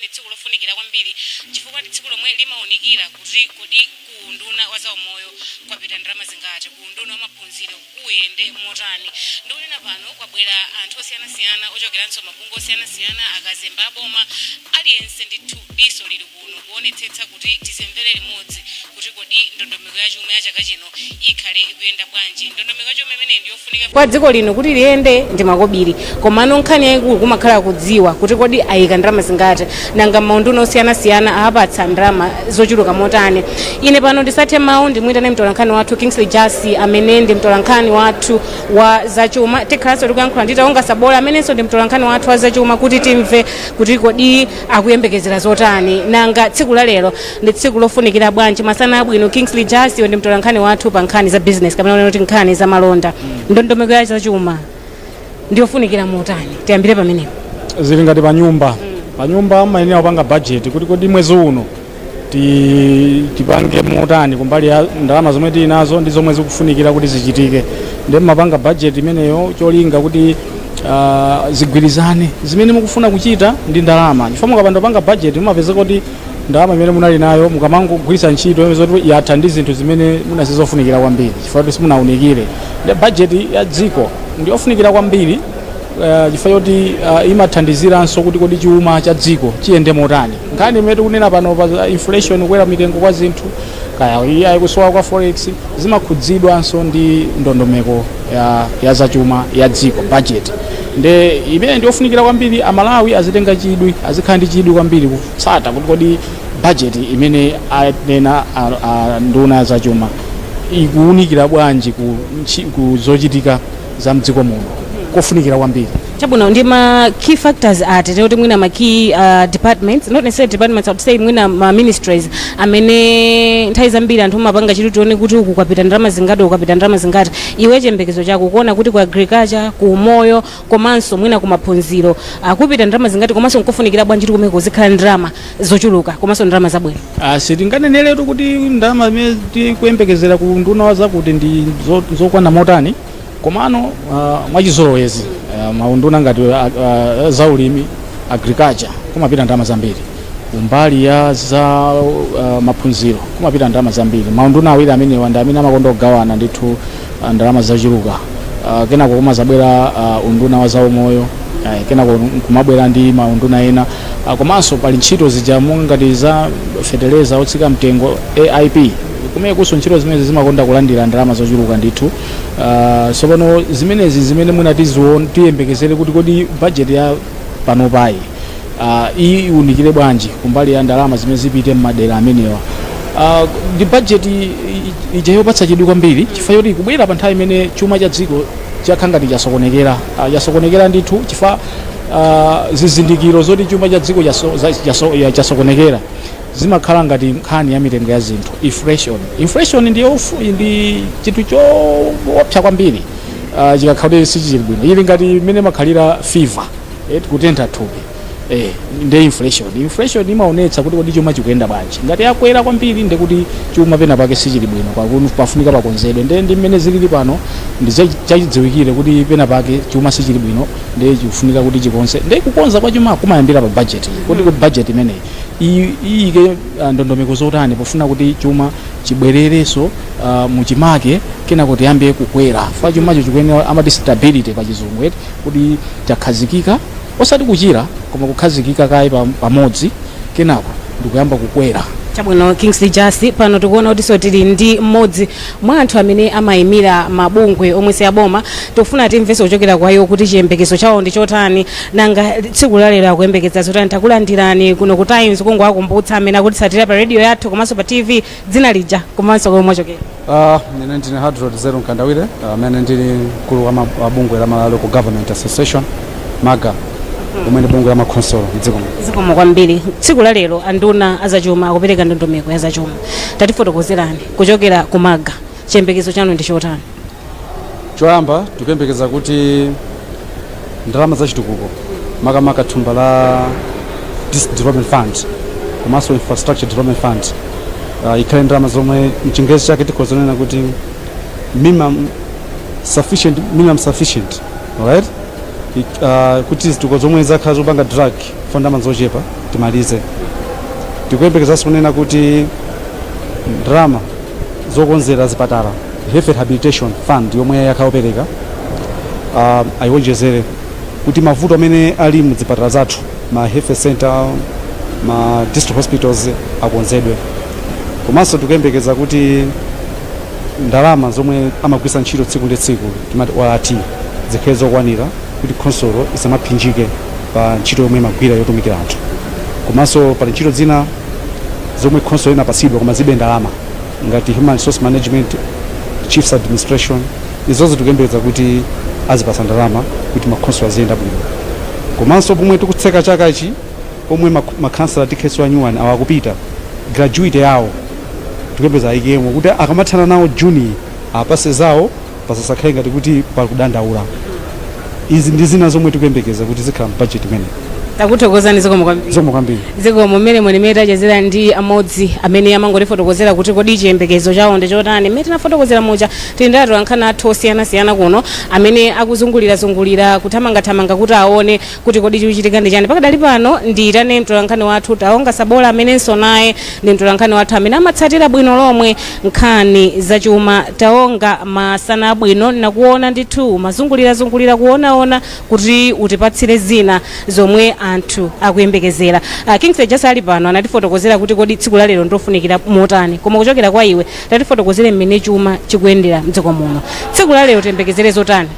ndi tsiku lofunikira kwambiri chifukwa ndi tsiku lomwe limawunikira kuti kodi kuunduna wa zaumoyo kwapita ndalama zingati, kuunduna wa maphunziro kuyende motani. Ndikunena pano kwabwera anthu osiyanasiyana ochokeranso mabungwe osiyanasiyana, akazembe aboma, aliyense ndithu diso lili kuno kuonetsetsa kuti tisemvere limodzi kuti kodi ndondomeko ya chuma ya chaka chino ikhale ikuyenda bwanji. Ndondomeko ya chuma imene ndiyofunika kwa dziko lino kuti liyende ndi makobiri, komano nkhani yayikulu kumakhala kudziwa kuti kodi ayika ndalama zingati nanga maunduna osiyanasiyana apatsa ndalama zochuluka motani. Ine pano ndisathe mawu ndimuyitane mtolankhani wathu Kingsley Jasi amene ndi mtolankhani wathu wa zachuma. Tikhalanso tikuyankhula ndi Taonga Sabola amenenso ndi mtolankhani wathu wa zachuma kuti timve kuti kodi akuyembekezera zotani nanga tsiku la lero ndi tsiku lofunikira bwanji. Masana abwino Kingsley Jasi ndi mtolankhani wathu pa nkhani za business kapena kuti nkhani za malonda. Ndondomeko ya zachuma ndiyofunikira motani, tiyambire pamenepo. Zili ngati pa nyumba mayenera kupanga budget kuti kodi mwezi uno tipange motani kumbali ya ndalama zomwe tili nazo ndi zomwe zikufunikira kuti zichitike. Ndi mapanga budget imeneyo cholinga kuti zigwirizane zimene mukufuna kuchita ndi ndalama. Chifukwa mukapanda panga budget mumapeza kuti ndalama imene munali nayo mukamangogwiritsa ntchito zoti yatha ndi zinthu zimene munazizofunikira kwambiri chifukwa kuti simunaunikire. Ndi budget ya dziko ndiyofunikira kwambiri chifukwa choti imathandiziranso kuti kodi chuma cha dziko chiyende motani. Nkhani imene tikunena pano pa inflation, kukwera mitengo kwa zinthu kaya iya kusowa kwa forex zimakhudzidwanso ndi ndondomeko ya zachuma ya dziko budget. Nde imene ndiyofunikira kwambiri amalawi azitenga chidwi, azikhala ndi chidwi kwambiri kutsata kuti kodi budget imene anena nduna ya zachuma ikuunikira bwanji ku zochitika za mdziko muno kofunikira kwambiri. Chabwino ndi ma key factors ati kuti mwina ma key departments, not necessarily departments, I would say mwina ma ministries amene nthawi zambiri anthu mapanga chiti tione kuti uku kapita ndalama zingati, ukapita ndalama zingati. Iwe chembekezo chako kuona kuti ku agriculture, ku moyo, komanso mwina ku maphunziro kupita ndalama zingati, komanso nkofunikira bwanji kuti kumeko zikhala ndalama zochuluka komanso ndalama zabwino. Sitinganeneletu kuti ndalama zimene tikuyembekezera ku nduna wa zakuti ndi zokwana motani, komano mwachizolowezi maunduna ngati zaulimi agriculture kumapita ndalama zambiri, kumbali ya za maphunziro kumapita ndalama zambiri. Maunduna awiri amenewa ndi amene amakonda kugawana ndithu ndalama zachuluka. Kenako kumazabwera unduna wa zaumoyo, kenako kumabwera ndi maunduna ena, komanso pali ntchito zija ngati za fertilizer otsika mtengo AIP kumene kuso ntchito zimene zimakonda kulandira ndalama zochuluka ndithu. Sopano zimene munatiziona tiyembekezere kuti kodi budget ya panopayi iunikire bwanji kumbali ya ndalama zimene zipite m'madera amenewa. Ndi budget ija yopatsa chidwi kwambiri chifukwa choti kubwera pa nthawi imene chuma cha dziko chakhala ngati chasokonekera ndithu chifukwa zizindikiro zoti chuma cha dziko chasokonekera zimakhala ngati nkhani ya mitengo ya zinthu. Inflation ndi chinthu choopsa kwambiri chikakhala sichili bwino, ili ngati imene makhalira fever kutentha thupi. Ndi inflation imaonetsa kuti kodi chuma chikuyenda bwanji. Ngati yakwera kwambiri ndi kuti chuma pena pake sichili bwino, pafunika pakonzedwe. Ndi mmene zilili pano ndi chachidziwikire kuti pena pake chuma sichili bwino, ndi chikufunika kuti chikonze. Ndi kukonza kwa chuma kumayambira pa budget, kuti ku budget imeneyi iyike ndondomeko zotani pofuna kuti chuma chibwererenso muchimake kenako tiyambe kukwera. Fa chumacho chikuyenera amati stability pa chizungu, kuti chakhazikika osati kuchira koma kukhazikika kaye pamodzi kenako ndikuyamba kukwera. Chabwino Kingsley Jasi, pano tikuona kuti sotili ndi mmodzi mwa anthu amene amayimira mabungwe omwe si aboma. Tikufuna timvenso kuchokera kwa iwo kuti chiyembekezo chawo ndi chotani nanga tsiku la lero akuyembekeza zotani. Takulandirani kuno ku Times kungowakumbutsa amene akutisatira pa radio yathu komanso pa TV dzina lija komanso komwe mwachokera. Mene ndine Hardroad Zero Nkandawire, mene ndili mkulu wa mabungwe la Malawi Local Government Association MAGA. Umene bungwe la makonsolo zikomo kwambiri. Tsiku la lero anduna azachuma akupereka ndondomeko ya zachuma. Tatifotokozerani kuchokera ku MAGA chiyembekezo chanu ndi chotani? Choyamba tikuyembekeza kuti ndalama zachitukuko makamaka thumba la Development Fund komanso Infrastructure Development Fund ikhale ndalama zomwe mchingerezi chake tikhozonena kuti minimum sufficient, alright? Kuti zituko zomwe zakhala zopanga drug for ndalama zochepa timalize. Tikuyembekezanso kunena kuti ndalama zokonzera zipatala health rehabilitation fund yomwe yakhaopereka ayiwonjezere kuti mavuto amene ali mu zipatala zathu ma health center ma district hospitals akonzedwe. Komanso tikuyembekeza kuti ndalama zomwe amagwisa ntchito tsiku ndi tsiku timati ORT zikhale zokwanira kuti khonsolo isamaphinjike pa ntchito yomwe imagwira yotumikira anthu. Komanso pali ntchito zina zomwe khonsolo inapasidwa koma zibe ndalama ngati human resource management, chiefs administration, izozo tikuyembekeza kuti azipasa ndalama kuti makhonsolo aziyenda bwino. Komanso pomwe tikutseka chaka ichi pomwe makhansala tikhetso anyuwani awakupita graduate yawo tikuyembekeza ayikemo kuti akamathana nawo Juni apase zawo pasasakhale ngati kuti pakudandaula. Izi ndi zina zomwe tikuyembekeza kuti zikhala budget imene. Takuthokozani zikomo kwambiri. Zikomo mmene mwenimene tachezera ndi amodzi amene amangotifotokozera kuti kodi chiyembekezo chawo ndi chotani. Mmene tinafotokozera muja tindatu ankhana athu osiyanasiyana kuno amene akuzungulira kuthamangathamanga kuti aone kuti kodi chikuchitika ndi chani. Pakadali pano ndiyitane mtolankhani wathu Taonga Sabola amenenso naye ndi mtolankhani wathu amene amatsatira bwino lomwe nkhani zachuma. Taonga, masana abwino, nakuona ndithu mazungulira kuonaona kuti utipatsire zina zomwe anthu akuyembekezera. Kingsley Jasa ali pano anatifotokozera kuti kodi tsiku la lero ndofunikira motani, koma kuchokera kwa iwe tatifotokozere mmene chuma chikuyendera mdziko muno. Tsiku la lero tembekezere zotani?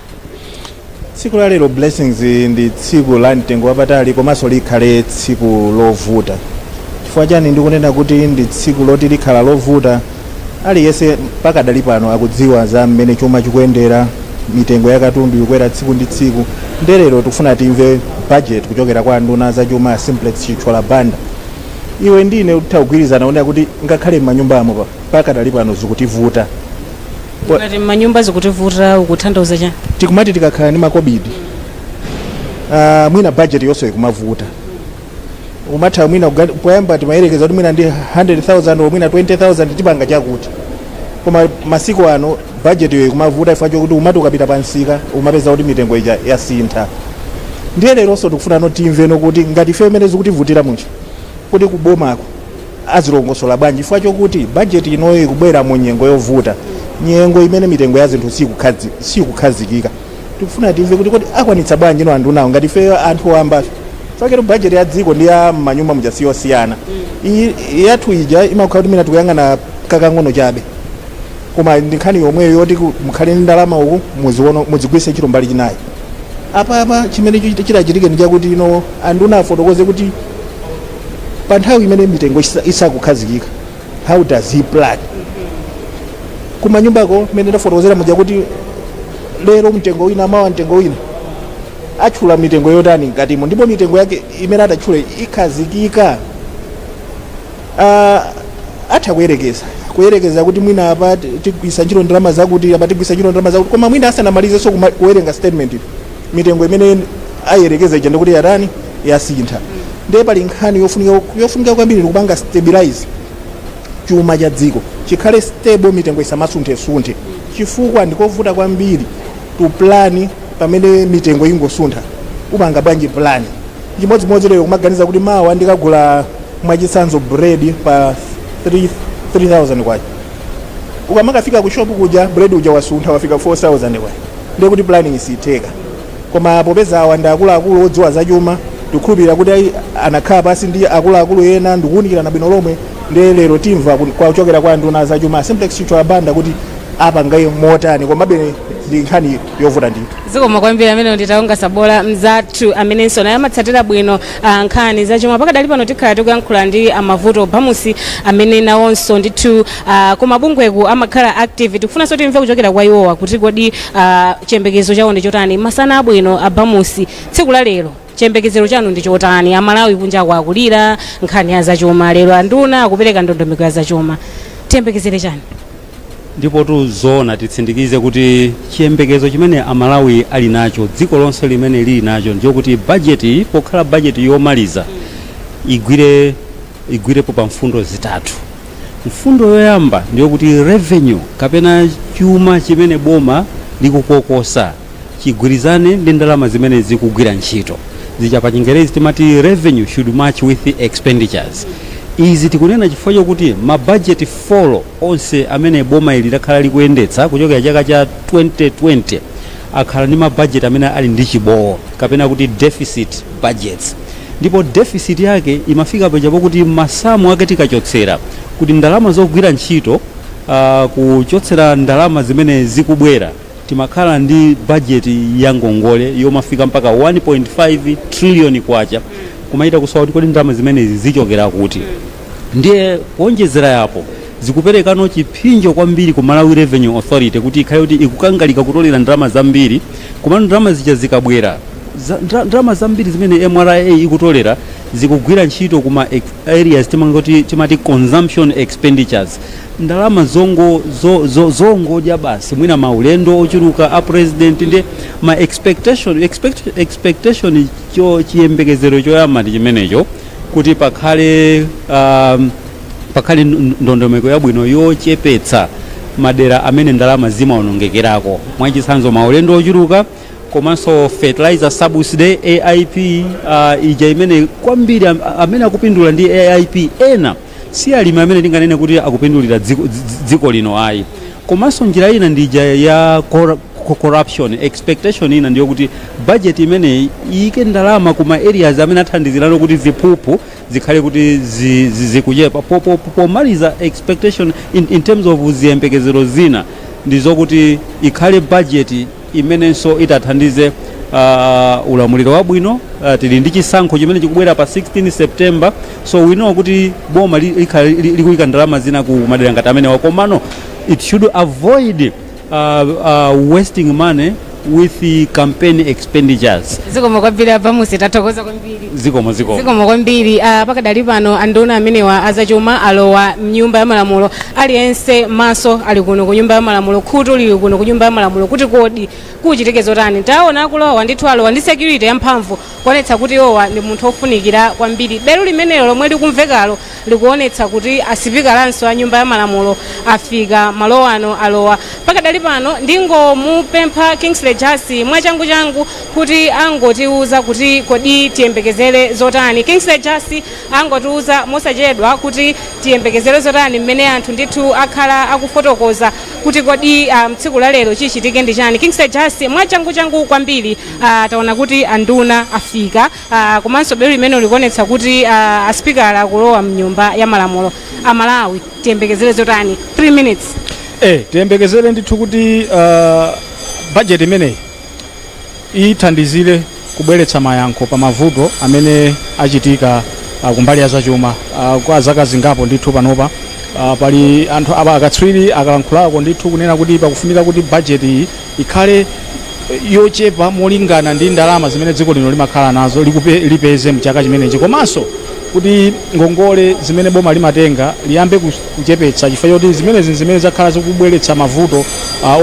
Tsiku la lero blessings ndi tsiku la mtengo wapatali komanso likhale tsiku lovuta. Chifukwa chani ndikunena kuti ndi tsiku loti likhala lovuta? Aliyense pakadali pano akudziwa za mmene chuma chikuyendera, mitengo ya katundu ikukwera tsiku ndi tsiku. Ndelero tikufuna timve budget kuchokera kwa nduna za chuma Simplex Chitchola Banda. Iwe ndine utagwirizana onera kuti ngakhale m'manyumbamo pakadali pano zikutivuta. Ngati m'manyumba zikutivuta ukutanthauza chani? Tikumati tikakhala ndi makobidi mwina budget yonse ikumavuta. Umatha mwina poyamba timayerekeza kuti mwina ndi 100,000 o mwina 20,000 tipanga chakuti. Koma masiku ano budget yo ikumavuta ifacho kuti umati ukapita pansika umapeza kuti mitengo ija yasintha. Ndiye leronso tikufuna notimve nokuti ngati ife imene zikutivutira mucho kuti kubomako azilongosola bwanji chifukwa chokuti budget inoyo ikubwera mu nyengo yovuta, nyengo imene mitengo ya zinthu sikukhazikika. Tikufuna timve kuti kodi akwanitsa bwanji ino anthu nawo ngati ife anthu oyambacho. Fakero budget ya dziko ndi ya manyumba muja siyosiyana. Yathu ija imakhala kuti mina tikuyang'ana kakang'ono chabe. Koma ndi nkhani yomweyo yoti mukhale ndalama uku muzigwise chiro mbali chinayi. Apa chimene chitachitika ndi chakuti ino anduna afotokoze kuti pa nthawi imene mitengo isakukhazikika how does he plan. Kumanyumbako mmene ndafotokozera muja kuti lero mtengo wina mawa mtengo wina atchula mitengo yotani ngatimo ndipo mitengo yake imene atatchule ikhazikika. Atha kuyerekeza kuti mwina apa tigwisa ntchito ndalama zakuti apa tigwisa ntchito ndalama zakuti koma mwina asanamalizenso kuwerenga statement mitengo imene ayerekeza ija ndikuti yatani yasintha. Ndiye pali nkhani yofunika kwambiri kupanga stabilize chuma cha dziko chikhale stable, mitengo isamasunthe chifukwa ndikovuta kwambiri tu plan pamene mitengo ingosuntha. Upanga bwanji plan chimodzimodzi lero kumaganiza kuti mawa ndikagula mwachitsanzo bread pa 3,000 kwacha, ukamakafika ku shop kuja bread uja wasuntha wafika 4,000 kwacha. Ndiye kuti planning isitheka. Koma popeza awa ndi akuluakulu odziwa za chuma tikukhulupirira kuti anakhala pasi ndi akuluakulu ena ndikuwunikirana bwino lomwe. Ndiye lero timva kuchokera kwa nduna za chuma Simplex Chitchola Banda kuti apangaye motani, komabe ndi nkhani yovuta ndithu. Zikomo kwambiri amene ndi Taonga Sabola mzathu amenenso naye amatsatira bwino nkhani zachuma. Pakadali pano tikhala tikuyankhula ndi amavuto Bamusi amene nawonso ndithu kumabungweku amakhala active. Tikufunanso timve kuchokera kwa iwowa kuti kodi chiyembekezo chawo ndi chotani. Masana abwino a Bamusi, tsiku la lero chiyembekezero chanu ndi chotani? Amalawi kunja kwakulira nkhani ya zachuma, lero anduna akupereka ndondomeko ya zachuma, tiyembekezere chani? Ndipo tuzoona titsindikize kuti chiyembekezo chimene amalawi ali nacho, dziko lonse limene lili nacho, ndiyo kuti budget pokhala budget yomaliza igwirepo pa mfundo zitatu. Mfundo yoyamba ndiyo kuti revenue kapena chuma chimene boma likukokosa chigwirizane ndi ndalama zimene zikugwira ntchito. zija pa Chingerezi timati revenue should match with the expenditures. Izi tikunena chifukwa chokuti mabudget follow onse amene boma ili lakhala likuyendetsa kuchokera chaka cha 2020 akhala ndi mabudget amene ali ndi chibowo kapena kuti deficit budgets, ndipo deficit yake imafika pajapo kuti masamu ake tikachotsera kuti ndalama zogwira ntchito kuchotsera ndalama zimene zikubwera timakhala ndi budget ya ngongole yomafika mpaka 1.5 trillion kwacha, kumaita kusawa kuti kodi ndalama zimenezi zichokera kuti. Ndiye kuonjezera yapo zikuperekano chipinjo kwambiri ku Malawi Revenue Authority kuti ikhale kuti ikukangalika kutolera ndalama zambiri, komano ndalama zija zikabwera ndalama zambiri zimene MRA ikutolera zikugwira ntchito kuma areas timati consumption expenditures, ndalama zongodya basi mwina maulendo ochuluka a president ndi ma expectation chiyembekezero choyamba ndi chimenecho kuti pakhale ndondomeko yabwino yochepetsa madera amene ndalama zimaonongekerako, mwachitsanzo maulendo ochuluka komanso fertilizer subsidy AIP ija imene kwambiri amene akupindula ndi AIP ena si alimi amene tinganene kuti akupindulira dziko lino ayi, komanso njira ina ndija ya corruption expectation ina ndiyo kuti budget imene iyike ndalama kuma areas amene athandizirano kuti ziphuphu zikhale kuti zikuchepa pomaliza expectation in terms of ziyembekezero zina ndizokuti ikhale budget imenenso itathandize ulamuliro wabwino. Tili ndi chisankho chimene chikubwera pa 16 September, so we know kuti boma likuyika ndalama zina ku madera ngati amenewa, komano it should avoid wasting money with the campaign expenditures. Zikomo kwambiri abamusi tathokoza kwambiri. Zikomo kwambiri pakadali pano anduna amenewa azachuma alowa mnyumba ya malamulo, aliyense maso ali kuno ku nyumba ya malamulo, khutu lili kuno ku nyumba ya malamulo kuti kodi kuchitike zotani. Taona akulowa ndithu alowa ndi security yamphamvu kuonetsa kuti owa ndi munthu ofunikira kwambiri. Belu limenelo lomwe likumvekalo likuonetsa kuti asipikalanso a nyumba ya malamulo afika malo ano alowa. Pakadali pano ndingomupempha Kingsley Jasi mwachangu kuti angotiuza kuti kodi tiyembekezere zotani. Kingsley Jasi angotiuza mosachedwa kuti tiyembekezere zotani mmene anthu ndithu akhala akufotokoza kuti kodi tsiku la lero chichitike ndi chani. Kingsley Jasi mwachangu kwambiri taona kuti anduna afika komanso belu limene likuonetsa kuti aspikala akulowa mnyumba ya malamulo. Amalawi tiyembekezere zotani 3 minutes. Tiyembekezere ndithu kuti budget imeneyi ithandizire kubweretsa mayankho pa mavuto amene achitika kumbali ya zachuma kwa zaka zingapo ndithu panopa. Pali anthu akatswiri akalankhulako ndithu kunena kuti pakufunika kuti budget iyi ikhale yochepa molingana ndi ndalama zimene dziko lino limakhala nazo lipeze mchaka chimenechi, komanso kuti ngongole zimene boma limatenga liyambe kuchepetsa chifukwa choti zimene zakhala zikubweretsa mavuto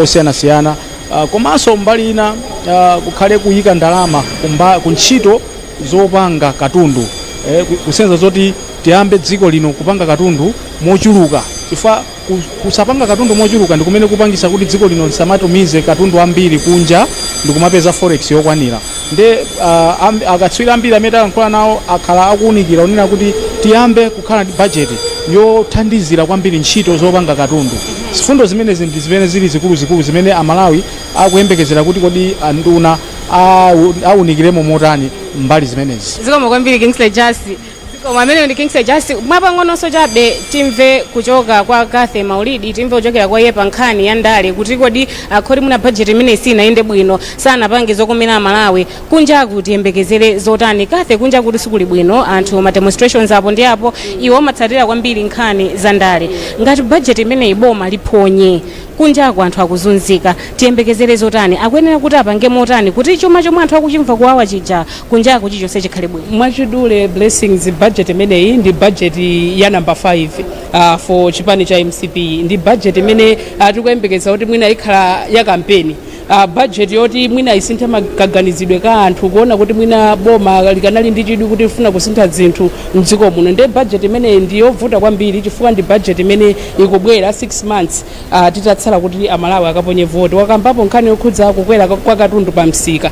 osiyanasiyana. Komanso mbali ina kukhale kuyika ndalama ku ntchito zopanga katundu, kusenza zoti tiyambe dziko lino kupanga katundu mochuluka, chifukwa kusapanga katundu mochuluka ndi kumene kupangisa kuti dziko lino lisamatumize katundu ambiri kunja ndi kumapeza forex yokwanira. Nde akatswiri ambiri amene talankhula nawo akhala akuunikira unena kuti tiyambe kukhala ndi budget yothandizira kwambiri ntchito zopanga katundu. Zifundo zimenezi ndi zimene zili zikuluzikulu zimene Amalawi akuyembekezera kuti kodi anduna aunikiremo motani mbali zimenezi. Zikomo kwambiri Kingsley Jasi. Koma amene ndi Kingsley Jasi mwapang'ononso chabe timve kuchoka kwa Kathe Maulidi, timve kuchokera kwa iye pa nkhani ya ndale kuti kodi khoti muna budget imene sinayende bwino sanapange zokomera Malawi kunjaku tiyembekezere zotani. Kathe kunja kuti sikuli bwino, anthu ma demonstrations apo ndi apo iwo amatsatira kwambiri nkhani za ndale. Ngati budget imene iboma liphonye kunjaku anthu akuzunzika, tiyembekezere zotani, akuyenera kuti apange motani kuti chuma chomwe anthu akuchimva kuwawa chija kunjaku chichonse chikhale bwino. Mwachidule blessings budget imeneyi ndi budget ya number 5 for chipani cha MCP, ndi budget imene tikuyembekeza kuti mwina ikhala ya kampeni budget yoti mwina isintha makaganizidwe ka anthu kuona kuti mwina boma likanali ndi chidwi kuti lifuna kusintha zinthu mdziko muno. Ndi budget imene ndiyovuta kwambiri chifukwa ndi budget imene ikubwera 6 months titatsala kuti amalawi akaponye voti. Wakambapo nkhani yokhudza kukwera kwa katundu pa msika.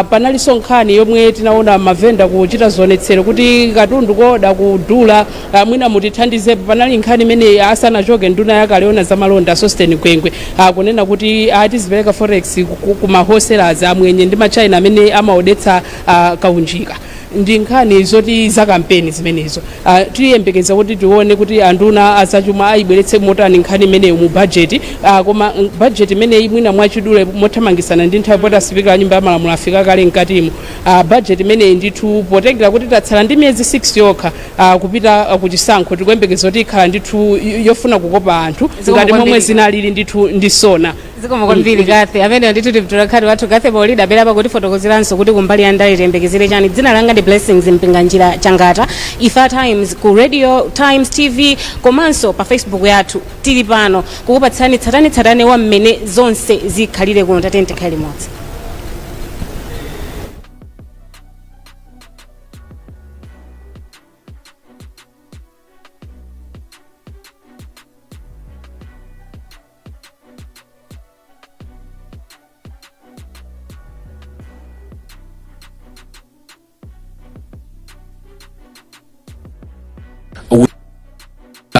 Panalinso nkhani yomwe tinaona mavenda kuchita zionetsero kuti katundu koda kudula mwina mutithandizepo. Panali nkhani imene asanachoke nduna yakaleona zamalonda Sosteni Kwengwe kunena kuti tizipereka forex kuma wholesalers amwenye ndi machina amene amaodetsa kaunjika. Ndi nkhani zoti za kampeni zimenezo tiyembekeza kuti tione kuti anduna azachuma ayibweretse motani nkhani imeneyo mu budget. Koma budget imeneyi mwina mwachidule mothamangisana ndi nthawi pota speaker ya nyumba ya malamulo afika kale mkatimo. Budget imeneyi ndithu potengera kuti tatsala ndi miyezi 6 yokha kupita kuchisankho tikuyembekeza kuti ikhala ndithu yofuna kukopa anthu ngati momwe zinalili ndithu ndisona. Zikomo kwambiri Kathe amene ndithu tipitula khadi wathu Kathe Paulida bera pa kuti fotokozeranso kuti kumbali ya ndale tiyembekezere chani. Dzina langa ndi Blessings Mpinganjira Changata. Ifa Times ku Radio Times TV komanso pa Facebook yathu tili pano kukupatsani tsatane wa mmene zonse zikhalire kuno tatente khali modzi.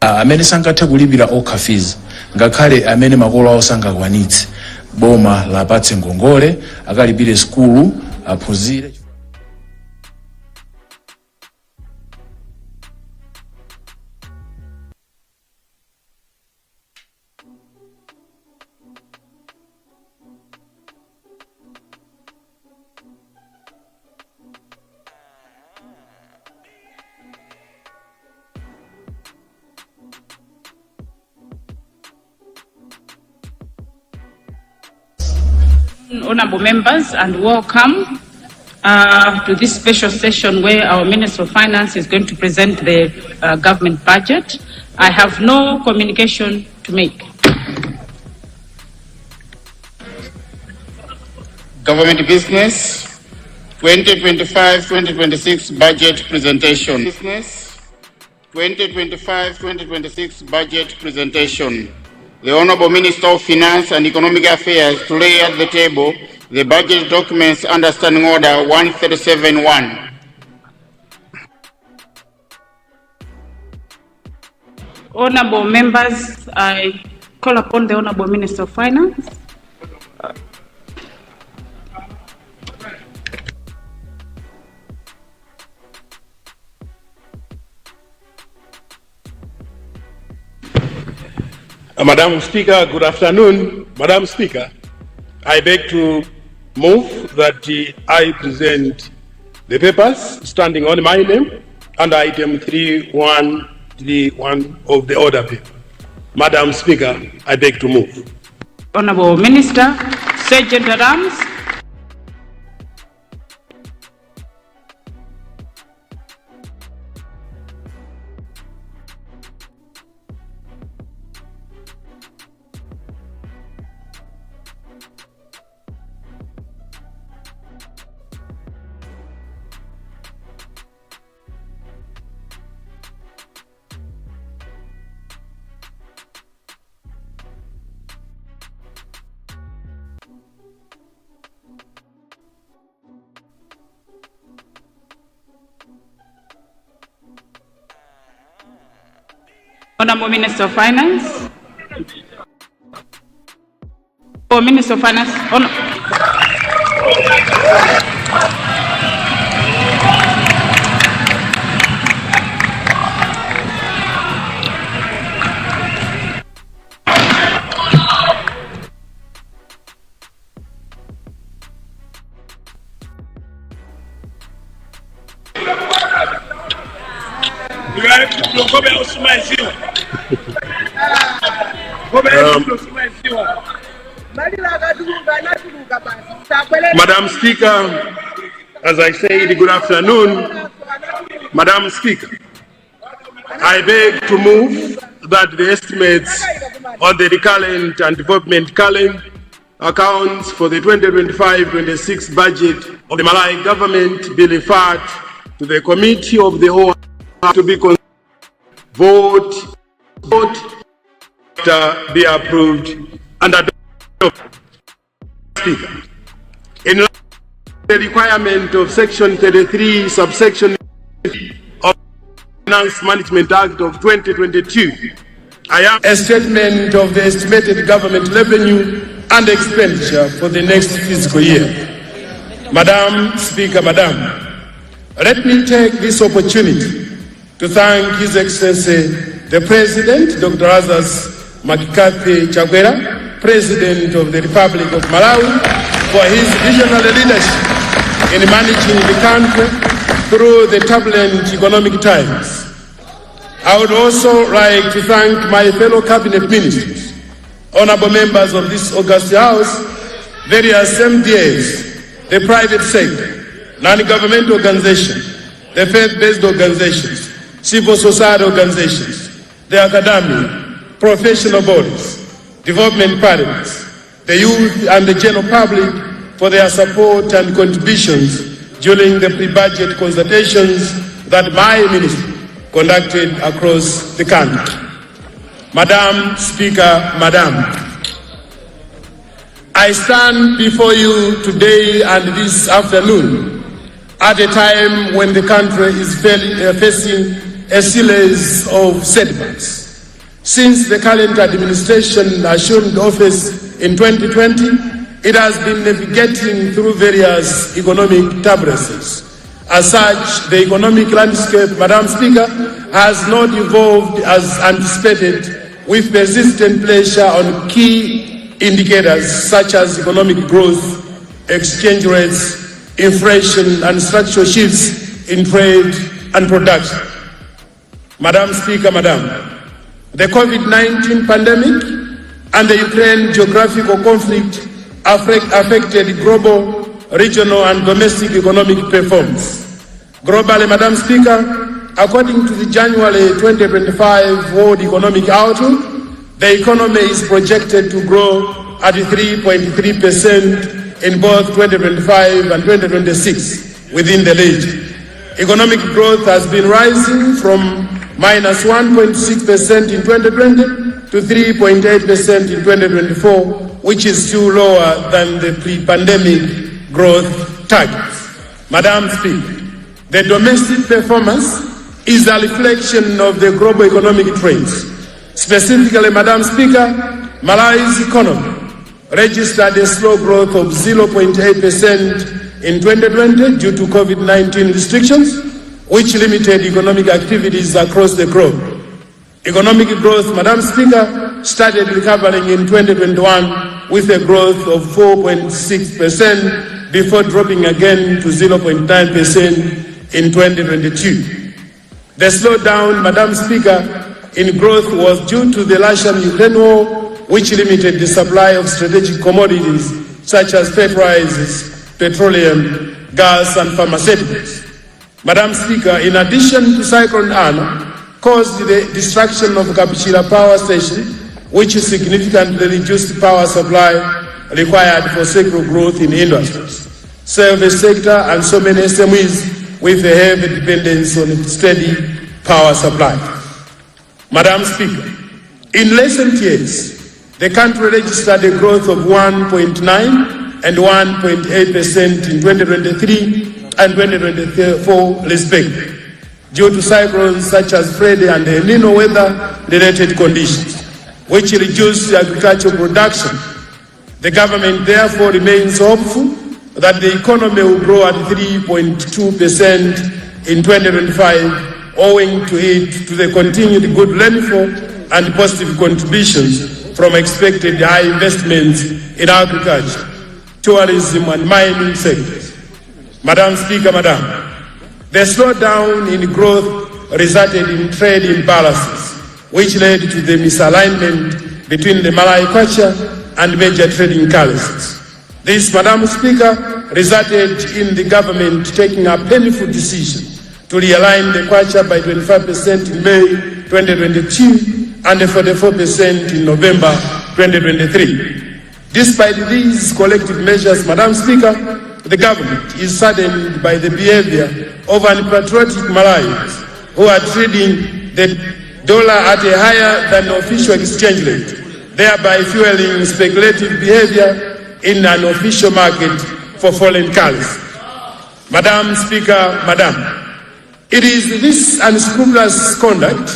Amene sangathe kulipira okha fees ngakhale amene makolo awo sangakwanitse boma lapatse ngongole akalipire skulu aphunzire. Honorable members, and welcome to this special session where our Minister of Finance is going to present the government budget. I have no communication to make. Government business 2025-2026 budget presentation. Business 2025-2026 budget presentation. The Honorable Minister of Finance and Economic Affairs to lay at the table the budget documents under Standing Order 137-1. Honorable members, I call upon the Honorable Minister of Finance. Madam Speaker, good afternoon. Madam Speaker, I beg to move that I present the papers standing on my name under item 3131 of the order paper. Madam Speaker, I beg to move. Honorable Minister, Sergeant at Arms. Honorable Minister of Finance. Oh, Minister of Finance. Madam Speaker, as I said, good afternoon. Madam Speaker, I beg to move that the estimates on the recurrent and development column accounts for the 2025-26 budget of the Malawi government be referred to the Committee of the Whole to be vote to be approved and adopted. Speaker, in line with the requirement of Section 33, subsection of the Finance Management Act of 2022, I have a statement of the estimated government revenue and expenditure for the next fiscal year. Madam Speaker, let me take this opportunity to thank His Excellency the President, Dr. Azaz Makikapi Chagwera, President of the Republic of Malawi, for his visionary leadership in managing the country through the turbulent economic times. I would also like to thank my fellow cabinet ministers, honorable members of this august house, various MDAs, the private sector, non-governmental organizations, the faith-based organizations, civil society organizations, the academia, professional bodies, development partners, the youth and the general public for their support and contributions during the pre-budget consultations that my ministry conducted across the country. Madam Speaker, I stand before you today and this afternoon at a time when the country is facing a series of setbacks. Since the current administration assumed office in 2020, it has been navigating through various economic turbulences. As such, the economic landscape, Madam Speaker, has not evolved as anticipated, with persistent pressure on key indicators such as economic growth, exchange rates, inflation, and structural shifts in trade and production. Madam Speaker, the COVID-19 pandemic and the Ukraine geographical conflict affected global, regional, and domestic economic performance. Globally, Madam Speaker, according to the January 2025 World Economic Outlook, the economy is projected to grow at 3.3% in both 2025 and 2026 within the region. Economic growth has been rising from minus 1.6% in 2020 to 3.8% in 2024, which is still lower than the pre-pandemic growth targets. Madam Speaker, the domestic performance is a reflection of the global economic trends. Specifically, Madam Speaker, Malawi's economy registered a slow growth of 0.8% in 2020 due to COVID-19 restrictions, which limited economic activities across the globe. Economic growth, Madam Speaker, started recovering in 2021 with a growth of 4.6% before dropping again to 0.9% in 2022. The slowdown, Madam Speaker, in growth was due to the Russian-Ukraine war, which limited the supply of strategic commodities such as fertilizers, petroleum, gas, and pharmaceuticals. Madam Speaker, in addition to Cyclone Anna, caused the destruction of Kapichira power station, which significantly reduced power supply required for sectoral growth in industries, service sector, and so many SMEs with a heavy dependence on steady power supply. Madam Speaker, in recent years, the country registered a growth of 1.9% and 1.8% in 2023 and 2024 respectively, due to cyclones such as Freddy and El Nino weather-related conditions, which reduced agricultural production. The government therefore remains hopeful that the economy will grow at 3.2% in 2025, owing to the continued good rainfall and positive contributions from expected high investments in agriculture, tourism, and mining sectors. Madam Speaker, the slowdown in growth resulted in trade imbalances, which led to the misalignment between the Malawi kwacha and major trading currencies. This, Madam Speaker, resulted in the government taking a painful decision to realign the kwacha by 25% in May 2022 and 44% in November 2023. Despite these collective measures, Madam Speaker, the government is saddened by the behavior of unpatriotic Malawians who are trading the dollar at a higher than official exchange rate, thereby fueling speculative behavior in an official market for foreign currency. Madam Speaker, it is this unscrupulous conduct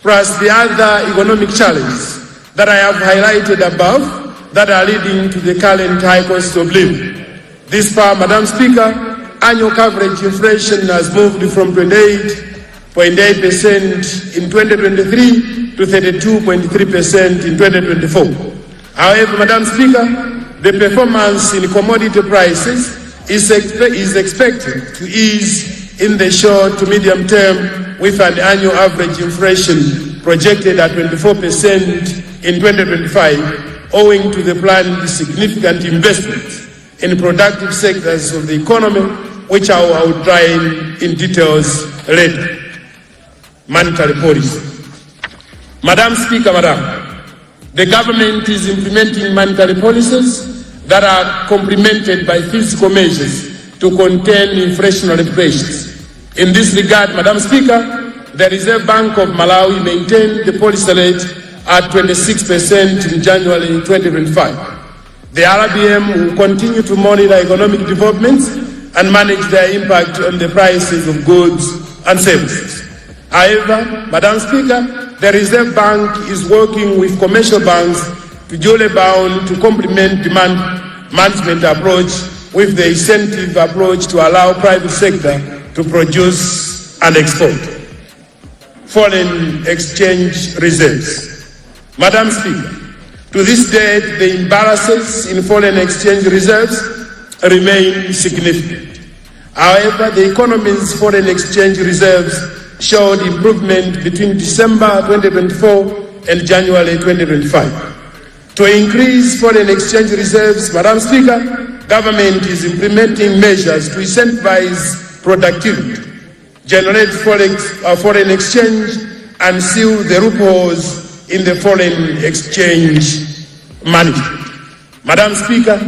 plus the other economic challenges that I have highlighted above that are leading to the current high cost of living. This far, Madam Speaker, annual coverage inflation has moved from 28.8% in 2023 to 32.3% in 2024. However, Madam Speaker, the performance in commodity prices is expected to ease in the short to medium term, with an annual average inflation projected at 24% in 2025, owing to the planned significant investments in productive sectors of the economy, which I will outline in details later. Monetary policy. Madam Speaker, the government is implementing monetary policies that are complemented by fiscal measures to contain inflationary pressures. In this regard, Madam Speaker, the Reserve Bank of Malawi maintained the policy rate at 26% in January 2025. The RBM will continue to monitor economic developments and manage their impact on the prices of goods and services. However, Madam Speaker, the Reserve Bank is working with commercial banks to duly bound to complement demand management approach with the incentive approach to allow private sector to produce and export. Foreign exchange reserves. Madam Speaker, to this date, the imbalances in foreign exchange reserves remain significant. However, the economy's foreign exchange reserves showed improvement between December 2024 and January 2025. To increase foreign exchange reserves, Madam Speaker, government is implementing measures to incentivize productivity, generate foreign exchange, and seal the loopholes in the foreign exchange management. Madam Speaker,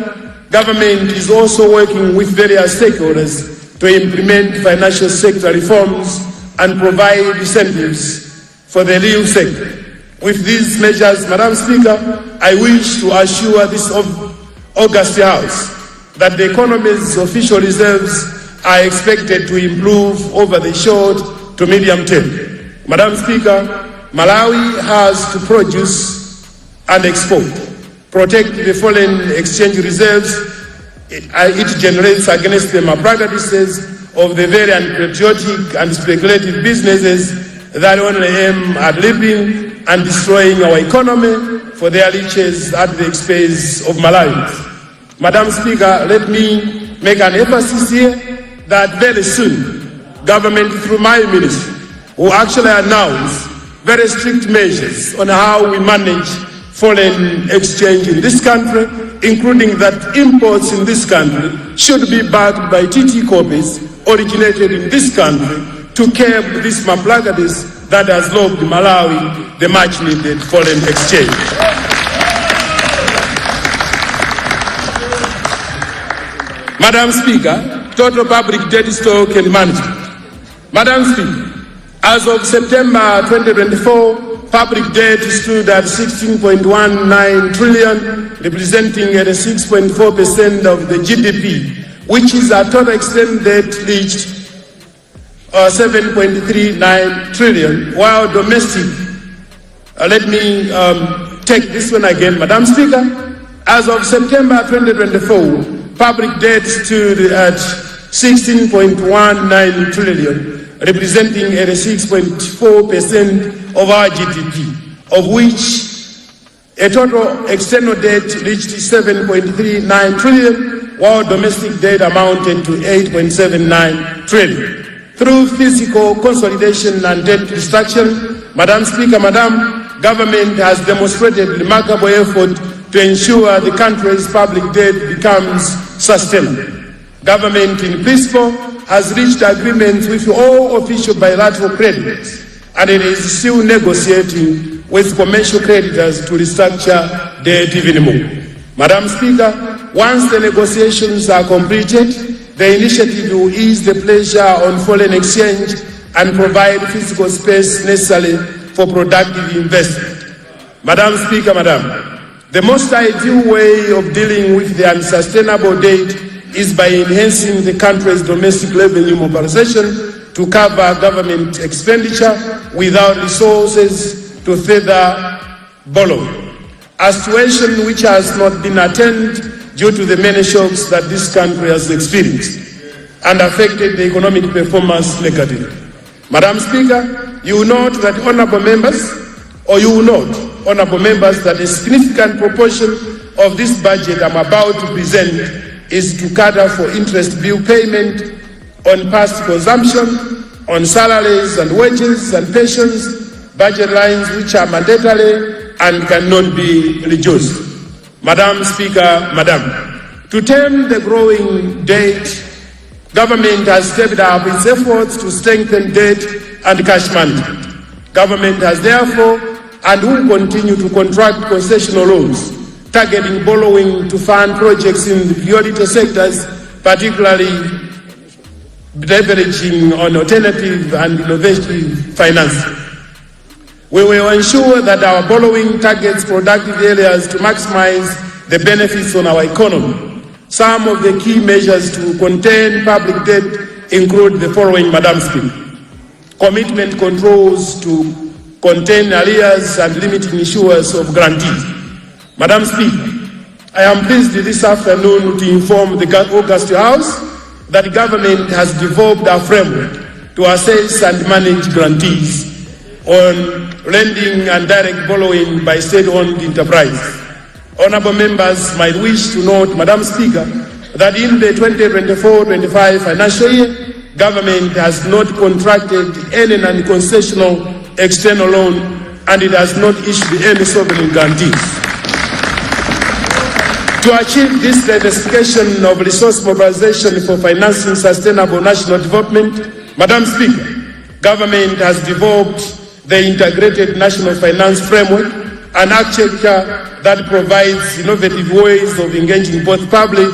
government is also working with various stakeholders to implement financial sector reforms and provide incentives for the real sector. With these measures, Madam Speaker, I wish to assure this august House that the economy's official reserves are expected to improve over the short to medium term. Madam Speaker, Malawi has to produce and export, protect the foreign exchange reserves it generates against the malpractices of the very unpatriotic and speculative businesses that only aim at living and destroying our economy for their riches at the expense of Malawians. Madam Speaker, let me make an emphasis here that very soon, government through my ministry will actually announce very strict measures on how we manage foreign exchange in this country, including that imports in this country should be backed by TT copies originated in this country to curb this malpractice that has robbed Malawi the much needed foreign exchange. Madam Speaker, total public debt stock and management. Madam Speaker, as of September 2024, public debt stood at 16.19 trillion, representing 6.4% of the GDP, which is a total external debt reached 7.39 trillion, while domestic, let me take this one again, Madam Speaker. As of September 2024, public debt stood at 16.19 trillion, representing 6.4% of our GDP, of which a total external debt reached 7.39 trillion, while domestic debt amounted to 8.79 trillion. Through physical consolidation and debt reduction, Madam Speaker, government has demonstrated remarkable effort to ensure the country's public debt becomes sustainable. Government in principle has reached agreements with all official bilateral creditors, and it is still negotiating with commercial creditors to restructure debt even more. Madam Speaker, once the negotiations are completed, the initiative will ease the pressure on foreign exchange and provide physical space necessary for productive investment. Madam Speaker, the most ideal way of dealing with the unsustainable debt is by enhancing the country's domestic revenue mobilization to cover government expenditure without resources to further borrow. A situation which has not been attained due to the many shocks that this country has experienced and affected the economic performance negatively. Madam Speaker, you will note that honorable members, that a significant proportion of this budget I'm about to present is to cater for interest bill payment on past consumption, on salaries and wages and pensions, budget lines which are mandatory and cannot be reduced. Madam Speaker, to tame the growing debt, government has stepped up its efforts to strengthen debt and cash management. Government has therefore and will continue to contract concessional loans, targeting borrowing to fund projects in the priority sectors, particularly leveraging on alternative and innovative financing. We will ensure that our borrowing targets productive areas to maximize the benefits on our economy. Some of the key measures to contain public debt include the following, Madam Speaker. Commitment controls to contain arrears and limiting issuance of guarantees. Madam Speaker, I am pleased this afternoon to inform the August House that the government has developed a framework to assess and manage guarantees on lending and direct borrowing by state-owned enterprises. Honourable members might wish to note, Madam Speaker, that in the 2024-25 financial year, government has not contracted any non-concessional external loan and it has not issued any sovereign guarantees. To achieve this diversification of resource mobilization for financing sustainable national development, Madam Speaker, government has developed the Integrated National Finance Framework, an architecture that provides innovative ways of engaging both public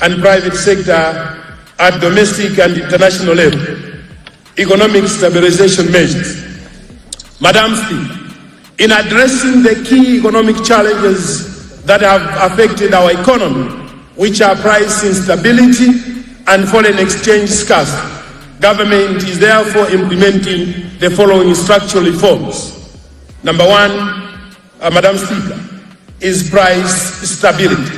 and private sector at domestic and international level. Economic stabilization measures. Madam Speaker, in addressing the key economic challenges that have affected our economy, which are price instability and foreign exchange scarcity, government is therefore implementing the following structural reforms. Number one, Madam Speaker, is price stability.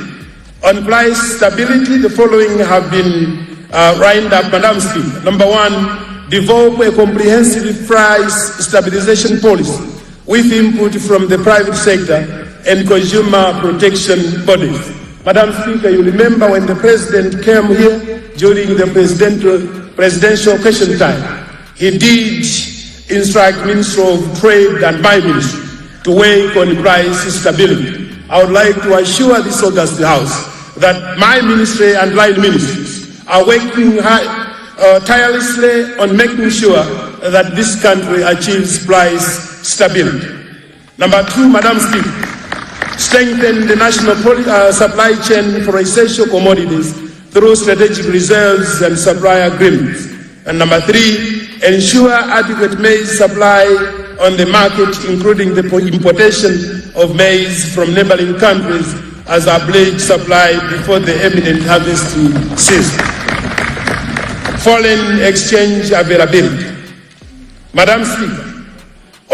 On price stability, the following have been lined up, Madam Speaker. Number one, develop a comprehensive price stabilization policy with input from the private sector and consumer protection bodies. Madam Speaker, you remember when the President came here during the presidential question time, he did instruct Minister of Trade and my ministry to work on price stability. I would like to assure this August House that my ministry and line ministries are working tirelessly on making sure that this country achieves price stability. Number two, Madam Speaker, strengthen the national supply chain for essential commodities through strategic reserves and supply agreements. And number three, ensure adequate maize supply on the market, including the importation of maize from neighboring countries as a pledge supply before the imminent harvesting season. Foreign exchange availability. Madam Speaker,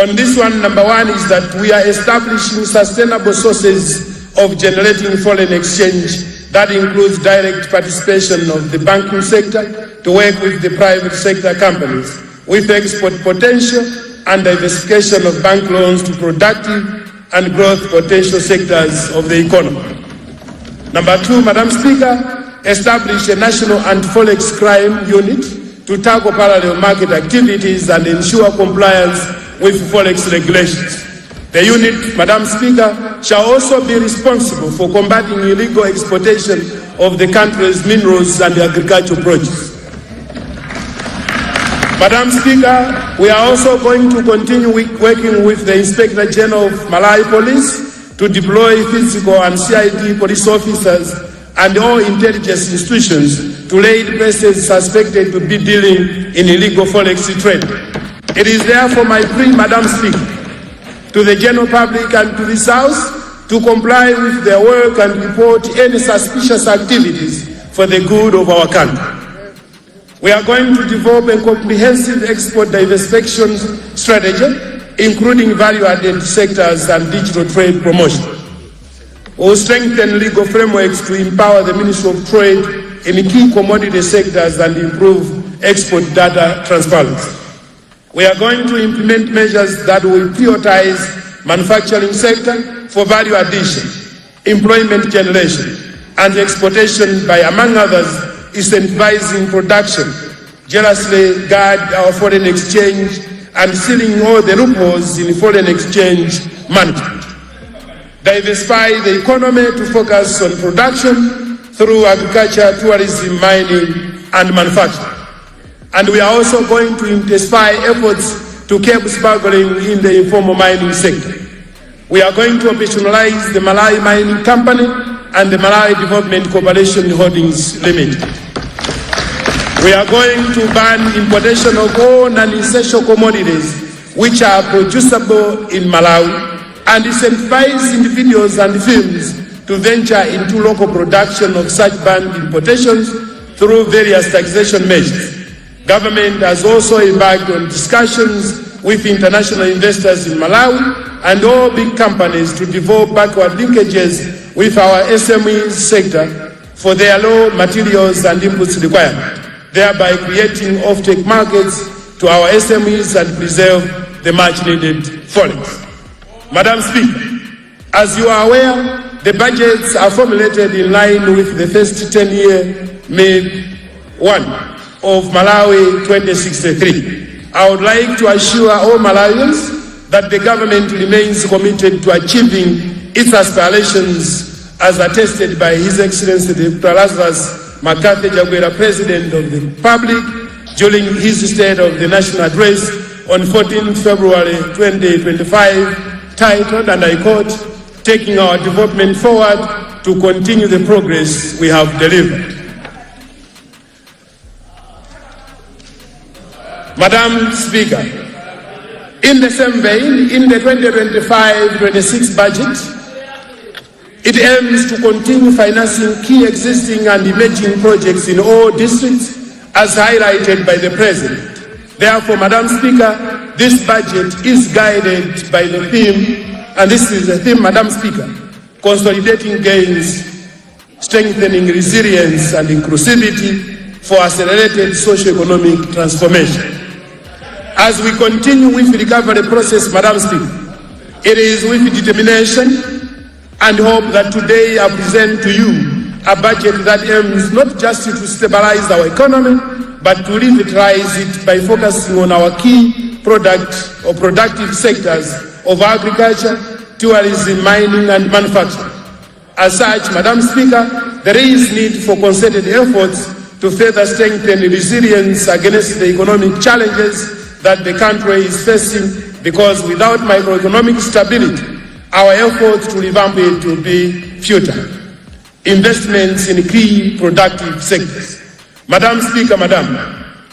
on this one, number one is that we are establishing sustainable sources of generating foreign exchange that includes direct participation of the banking sector to work with the private sector companies with export potential and diversification of bank loans to productive and growth potential sectors of the economy. Number two, Madam Speaker, establish a national anti-forex crime unit to tackle parallel market activities and ensure compliance with forex regulations. The unit, Madam Speaker, shall also be responsible for combating illegal exportation of the country's minerals and agricultural produce. Madam Speaker, we are also going to continue working with the Inspector General of Malay Police to deploy physical and CID police officers and all intelligence institutions to raid persons suspected to be dealing in illegal forex trade. It is therefore my plea, Madam Speaker, to the general public and to this House to comply with their work and report any suspicious activities for the good of our country. We are going to develop a comprehensive export diversification strategy, including value-added sectors and digital trade promotion. We will strengthen legal frameworks to empower the Ministry of Trade in key commodity sectors and improve export data transparency. We are going to implement measures that will prioritize manufacturing sector for value addition, employment generation, and exportation by, among others, incentivizing production, jealously guard our foreign exchange, and sealing all the loopholes in foreign exchange management. Diversify the economy to focus on production through agriculture, tourism, mining, and manufacturing. And we are also going to intensify efforts to curb smuggling in the informal mining sector. We are going to operationalize the Malawi Mining Company and the Malawi Development Corporation Holdings Limited. We are going to ban importation of all non-essential commodities which are producible in Malawi and incentivize individuals and firms to venture into local production of such banned importations through various taxation measures. Government has also embarked on discussions with international investors in Malawi and all big companies to develop backward linkages with our SME sector for their low materials and inputs requirements, thereby creating off-take markets to our SMEs and preserve the much-needed forex. Madam Speaker, as you are aware, the budgets are formulated in line with the first 10-year mid-1 of Malawi 2063. I would like to assure all Malawians that the government remains committed to achieving its aspirations as attested by His Excellency Dr. Lazarus McCarthy Jagwera, President of the Republic, during his State of the National Address on 14 February 2025, titled, and I quote, "Taking our development forward to continue the progress we have delivered." Madam Speaker, in the same vein, in the 2025-26 budget, it aims to continue financing key existing and emerging projects in all districts as highlighted by the President. Therefore, Madam Speaker, this budget is guided by the theme, and this is the theme, Madam Speaker, consolidating gains, strengthening resilience and inclusivity for accelerated socio-economic transformation. As we continue with the recovery process, Madam Speaker, it is with determination and hope that today I present to you a budget that aims not just to stabilize our economy, but to revitalize it by focusing on our key productive sectors of agriculture, tourism, mining, and manufacturing. As such, Madam Speaker, there is need for concerted efforts to further strengthen resilience against the economic challenges that the country is facing, because without microeconomic stability, our efforts to revamp it will be futile. Investments in key productive sectors. Madam Speaker,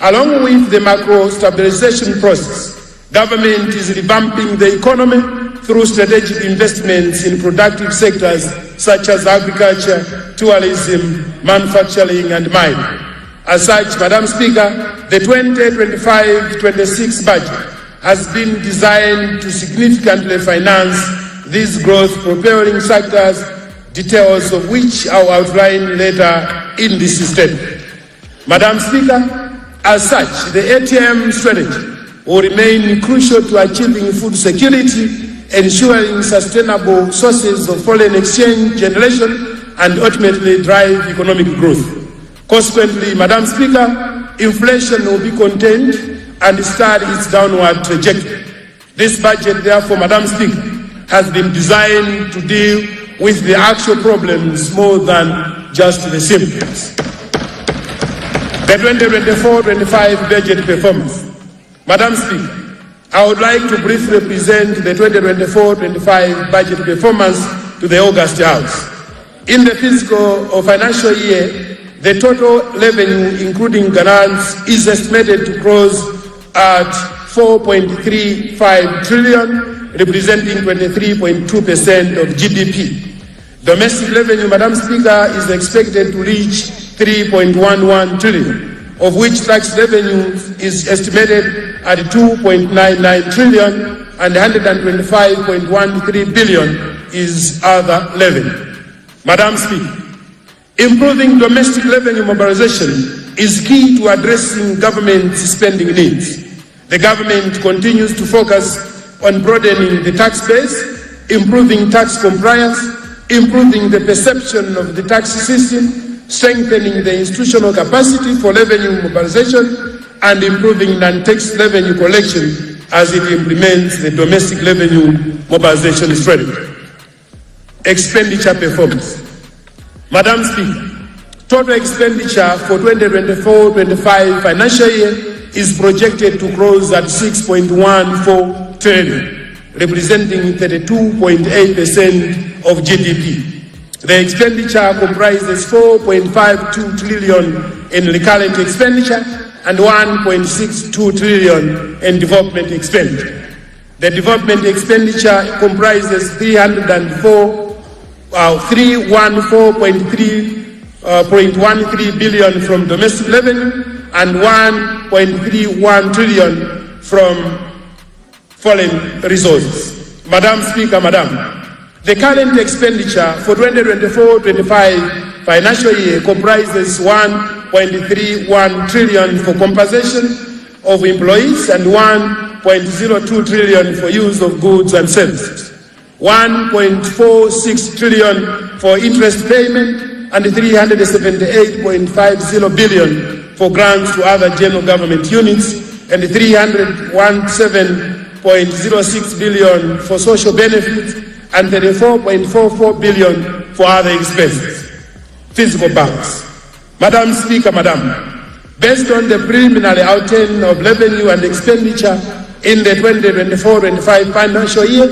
along with the macro stabilization process, government is revamping the economy through strategic investments in productive sectors such as agriculture, tourism, manufacturing, and mining. As such, Madam Speaker, the 2025-26 budget has been designed to significantly finance these growth-propelling sectors, details of which I will outline later in this statement. Madam Speaker, as such, the ATM strategy will remain crucial to achieving food security, ensuring sustainable sources of foreign exchange generation, and ultimately drive economic growth. Consequently, Madam Speaker, inflation will be contained and start its downward trajectory. This budget, therefore, Madam Speaker, has been designed to deal with the actual problems more than just the symptoms. The 2024-25 budget performance. Madam Speaker, I would like to briefly present the 2024-25 budget performance to the August House. In the fiscal or financial year, the total revenue, including grants, is estimated to close at 4.35 trillion, representing 23.2% of GDP. Domestic revenue, Madam Speaker, is expected to reach 3.11 trillion, of which tax revenue is estimated at 2.99 trillion and 125.13 billion is other revenue. Madam Speaker, improving domestic revenue mobilization is key to addressing government spending needs. The government continues to focus on broadening the tax base, improving tax compliance, improving the perception of the tax system, strengthening the institutional capacity for revenue mobilization, and improving non-tax revenue collection as it implements the domestic revenue mobilization strategy. Expenditure performance. Madam Speaker, total expenditure for 2024-25 financial year is projected to close at 6.14 trillion, representing 32.8% of GDP. The expenditure comprises 4.52 trillion in recurrent expenditure and 1.62 trillion in development expenditure. The development expenditure comprises 314.13 billion from domestic revenue and 1.31 trillion from foreign resources. Madam Speaker, the current expenditure for 2024-25 financial year comprises 1.31 trillion for compensation of employees and 1.02 trillion for use of goods and services, 1.46 trillion for interest payment, and 378.50 billion for grants to other general government units, and 317.06 billion for social benefits, and 34.44 billion for other expenses. Fiscal balance. Madam Speaker, based on the preliminary outline of revenue and expenditure in the 2024-25 financial year,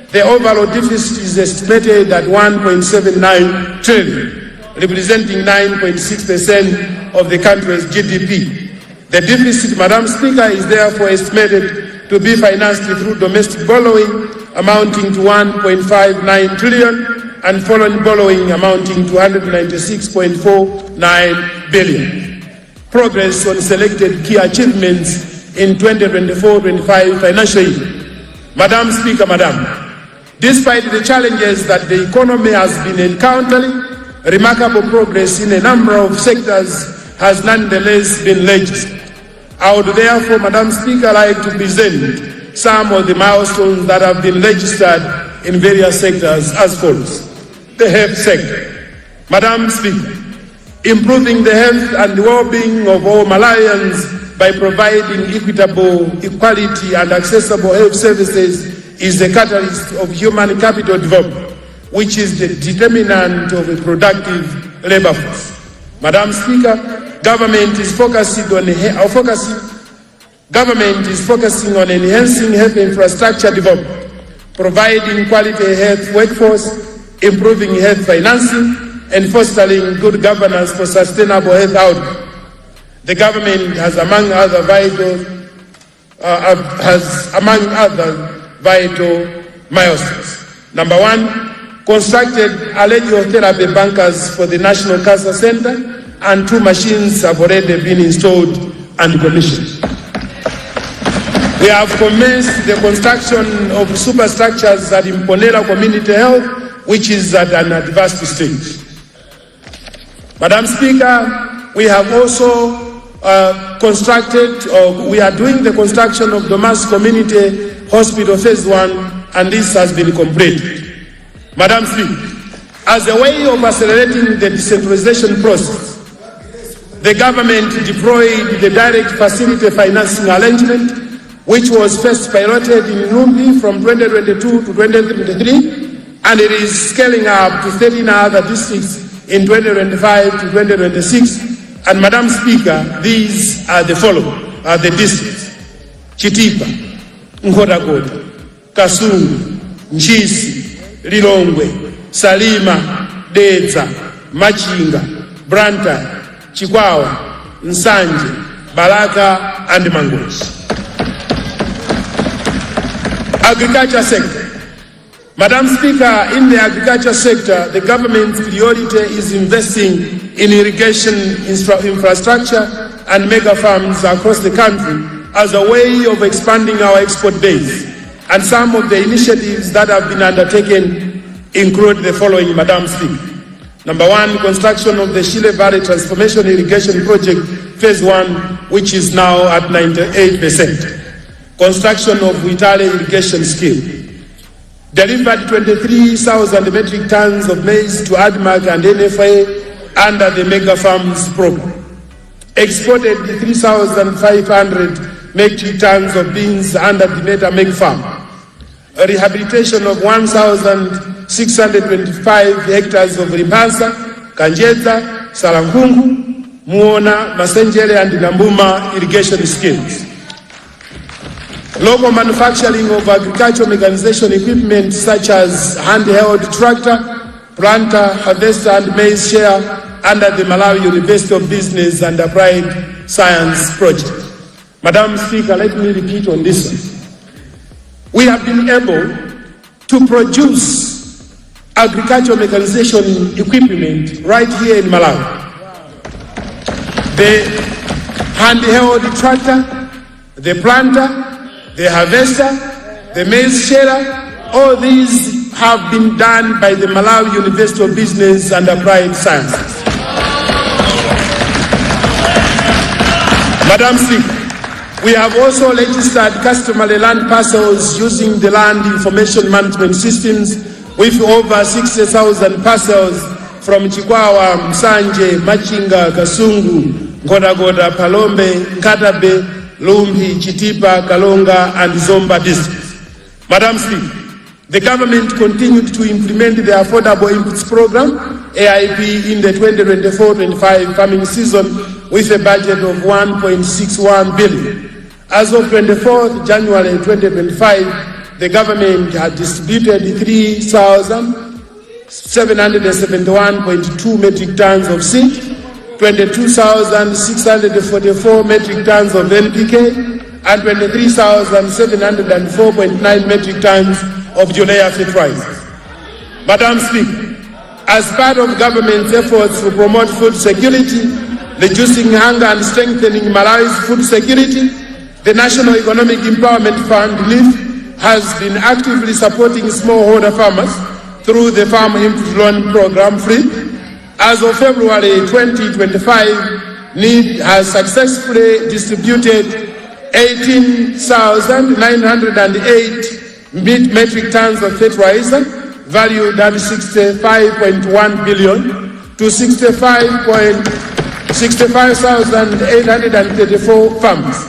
the overall deficit is estimated at 1.79 trillion, representing 9.6% of the country's GDP. The deficit, Madam Speaker, is therefore estimated to be financed through domestic borrowing amounting to 1.59 trillion and foreign borrowing amounting to 196.49 billion. Progress on selected key achievements in 2024-25 financial year. Madam Speaker, despite the challenges that the economy has been encountering, remarkable progress in a number of sectors has nonetheless been registered. I would therefore, Madam Speaker, like to present some of the milestones that have been registered in various sectors as follows. The health sector. Madam Speaker, improving the health and well-being of all Malawians by providing equitable, equality, and accessible health services is the catalyst of human capital development, which is the determinant of a productive labor force. Madam Speaker, government is focusing on enhancing health infrastructure development, providing quality health workforce, improving health financing, and fostering good governance for sustainable health outcomes. The government has, among other vital milestones. Number one, constructed radiotherapy bunkers for the National Cancer Center, and 2 machines have already been installed and commissioned. We have commenced the construction of superstructures at Imponela Community Health, which is at an advanced stage. Madam Speaker, we have also we are doing the construction of Domas Community Hospital Phase 1, and this has been completed. Madam Speaker, as a way of accelerating the decentralization process, the government deployed the direct facility financing arrangement, which was first piloted in Numbi from 2022 to 2023, and it is scaling up to 13 other districts in 2025 to 2026. And Madam Speaker, these are the following, the districts: Chitipa, Nkhotakota, Kasungu, Njisi, Lilongwe, Salima, Dedza, Machinga, Branta, Chikwawa, Nsanje, Balaka, and Mangoes. Agriculture sector. Madam Speaker, in the agriculture sector, the government's priority is investing in irrigation infrastructure and mega farms across the country as a way of expanding our export base. And some of the initiatives that have been undertaken include the following, Madam Speaker. Number one, construction of the Shile Valley Transformation Irrigation Project, Phase 1, which is now at 98%. Construction of Witale Irrigation Scheme. Delivered 23,000 metric tons of maize to ADMAC and NFA under the Mega Farms program. Exported 3,500 metric tons of beans under the Meta Meg Farm. A rehabilitation of 1,625 hectares of Ripasa, Kanjeta, Salankungu, Muona, Masenjere and Nambuma irrigation schemes. Local manufacturing of agricultural mechanization equipment such as handheld tractor, planter, harvester and maize share under the Malawi University of Business and Applied Science project. Madam Speaker, let me repeat on this one. We have been able to produce agricultural mechanization equipment right here in Malawi. The handheld tractor, the planter, the harvester, the maize sheller, all these have been done by the Malawi University of Business and Applied Sciences. Madam Speaker, we have also registered customary land parcels using the land information management systems with over 60,000 parcels from Chikwawa, Msanje, Machinga, Kasungu, Nkhotakota, Palombe, Nkatabe, Lumbi, Chitipa, Kalonga, and Zomba districts. Madam Speaker, the government continued to implement the Affordable Inputs Program, AIP, in the 2024-25 farming season with a budget of 1.61 billion. As of 24th January 2025, the government had distributed 3,771.2 metric tons of seed, 22,644 metric tons of NPK, and 23,704.9 metric tons of urea fertilizers. Madam Speaker, as part of government's efforts to promote food security, reducing hunger and strengthening Malawi's food security, the National Economic Empowerment Fund, NIF, has been actively supporting smallholder farmers through the Farm Input Loan Program, FREE. As of February 2025, NIF has successfully distributed 18,908 metric tons of fertilizer, valued at 65.1 billion, to 65,834 farmers.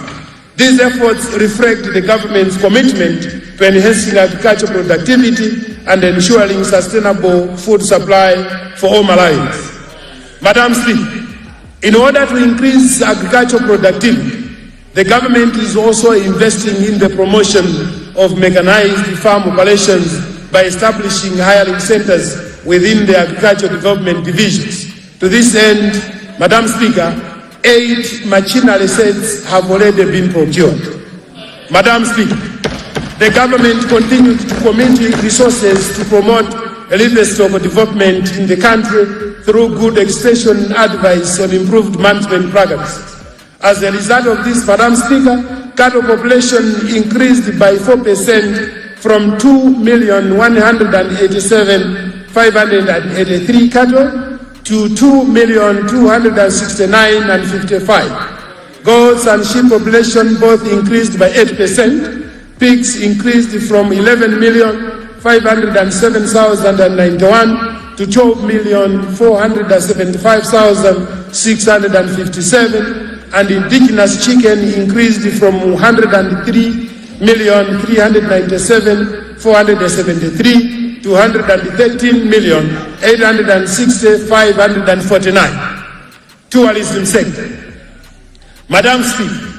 These efforts reflect the government's commitment to enhancing agricultural productivity and ensuring sustainable food supply for all Malawians. Madam Speaker, in order to increase agricultural productivity, the government is also investing in the promotion of mechanized farm operations by establishing hiring centers within the agricultural development divisions. To this end, Madam Speaker, 8 machinery sets have already been procured. Madam Speaker, the government continues to commit resources to promote livestock development in the country through good extension advice on improved management practices. As a result of this, Madam Speaker, cattle population increased by 4% from 2,187,583 cattle to 2,269,055. Goats and sheep population both increased by 8%. Pigs increased from 11,507,091 to 12,475,657, and indigenous chicken increased from 103,397,473 to 113,860,549. Tourism sector. Madam Speaker,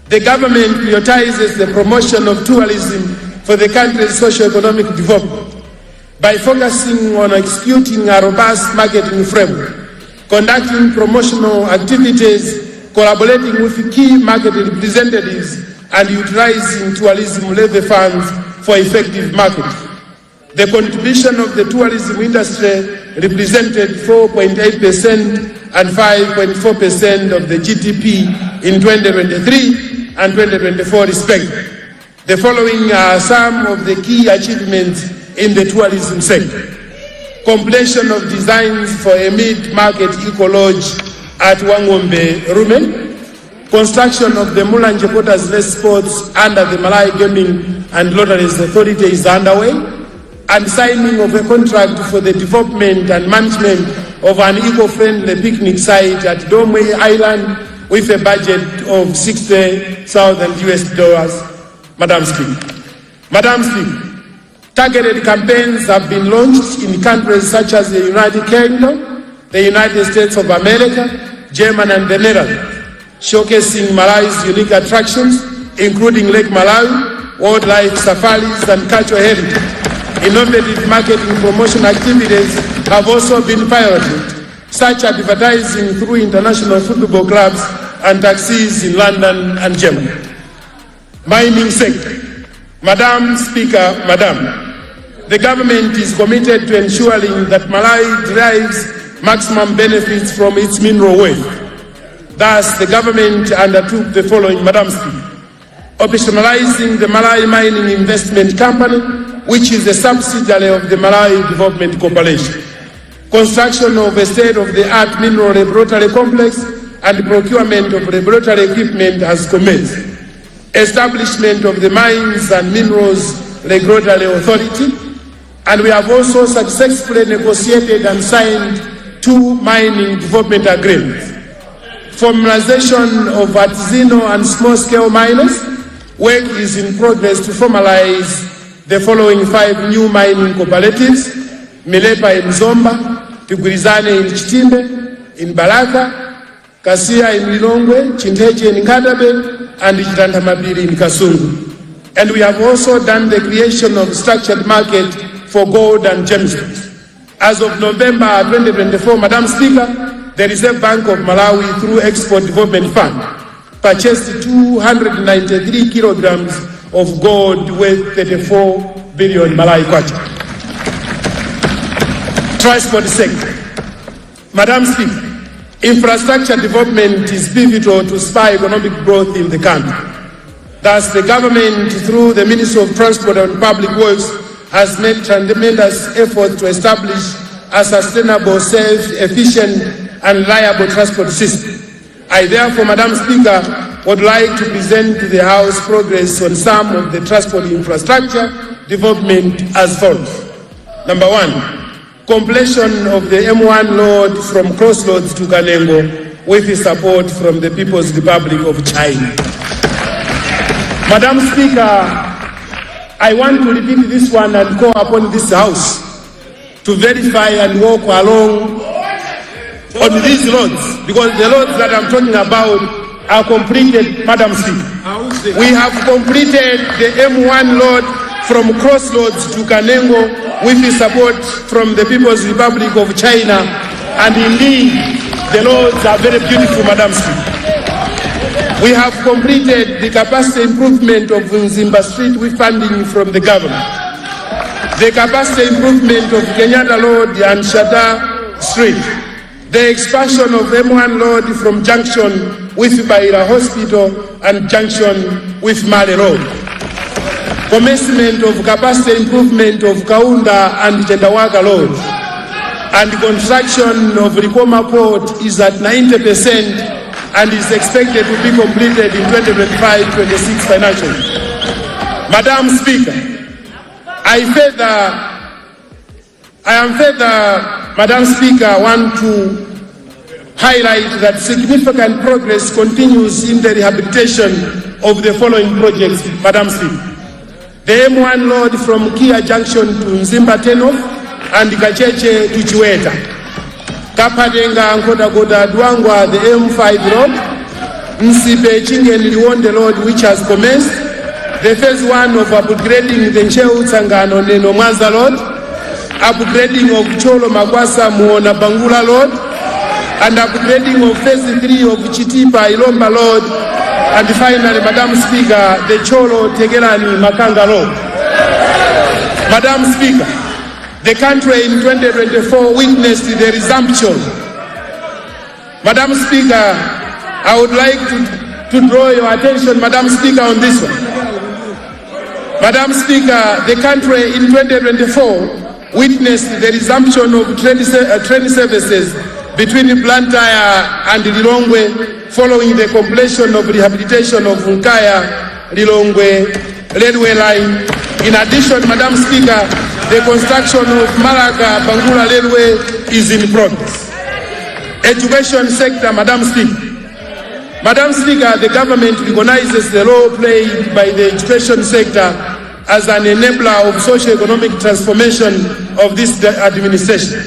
The government prioritizes the promotion of tourism for the country's socio-economic development by focusing on executing a robust marketing framework, conducting promotional activities, collaborating with key market representatives, and utilizing tourism levy funds for effective marketing. The contribution of the tourism industry represented 4.8% and 5.4% of the GDP in 2023 and 2024 respectively. The following are some of the key achievements in the tourism sector. Completion of designs for a mid-market eco-lodge at Wangombe, Rumen. Construction of the Mulanje Quarters Race Sports under the Malay Gaming and Lotteries Authority is underway, and signing of a contract for the development and management of an eco-friendly picnic site at Domway Island with a budget of $60,000. Madam Speaker. Madam Speaker, targeted campaigns have been launched in countries such as the United Kingdom, the United States of America, Germany, and the Netherlands, showcasing Malawi's unique attractions, including Lake Malawi, wildlife safaris, and cultural heritage. Innovative marketing promotion activities have also been piloted, such as advertising through international football clubs and taxis in London and Germany. Mining sector. Madam Speaker, the government is committed to ensuring that Malawi derives maximum benefits from its mineral wealth. Thus, the government undertook the following, Madam Speaker. Operationalizing the Malawi Mining Investment Company, which is a subsidiary of the Malawi Development Corporation. Construction of a state-of-the-art mineral laboratory complex and procurement of laboratory equipment has commenced. Establishment of the Mines and Minerals Regulatory Authority, and we have also successfully negotiated and signed 2 mining development agreements. Formalization of artisanal and small-scale miners. Work is in progress to formalize the following 5 new mining cooperatives: Milepa in Zomba, Tigwirizane in Chitimbe, in Baraka, Kasia in Lilongwe, Chinteje in Kadabe, and Chitantamabiri in Kasungu. And we have also done the creation of structured market for gold and gemstones. As of November 2024, Madam Speaker, the Reserve Bank of Malawi, through Export Development Fund, purchased 293 kilograms of gold worth 34 billion Malawi kwacha. Transport sector. Madam Speaker, infrastructure development is pivotal to spur economic growth in the country. Thus, the government, through the Ministry of Transport and Public Works, has made tremendous effort to establish a sustainable, safe, efficient, and reliable transport system. I therefore, Madam Speaker, would like to present to the House progress on some of the transport infrastructure development as follows. Number 1, completion of the M1 road from Crossroads to Kanengo with support from the People's Republic of China. Madam Speaker, I want to repeat this one and call upon this House to verify and walk along on these roads, because the roads that I'm talking about are completed, Madam Speaker. We have completed the M1 road from Crossroads to Kanengo with the support from the People's Republic of China, and indeed the roads are very beautiful, Madam Speaker. We have completed the capacity improvement of Nzimba Street with funding from the government. The capacity improvement of Kenyatta Road and Shada Street. The expansion of M1 Road from junction with Baira Hospital and junction with Male Road. Commencement of capacity improvement of Kaunda and Chendawaka Road. And construction of Rikoma Port is at 90% and is expected to be completed in 2025-26 financial year. Madam Speaker, Madam Speaker, want to highlight that significant progress continues in the rehabilitation of the following projects, Madam Speaker. The M1 road from Kia Junction to Nzimba Tenof and Kacheche to Chiweta. Kapadenga Nkodagoda Dwangwa, the M5 road. Nsipe Chingen Liwonde Road, which has commenced. The phase 1 of upgrading the Ncheu Tsangano Neno Mwanza Road, upgrading of Cholo Magwasa Muona Bangula Road, and upgrading of phase 3 of Chitipa Ilomba Road, and finally, Madam Speaker, the Cholo Tegerani Makanga Road. Madam Speaker, the country in 2024 witnessed the resumption. Madam Speaker, I would like to draw your attention, Madam Speaker, on this one. Madam Speaker, the country in 2024 witnessed the resumption of train services between Blantyre and Lilongwe following the completion of rehabilitation of Nkaya-Lilongwe railway line. In addition, Madam Speaker, the construction of Malaga-Bangula railway is in progress. Education sector, Madam Speaker. Madam Speaker, the government recognizes the role played by the education sector as an enabler of socio-economic transformation of this administration.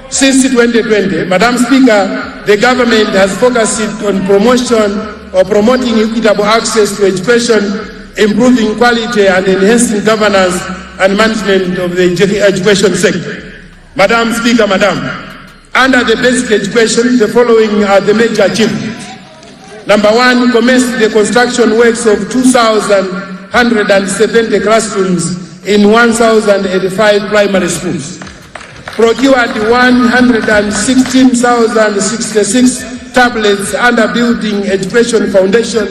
Since 2020, Madam Speaker, the government has focused on promoting equitable access to education, improving quality and enhancing governance and management of the education sector. Madam Speaker, under the basic education, the following are the major achievements. Number 1, commenced the construction works of 2,170 classrooms in 1,085 primary schools. Procured 116,066 tablets under Building Education Foundation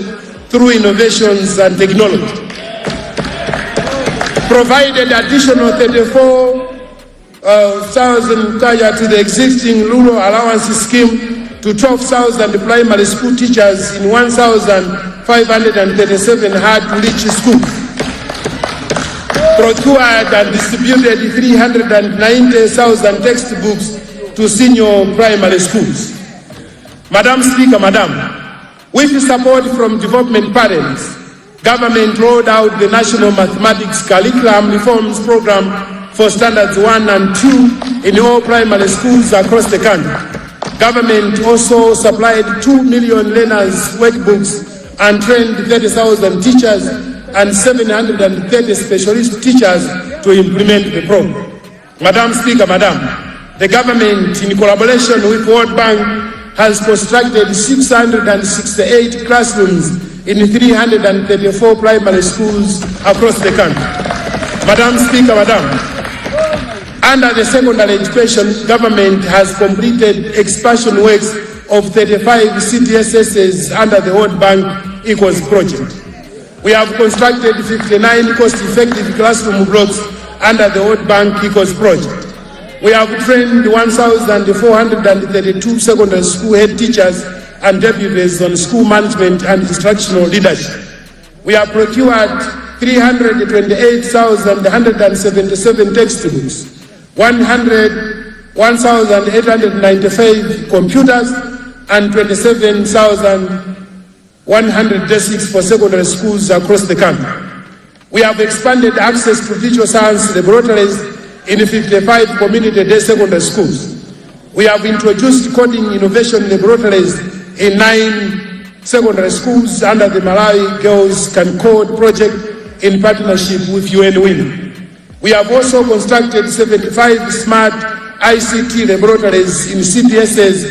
through innovations and technology. Provided additional 34,000 to the existing rural allowances scheme to 12,000 primary school teachers in 1,537 hard-to-reach schools. Procured and distributed 390,000 textbooks to senior primary schools. Madam Speaker, with support from development parents, government rolled out the National Mathematics Curriculum Reforms Program for Standards 1 and 2 in all primary schools across the country. Government also supplied 2 million learners workbooks and trained 30,000 teachers and 730 specialist teachers to implement the program. Madam Speaker, the government, in collaboration with World Bank, has constructed 668 classrooms in 334 primary schools across the country. Madam Speaker, under the secondary education, government has completed expansion works of 35 CTSSs under the World Bank Equals project. We have constructed 59 cost-effective classroom blocks under the World Bank Equals project. We have trained 1,432 secondary school head teachers and deputies on school management and instructional leadership. We have procured 328,177 textbooks, 1,895 computers, and 27,106 for secondary schools across the country. We have expanded access to visual science laboratories in 55 community-day secondary schools. We have introduced coding innovation laboratories in 9 secondary schools under the Malawi Girls Can Code project in partnership with UN Women. We have also constructed 75 smart ICT laboratories in CTSs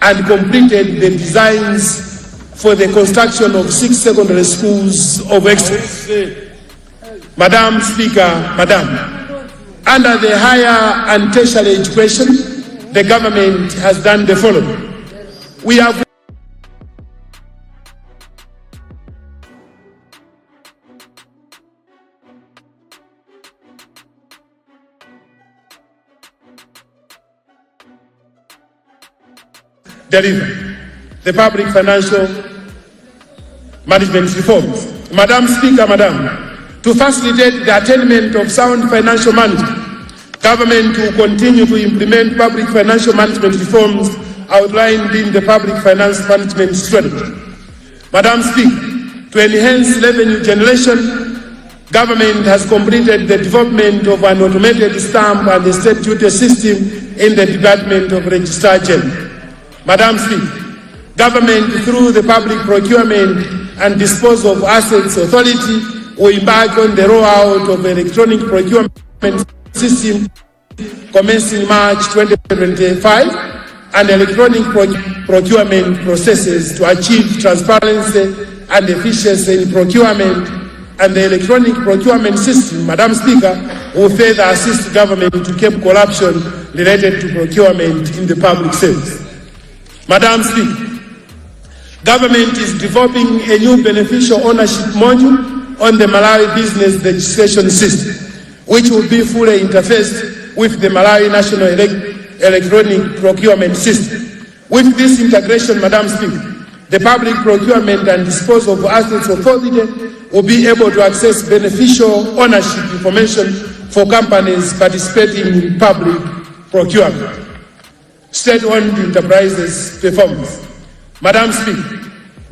and completed the designs for the construction of 6 secondary schools of excellence. Madam Speaker, under the higher and tertiary education, the government has done the following. We have deliver the public financial management reforms. Madam Speaker, to facilitate the attainment of sound financial management, government will continue to implement public financial management reforms outlined in the public finance management strategy. Madam Speaker, to enhance revenue generation, government has completed the development of an automated stamp and estate duty system in the Department of Registrar General. Madam Speaker, Government, through the Public Procurement and Disposal of Assets Authority, will embark on the rollout of electronic procurement system commencing March 2025 and electronic procurement processes to achieve transparency and efficiency in procurement. And the electronic procurement system, Madam Speaker, will further assist government to curb corruption related to procurement in the public service. Madam Speaker, government is developing a new beneficial ownership module on the Malawi business legislation system, which will be fully interfaced with the Malawi National Electronic Procurement System. With this integration, Madam Speaker, the Public Procurement and Disposal of Assets Authority will be able to access beneficial ownership information for companies participating in public procurement. State-owned enterprises performance. Madam Speaker,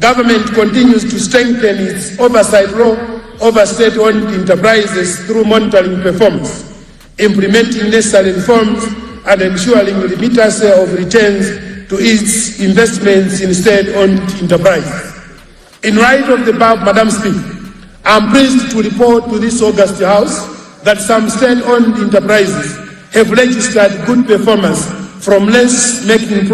government continues to strengthen its oversight role over state-owned enterprises through monitoring performance, implementing necessary reforms, and ensuring remittance of returns to its investments in state-owned enterprises. In light of the above, Madam Speaker, I am pleased to report to this August House that some state-owned enterprises have registered good performance from loss-making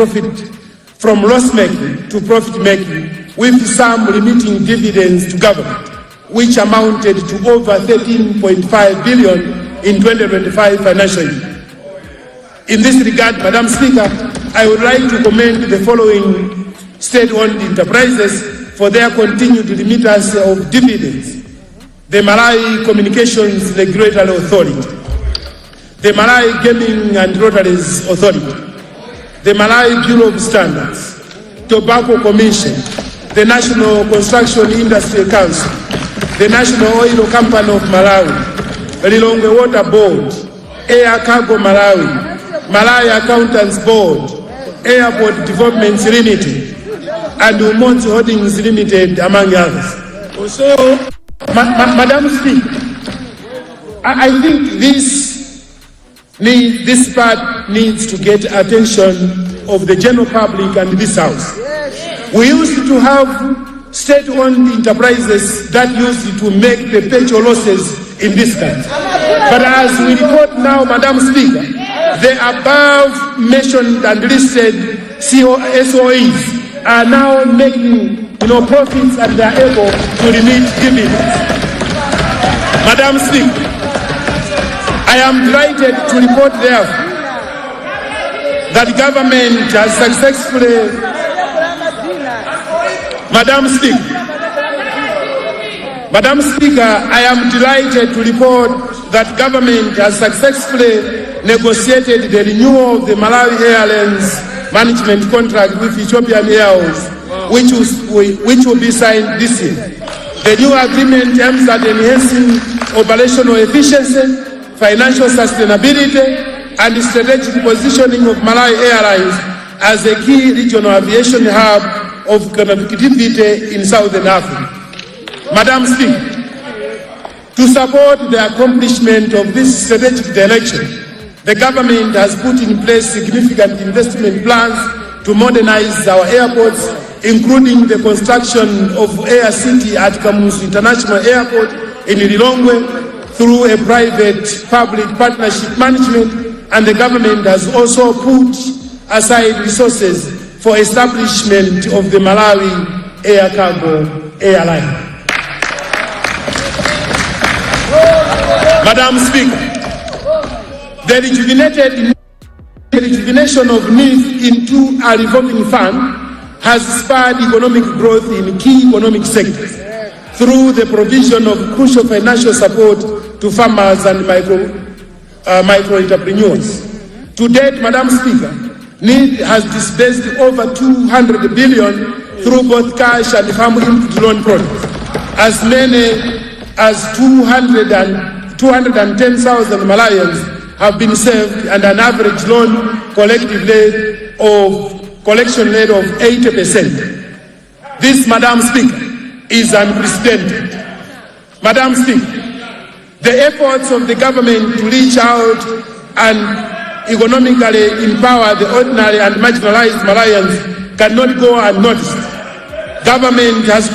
to profit-making, with some remitting dividends to government, which amounted to over 13.5 billion in 2025 financial year. In this regard, Madam Speaker, I would like to commend the following state-owned enterprises for their continued remittance of dividends: the Malawi Communications Regulatory Authority, the Malawi Gaming and Lotteries Authority, the Malawi Bureau of Standards, Tobacco Commission, the National Construction Industry Council, the National Oil Company of Malawi, Lilongwe Water Board, Air Cargo Malawi, Malawi Accountants Board, Airport Developments Limited, and Umonzi Holdings Limited, among others. So, Madam Speaker, I think this part needs to get attention of the general public and this House. We used to have state-owned enterprises that used to make perpetual losses in this country. But as we report now, Madam Speaker, the above mentioned and listed SOEs are now making profits, and they are able to remit dividends. Madam Speaker, I am delighted to report therefore that government has successfully. Madam Speaker, I am delighted to report that government has successfully negotiated the renewal of the Malawi Airlines management contract with Ethiopian Airways, which will be signed this year. The new agreement aims at enhancing operational efficiency, financial sustainability, and strategic positioning of Malawi Airlines as a key regional aviation hub of connectivity in Southern Africa. Madam Speaker, to support the accomplishment of this strategic direction, the government has put in place significant investment plans to modernize our airports, including the construction of Air City at Kamuzu International Airport in Lilongwe through a private-public partnership management, and the government has also put aside resources for establishment of the Malawi Air Cargo Airline. Madam Speaker, the rejuvenation of NIF into a revolving fund has spurred economic growth in key economic sectors through the provision of crucial financial support to farmers and micro entrepreneurs. To date, Madam Speaker, NIF has disbursed over 200 billion through both cash and farm input loan products. As many as 210,000 Malawians have been served, and an average loan collection rate of 80%. This, Madam Speaker, is unprecedented. Madam Speaker, the efforts of the government to reach out and economically empower the ordinary and marginalized Malawians cannot go unnoticed. Government has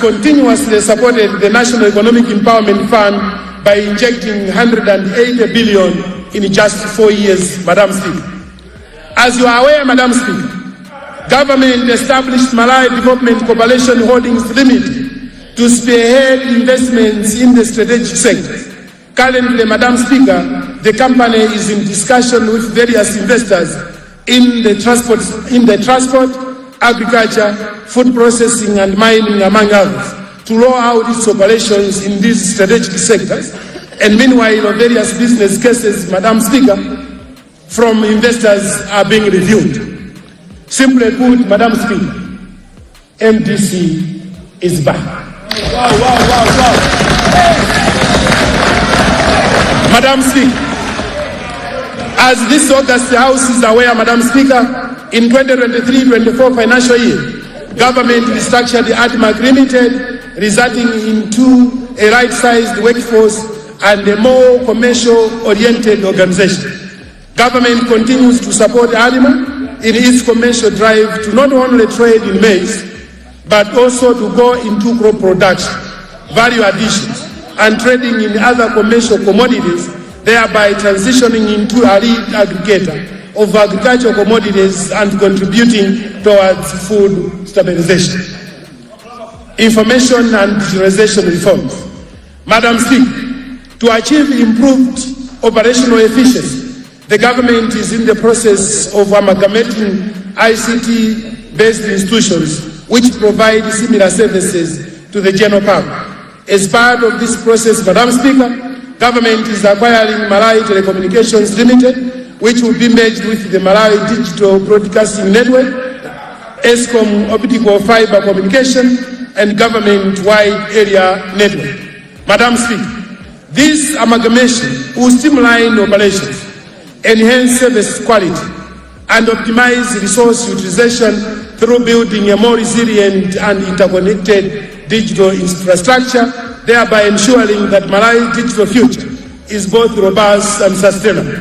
continuously supported the National Economic Empowerment Fund by injecting 180 billion in just 4 years, Madam Speaker. As you are aware, Madam Speaker, government established Malawi Development Corporation Holdings Limited to spearhead investments in the strategic sectors. Currently, Madam Speaker, the company is in discussion with various investors in the transport, agriculture, food processing and mining, among others, to roll out its operations in these strategic sectors. And meanwhile, various business cases, Madam Speaker, from investors are being reviewed. Simply put, Madam Speaker, MDC is back. Madam Speaker, as this August House is aware, Madam Speaker, in 2023-24 financial year, government restructured the ADMAC Limited, resulting into a right-sized workforce and a more commercial-oriented organization. Government continues to support ADMAC in its commercial drive to not only trade in maize, but also to go into crop production, value additions, and trading in other commercial commodities, thereby transitioning into a lead aggregator of agricultural commodities and contributing towards food stabilization. Information and digitalization reforms. Madam Speaker, to achieve improved operational efficiency, the government is in the process of amalgamating ICT-based institutions which provide similar services to the general public. As part of this process, Madam Speaker, government is acquiring Malawi Telecommunications Limited, which will be merged with the Malawi Digital Broadcasting Network, ESCOM Optical Fiber Communication, and government-wide area network. Madam Speaker, this amalgamation will streamline operations, enhance service quality, and optimize resource utilization through building a more resilient and interconnected digital infrastructure, thereby ensuring that Malawi's digital future is both robust and sustainable.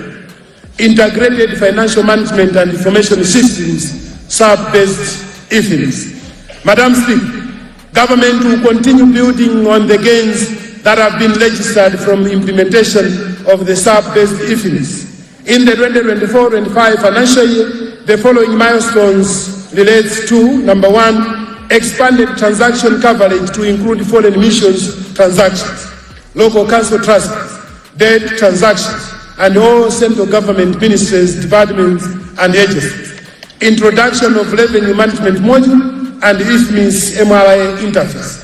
Integrated financial management and information systems, SAP-based IFINs. Madam Speaker, government will continue building on the gains that have been registered from implementation of the SAP-based IFINs. In the 2024-25 financial year, the following milestones relates to: number one, expanded transaction coverage to include foreign missions transactions, local council transfers, debt transactions, and all central government ministries, departments, and agencies. Introduction of revenue management module and IFMIS MRI interface.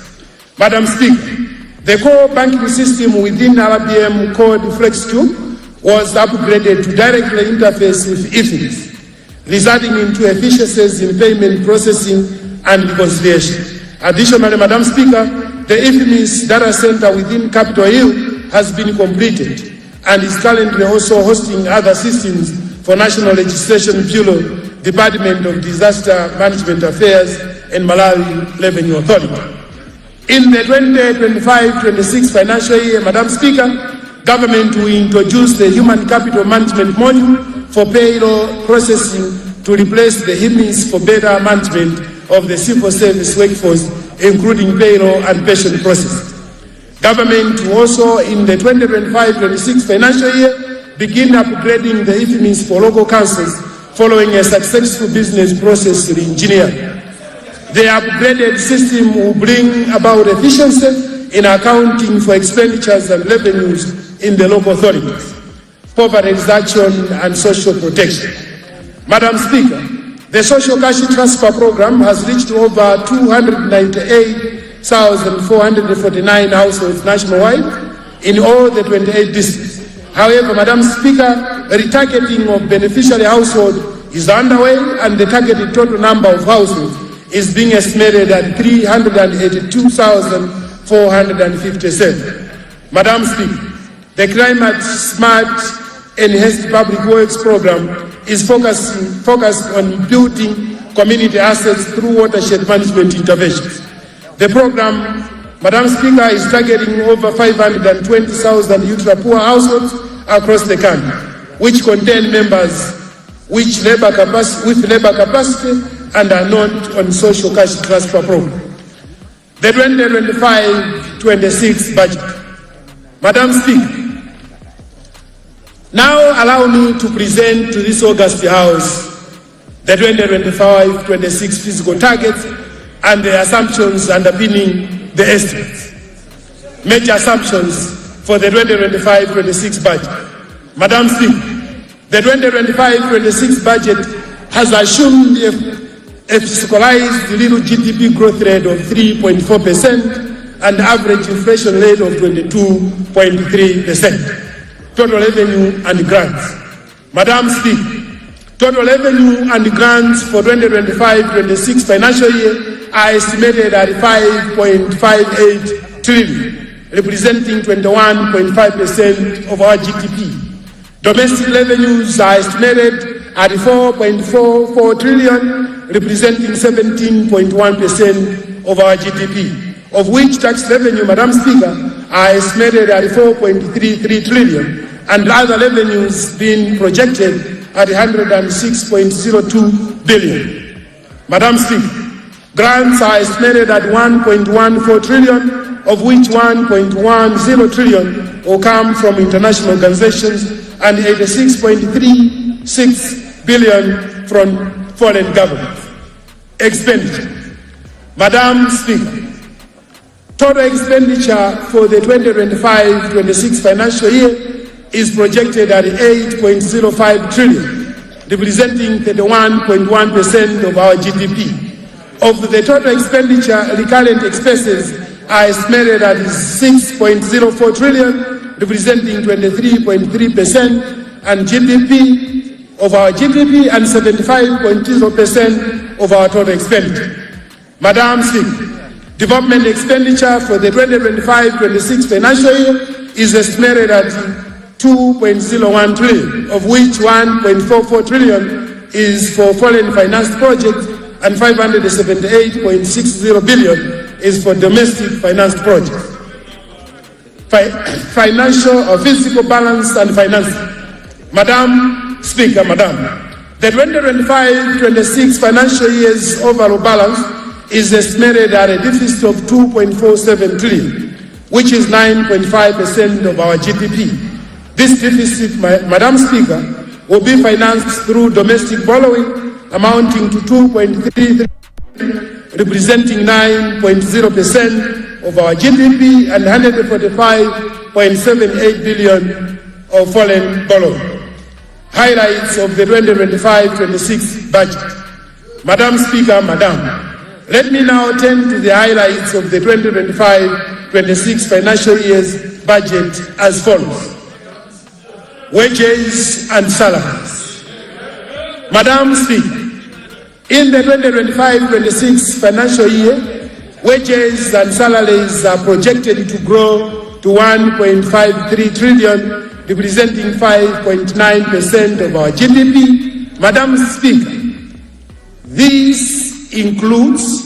Madam Speaker, the core banking system within RBM called FlexCube was upgraded to directly interface with IFMIS, resulting into efficiencies in payment processing and reconciliation. Additionally, Madam Speaker, the IFMIS data center within Capitol Hill has been completed and is currently also hosting other systems for National Legislation Bureau, Department of Disaster Management Affairs, and Malawi Revenue Authority. In the 2025-26 financial year, Madam Speaker, government will introduce the Human Capital Management module for payroll processing to replace the HIMIS for better management of the civil service workforce, including payroll and pension processing. Government will also, in the 2025-26 financial year, begin upgrading the IFMIS for local councils following a successful business process re-engineering. The upgraded system will bring about efficiency in accounting for expenditures and revenues in the local authorities, poverty reduction, and social protection. Madam Speaker, the social cash transfer program has reached over 298,449 households nationwide in all the 28 districts. However, Madam Speaker, the retargeting of beneficiary household is underway, and the targeted total number of households is being estimated at 382,457. Madam Speaker, the Climate Smart Enhanced Public Works Program is focused on building community assets through watershed management interventions. The program, Madam Speaker, is targeting over 520,000 ultra-poor households across the country, which contain members with labor capacity and are not on social cash transfer program. The 2025-26 budget. Madam Speaker, now allow me to present to this August House the 2025-26 fiscal targets and the assumptions underpinning the estimates. Major assumptions for the 2025-26 budget. Madam Speaker, the 2025-26 budget has assumed a fiscalized real GDP growth rate of 3.4% and average inflation rate of 22.3%. Total revenue and grants. Madam Speaker, total revenue and grants for 2025-26 financial year are estimated at 5.58 trillion, representing 21.5% of our GDP. Domestic revenues are estimated at 4.44 trillion, representing 17.1% of our GDP, of which tax revenue, Madam Speaker, are estimated at 4.33 trillion, and other revenues being projected at 106.02 billion. Madam Speaker, grants are estimated at 1.14 trillion, of which 1.10 trillion will come from international organizations and 86.36 billion from foreign governments. Expenditure. Madam Speaker, total expenditure for the 2025-26 financial year is projected at 8.05 trillion, representing 31.1% of our GDP. Of the total expenditure, recurrent expenses are estimated at 6.04 trillion, representing 23.3% and GDP of our GDP and 75.0% of our total expenditure. Madam Speaker, development expenditure for the 2025-26 financial year is estimated at 2.01 trillion, of which 1.44 trillion is for foreign financed projects and 578.60 billion is for domestic financed projects. Financial or physical balance and financing. Madam Speaker, the 2025-26 financial year's overall balance is estimated at a deficit of 2.47 trillion, which is 9.5% of our GDP. This deficit, Madam Speaker, will be financed through domestic borrowing amounting to 2.3 trillion, representing 9.0% of our GDP and 145.78 billion of foreign borrowing. Highlights of the 2025-26 budget. Madam Speaker, let me now turn to the highlights of the 2025-26 financial year's budget as follows. Wages and salaries. Madam Speaker, in the 2025-26 financial year, wages and salaries are projected to grow to 1.53 trillion, representing 5.9% of our GDP. Madam Speaker, this includes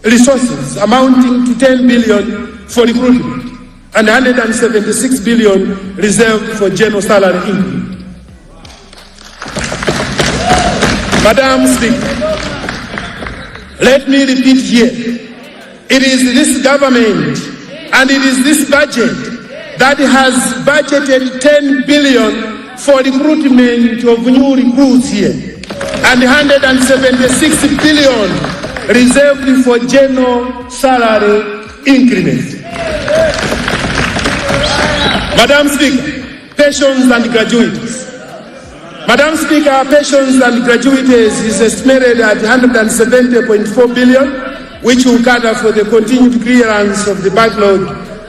resources amounting to 10 billion for recruitment and 176 billion reserved for general salary increase. Madam Speaker, let me repeat here, it is this government and it is this budget that has budgeted 10 billion for recruitment of new recruits here and 176 billion reserved for general salary increment. Madam Speaker, pensions and gratuities. Madam Speaker, pensions and gratuities is estimated at 170.4 billion, which will cater for the continued clearance of the backlog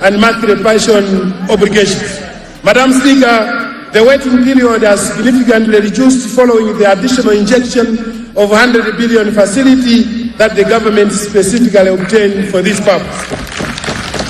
and monthly pension obligations. Madam Speaker, the waiting period has significantly reduced following the additional injection of 100 billion facility that the government specifically obtained for this purpose.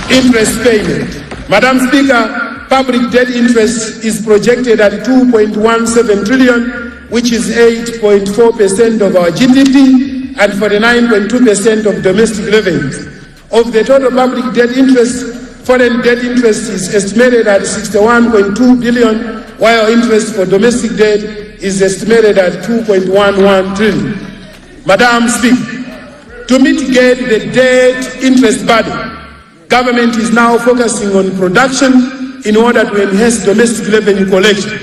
Interest payment. Madam Speaker, public debt interest is projected at 2.17 trillion, which is 8.4% of our GDP and 49.2% of domestic revenues. Of the total public debt interest, foreign debt interest is estimated at 61.2 billion, while interest for domestic debt is estimated at 2.11 trillion. Madam Speaker, to mitigate the debt interest burden, government is now focusing on production in order to enhance domestic revenue collection.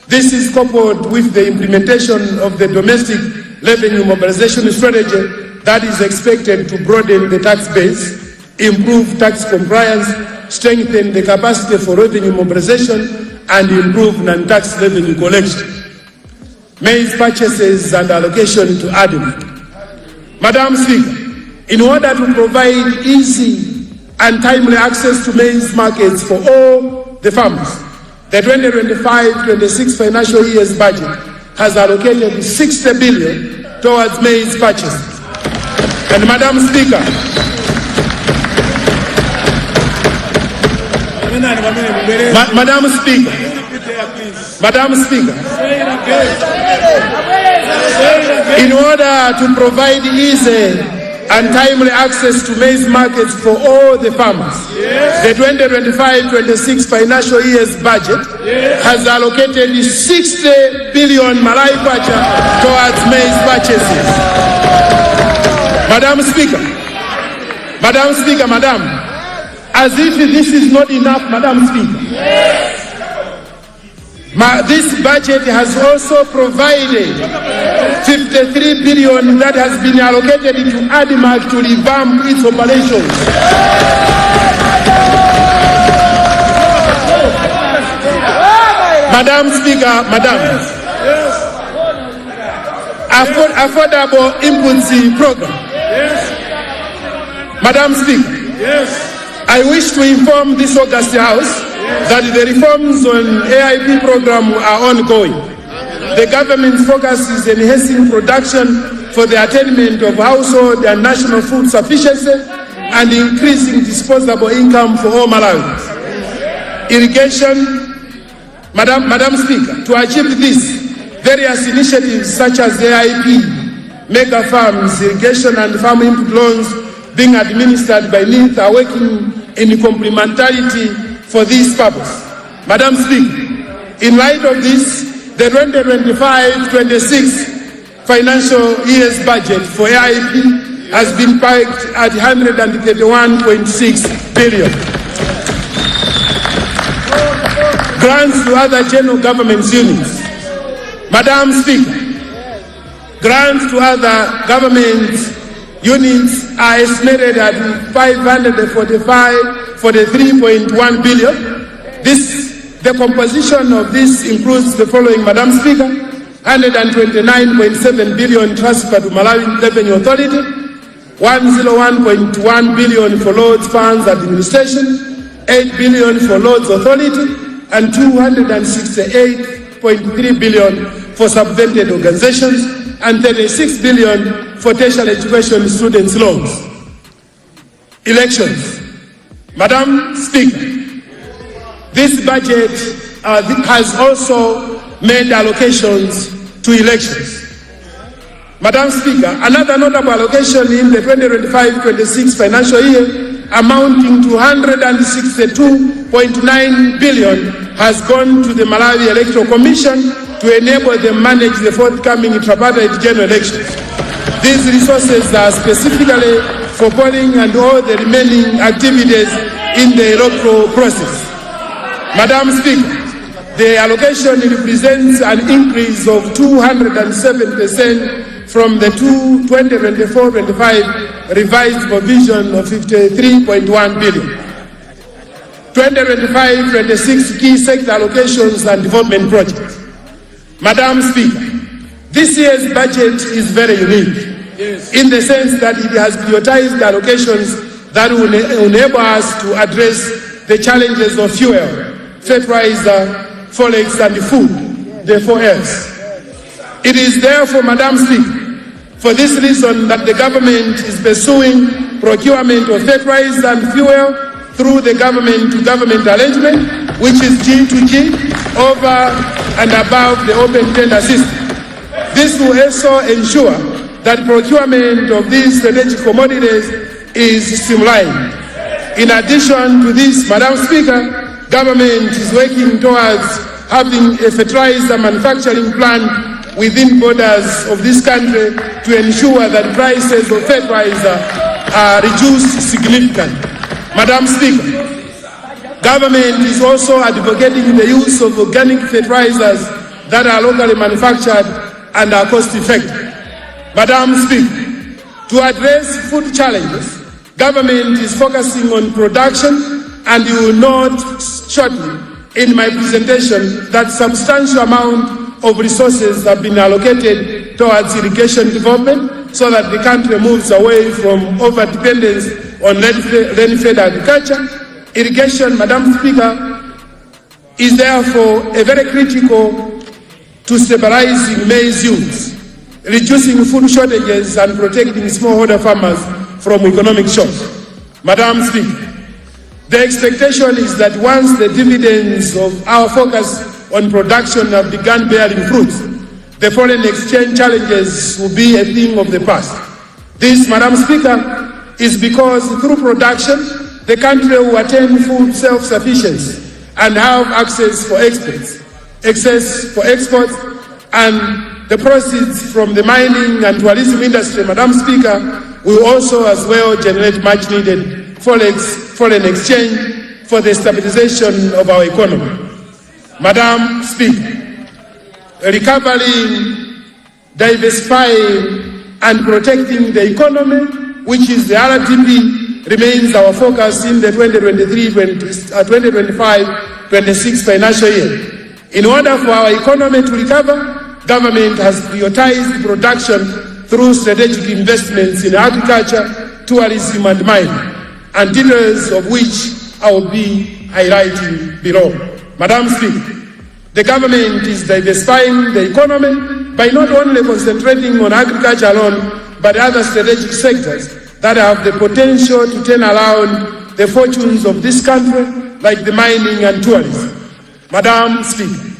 This is coupled with the implementation of the domestic revenue mobilization strategy that is expected to broaden the tax base, improve tax compliance, strengthen the capacity for revenue mobilization, and improve non-tax revenue collection. Maize purchases and allocation to ADMAC. Madam Speaker, in order to provide easy and timely access to maize markets for all the farmers, the 2025-26 financial year's budget has allocated 60 billion towards maize purchases. And Madam Speaker, Madam Speaker, in order to provide easy and timely access to maize markets for all the farmers, the 2025-26 financial year's budget has allocated 60 billion Malai Pacha towards maize purchases. Madam Speaker, as if this is not enough, Madam Speaker, this budget has also provided 53 billion that has been allocated to ADMAC to revamp its operations. Madam Speaker, affordable inputs program. Madam Speaker, I wish to inform this August House that the reforms on AIP program are ongoing. The government's focus is enhancing production for the attainment of household and national food sufficiency and increasing disposable income for all Malawians. Irrigation, Madam Speaker, to achieve this, various initiatives such as AIP, mega farms, irrigation and farm input loans being administered by NIT are working in complementarity for this purpose. Madam Speaker, in light of this, the 2025-26 financial year's budget for AIP has been pegged at 131.6 billion. Grants to other general government units. Madam Speaker, grants to other government units are estimated at 543.1 billion. The composition of this includes the following, Madam Speaker: 129.7 billion transferred to Malawi Revenue Authority, 101.1 billion for Lords Funds Administration, 8 billion for Lords Authority, and 268.3 billion for subvented organizations, and 36 billion for tertiary education students' loans. Elections. Madam Speaker, this budget has also made allocations to elections. Madam Speaker, another notable allocation in the 2025-26 financial year, amounting to 162.9 billion, has gone to the Malawi Electoral Commission to enable them manage the forthcoming tripartite general elections. These resources are specifically for polling and all the remaining activities in the electoral process. Madam Speaker, the allocation represents an increase of 207% from the 2024-25 revised provision of 53.1 billion. 2025-26 key sector allocations and development projects. Madam Speaker, this year's budget is very unique in the sense that it has prioritized allocations that will enable us to address the challenges of fuel, fertilizer, forex and food, the 4Fs. It is therefore, Madam Speaker, for this reason that the government is pursuing procurement of fertilizer and fuel through the government-to-government arrangement, which is G2G, over and above the open tender system. This will also ensure that procurement of these strategic commodities is streamlined. In addition to this, Madam Speaker, government is working towards having a fertilizer manufacturing plant within borders of this country to ensure that prices of fertilizer are reduced significantly. Madam Speaker, government is also advocating the use of organic fertilizers that are locally manufactured and are cost-effective. Madam Speaker, to address food challenges, government is focusing on production, and you will note shortly in my presentation that substantial amount of resources have been allocated towards irrigation development so that the country moves away from over-dependence on rain-fed agriculture. Irrigation, Madam Speaker, is therefore a very critical to stabilizing maize yields, reducing food shortages and protecting smallholder farmers from economic shocks. Madam Speaker, the expectation is that once the dividends of our focus on production have begun bearing fruits, the foreign exchange challenges will be a thing of the past. This, Madam Speaker, is because through production, the country will attain food self-sufficiency and have access for exports, and the proceeds from the mining and tourism industry, Madam Speaker, will also as well generate much needed foreign exchange for the stabilization of our economy. Madam Speaker, recovering, diversifying and protecting the economy, which is the RDP, remains our focus in the 2023-2025-26 financial year. In order for our economy to recover, government has prioritized production through strategic investments in agriculture, tourism and mining, and details of which I will be highlighting below. Madam Speaker, the government is diversifying the economy by not only concentrating on agriculture alone, but other strategic sectors that have the potential to turn around the fortunes of this country, like the mining and tourism. Madam Speaker,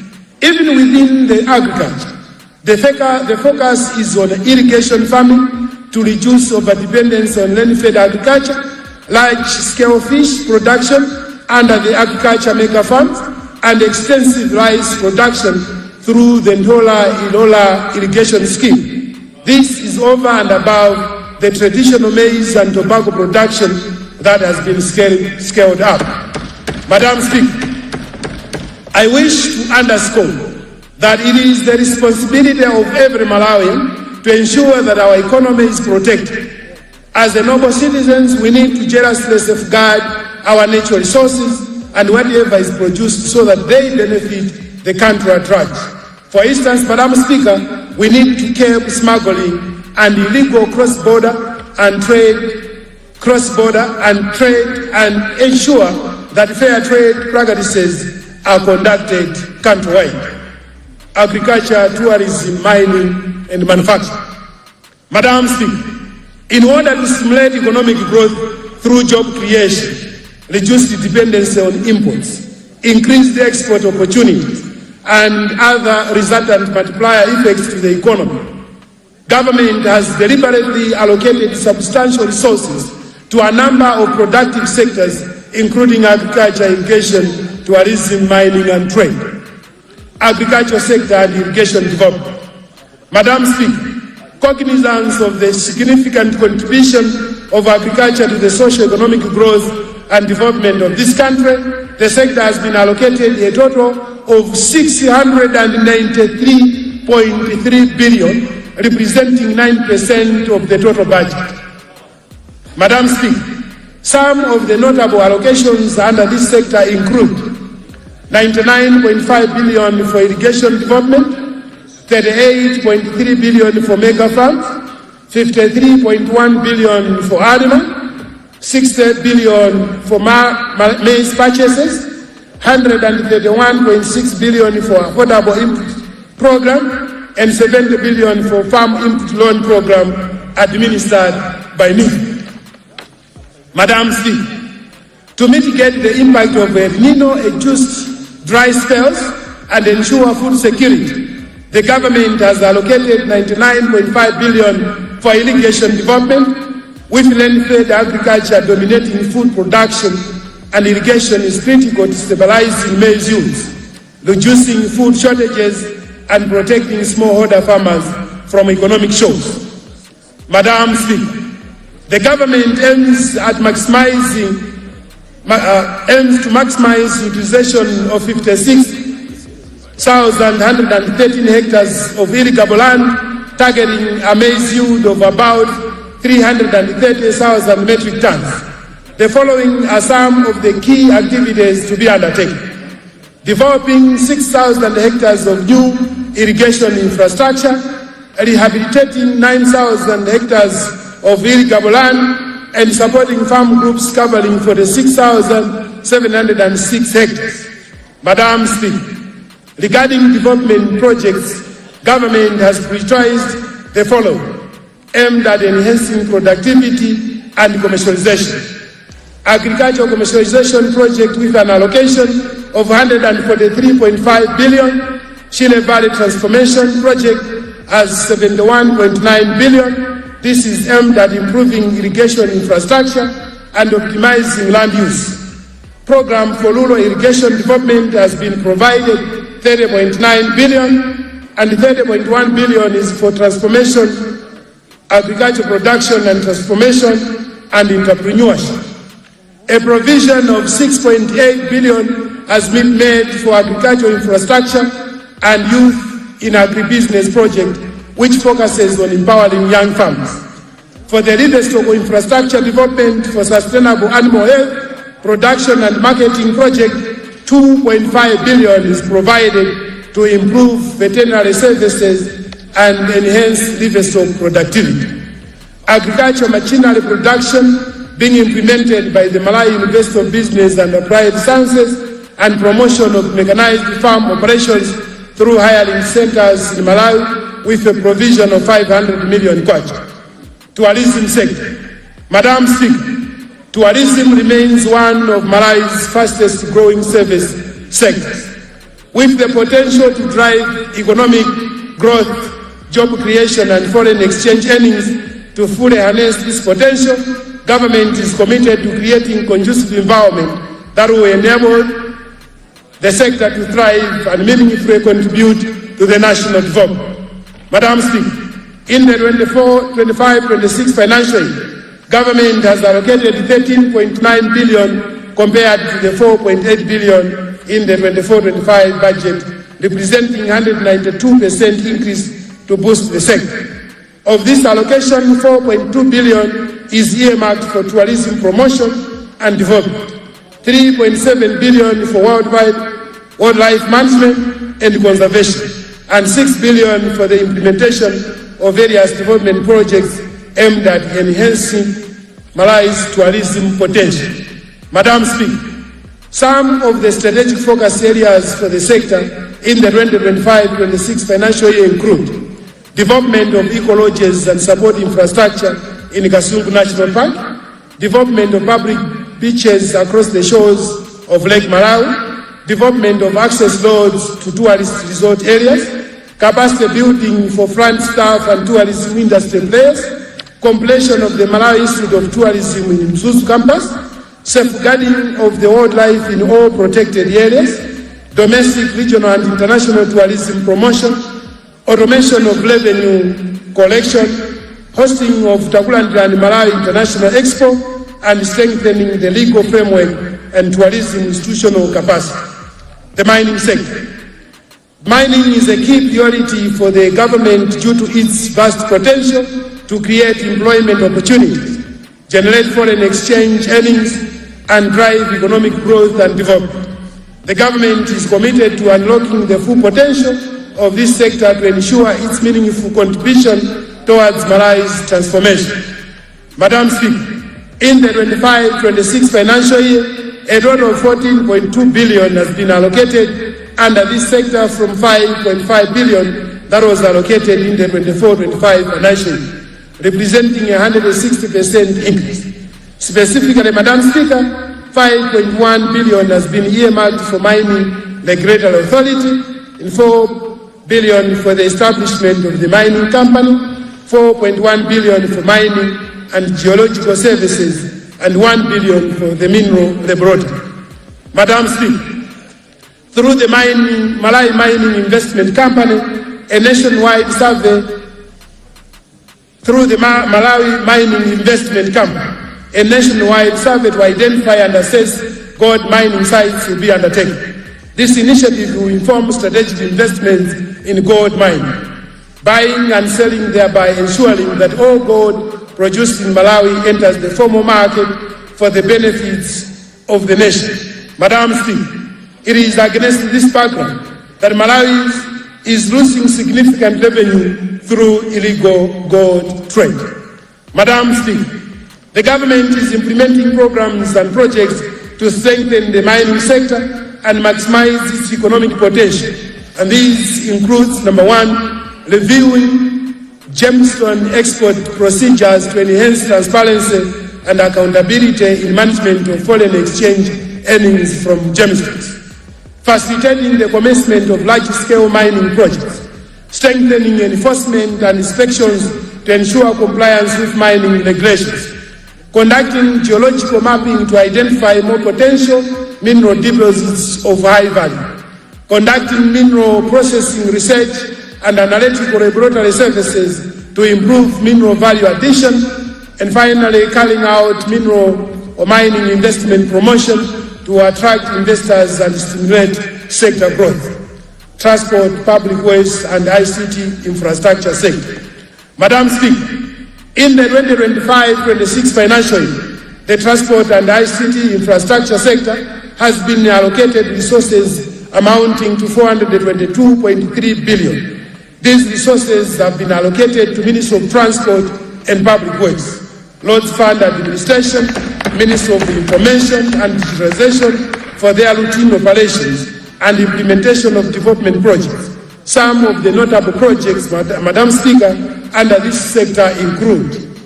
even within the agriculture, the focus is on irrigation farming to reduce overdependence on rain-fed agriculture, large-scale fish production under the agriculture mega farms, and extensive rice production through the Ndola irrigation scheme. This is over and above the traditional maize and tobacco production that has been scaled up. Madam Speaker, I wish to underscore that it is the responsibility of every Malawian to ensure that our economy is protected. As the noble citizens, we need to jealously safeguard our natural resources and whatever is produced so that they benefit the country at large. For instance, Madam Speaker, we need to curb smuggling and illegal cross-border trade and ensure that fair trade practices are conducted countrywide. Agriculture, tourism, mining, and manufacturing. Madam Speaker, in order to stimulate economic growth through job creation, reduce the dependency on imports, increase the export opportunities, and other resultant multiplier effects to the economy, government has deliberately allocated substantial resources to a number of productive sectors, including agriculture, irrigation, tourism, mining, and trade. Agriculture sector and irrigation development. Madam Speaker, cognizance of the significant contribution of agriculture to the socio-economic growth and development of this country, the sector has been allocated a total of 693.3 billion, representing 9% of the total budget. Madam Speaker, some of the notable allocations under this sector include 99.5 billion for irrigation development, 38.3 billion for mega farms, 53.1 billion for animal, 60 billion for maize purchases, 131.6 billion for affordable input program, and 70 billion for farm input loan program administered by me. Madam Speaker, to mitigate the impact of El Nino-induced dry spells and ensure food security, the government has allocated 99.5 billion for irrigation development, with rain-fed agriculture dominating food production, and irrigation is critical to stabilizing maize yields. reducing food shortages, and protecting smallholder farmers from economic shocks. Madam Speaker, the government aims to maximize utilization of 56,113 hectares of irrigable land, targeting a maize yield of about 330,000 metric tons. The following are some of the key activities to be undertaken: developing 6,000 hectares of new irrigation infrastructure, rehabilitating 9,000 hectares of irrigable land, and supporting farm groups covering 46,706 hectares. Madam Speaker, regarding development projects, government has prioritized the following, aimed at enhancing productivity and commercialization. Agricultural commercialization project with an allocation of 143.5 billion. Chile Valley Transformation Project has 71.9 billion. This is aimed at improving irrigation infrastructure and optimizing land use. Program for rural irrigation development has been provided 30.9 billion, and 30.1 billion is for transformation, agriculture production and transformation, and entrepreneurship. A provision of 6.8 billion has been made for agricultural infrastructure and youth in agribusiness project, which focuses on empowering young farmers. For the livestock infrastructure development for sustainable animal health, production and marketing project, 2.5 billion is provided to improve veterinary services and enhance livestock productivity. Agricultural machinery production being implemented by the Malawi University of Business and Applied Sciences, and promotion of mechanized farm operations through hiring centers in Malawi with a provision of 500 million kwacha. Tourism sector. Madam Speaker, tourism remains one of Malawi's fastest growing service sectors, with the potential to drive economic growth, job creation, and foreign exchange earnings. To fully harness this potential, government is committed to creating conducive environment that will enable the sector to thrive and meaningfully contribute to the national development. Madam Speaker, in the 24-25-26 financial year, government has allocated 13.9 billion compared to the 4.8 billion in the 24-25 budget, representing 192% increase to boost the sector. Of this allocation, 4.2 billion is earmarked for tourism promotion and development, 3.7 billion for wildlife management and conservation, and 6 billion for the implementation of various development projects aimed at enhancing Malawi's tourism potential. Madam Speaker, some of the strategic focus areas for the sector in the 2025-26 financial year include development of eco-lodges and support infrastructure in Kasungu National Park, development of public beaches across the shores of Lake Malawi, development of access roads to tourist resort areas, capacity building for front staff and tourism industry players, completion of the Malawi Institute of Tourism in Osusa campus, safeguarding of the wildlife in all protected areas, domestic, regional and international tourism promotion, automation of revenue collection, hosting of Takulandra and Malawi International Expo, and strengthening the legal framework and tourism institutional capacity. The mining sector. Mining is a key priority for the government due to its vast potential to create employment opportunities, generate foreign exchange earnings, and drive economic growth and development. The government is committed to unlocking the full potential of this sector to ensure its meaningful contribution towards Malawi's transformation. Madam Speaker, in the 25-26 financial year, a total of 14.2 billion has been allocated under this sector from 5.5 billion that was allocated in the 24-25 financial year, representing a 160% increase. Specifically, Madam Speaker, 5.1 billion has been earmarked for mining regulatory authority, and 4 billion for the establishment of the mining company, 4.1 billion for mining and geological services, and 1 billion for the mineral laboratory. Madam Speaker, through the Malawi Mining Investment Company, a nationwide survey through the Malawi Mining Investment Company, a nationwide survey to identify and assess gold mining sites will be undertaken. This initiative will inform strategic investments in gold mining, buying and selling, thereby ensuring that all gold produced in Malawi enters the formal market for the benefits of the nation. Madam Speaker, it is against this background that Malawi is losing significant revenue through illegal gold trade. Madam Speaker, the government is implementing programs and projects to strengthen the mining sector and maximize its economic potential. And these includes, number one, reviewing gemstone export procedures to enhance transparency and accountability in management of foreign exchange earnings from gemstones. Facilitating the commencement of large-scale mining projects, strengthening enforcement and inspections to ensure compliance with mining regulations, conducting geological mapping to identify more potential mineral deposits of high value, conducting mineral processing research and analytical laboratory services to improve mineral value addition, and finally carrying out mineral or mining investment promotion to attract investors and stimulate sector growth, transport, public waste and ICT infrastructure sector. Madam Speaker, in the 2025-26 financial year, the transport and ICT infrastructure sector has been allocated resources amounting to 422.3 billion. These resources have been allocated to Ministry of Transport and Public Works, Roads Fund Administration, Ministry of Information and Digitalization for their routine operations and implementation of development projects. Some of the notable projects, Madam Speaker, under this sector include,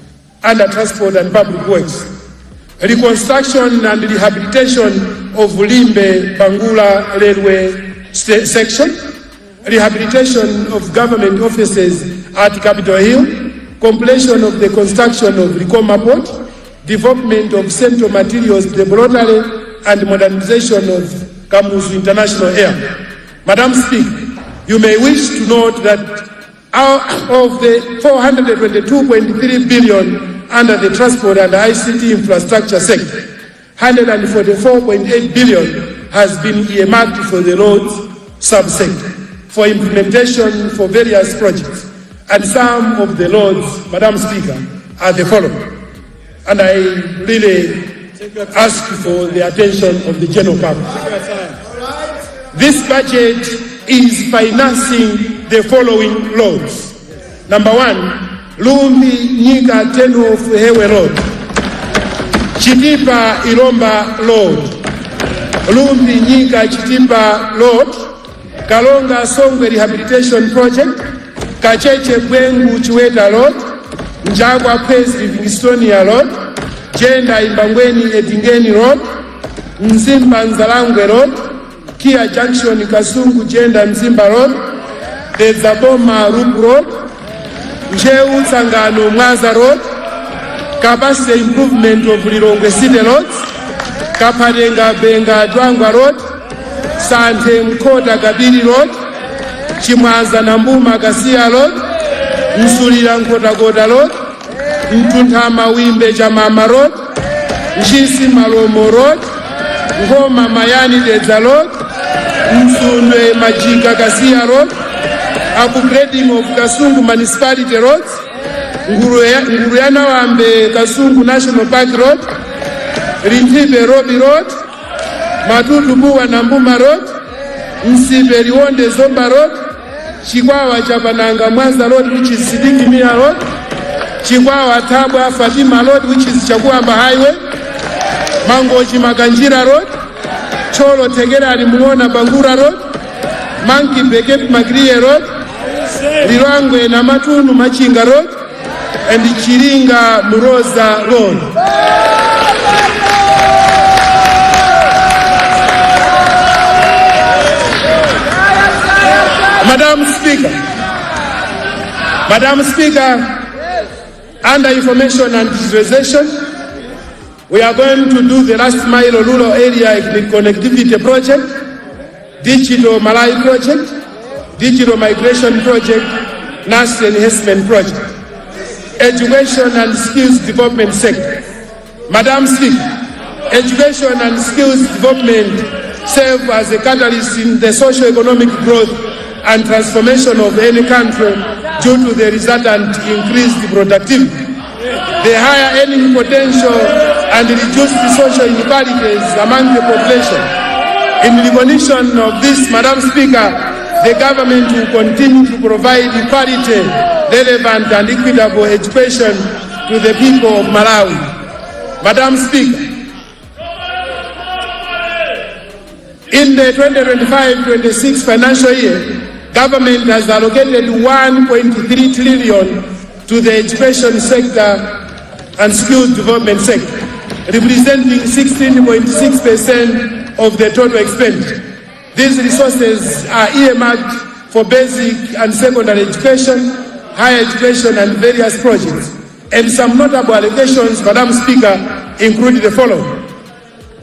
under Transport and Public Works, reconstruction and rehabilitation of Limbe-Bangula Railway section, rehabilitation of government offices at Capitol Hill, completion of the construction of Rikoma Port, development of Central Materials Laboratory, and modernization of Kamuzu International Airport. Madam Speaker, you may wish to note that out of the 422.3 billion under the transport and ICT infrastructure sector, 144.8 billion has been earmarked for the roads subsector for implementation for various projects. And some of the roads, Madam Speaker, are the following. And I really ask for the attention of the general public. This budget is financing the following roads. Number one, Lumbi Nyika Tenhof Hewe Road, Chitipa Ilomba Road, Lumbi Nyika Chitipa Road, Kalonga Songwe Rehabilitation Project, Kacheche Bwengu Chiweta Road, Njagwa Place Livingstonia Road, Jenda Imbangweni Edingeni Road, Nzimba Nzalangwe Road, Kia Junction Kasungu Jenda Nzimba Road, the Boma Rup Road, Njeu Sangano Mwaza Road, Capacity Improvement of Lirongwe City Roads, Kaparenga Benga Dwangwa Road, Sante Mkota Gabiri Road, Chimwanza Nambuma Gasia Road, Nsulira Nkota Goda Road, Mtuntama Wimbe Jamama Road, Njisi Malomo Road, Ngoma Mayani Deza Road, Msunwe Majika Gasia Road, upgrading of Kasungu Municipality Roads, Nguruyana Wambe Kasungu National Park Road, Rintibe Robi Road, Matutu Buwa Nambuma Road, Msibe Liwonde Zomba Road, Chikwawa Chapananga Mwanza Road, which is Sidiki Mia Road, Chikwawa Tabwa Fatima Road, which is Chakuamba Highway, Mangochi Maganjira Road, Cholo Tegera Limuona Bangura Road, Manki Bekep Magrie Road, Lirangwe Namatunu Machinga Road, and Chiringa Muroza Road. Madam Speaker, under information and digitalization, we are going to do the last mile rural area connectivity project, Digital Malai Project, Digital Migration Project, Nurse Enhancement Project, Education and Skills Development Sector. Madam Speaker, education and skills development serve as a catalyst in the socio-economic growth and transformation of any country due to the resultant increased productivity, the higher earning potential, and reduce the social inequalities among the population. In recognition of this, Madam Speaker, the government will continue to provide quality, relevant, and equitable education to the people of Malawi. Madam Speaker, in the 2025-26 financial year, government has allocated 1.3 trillion to the education sector and skills development sector, representing 16.6% of the total expenditure. These resources are earmarked for basic and secondary education, higher education, and various projects. And some notable allocations, Madam Speaker, include the following.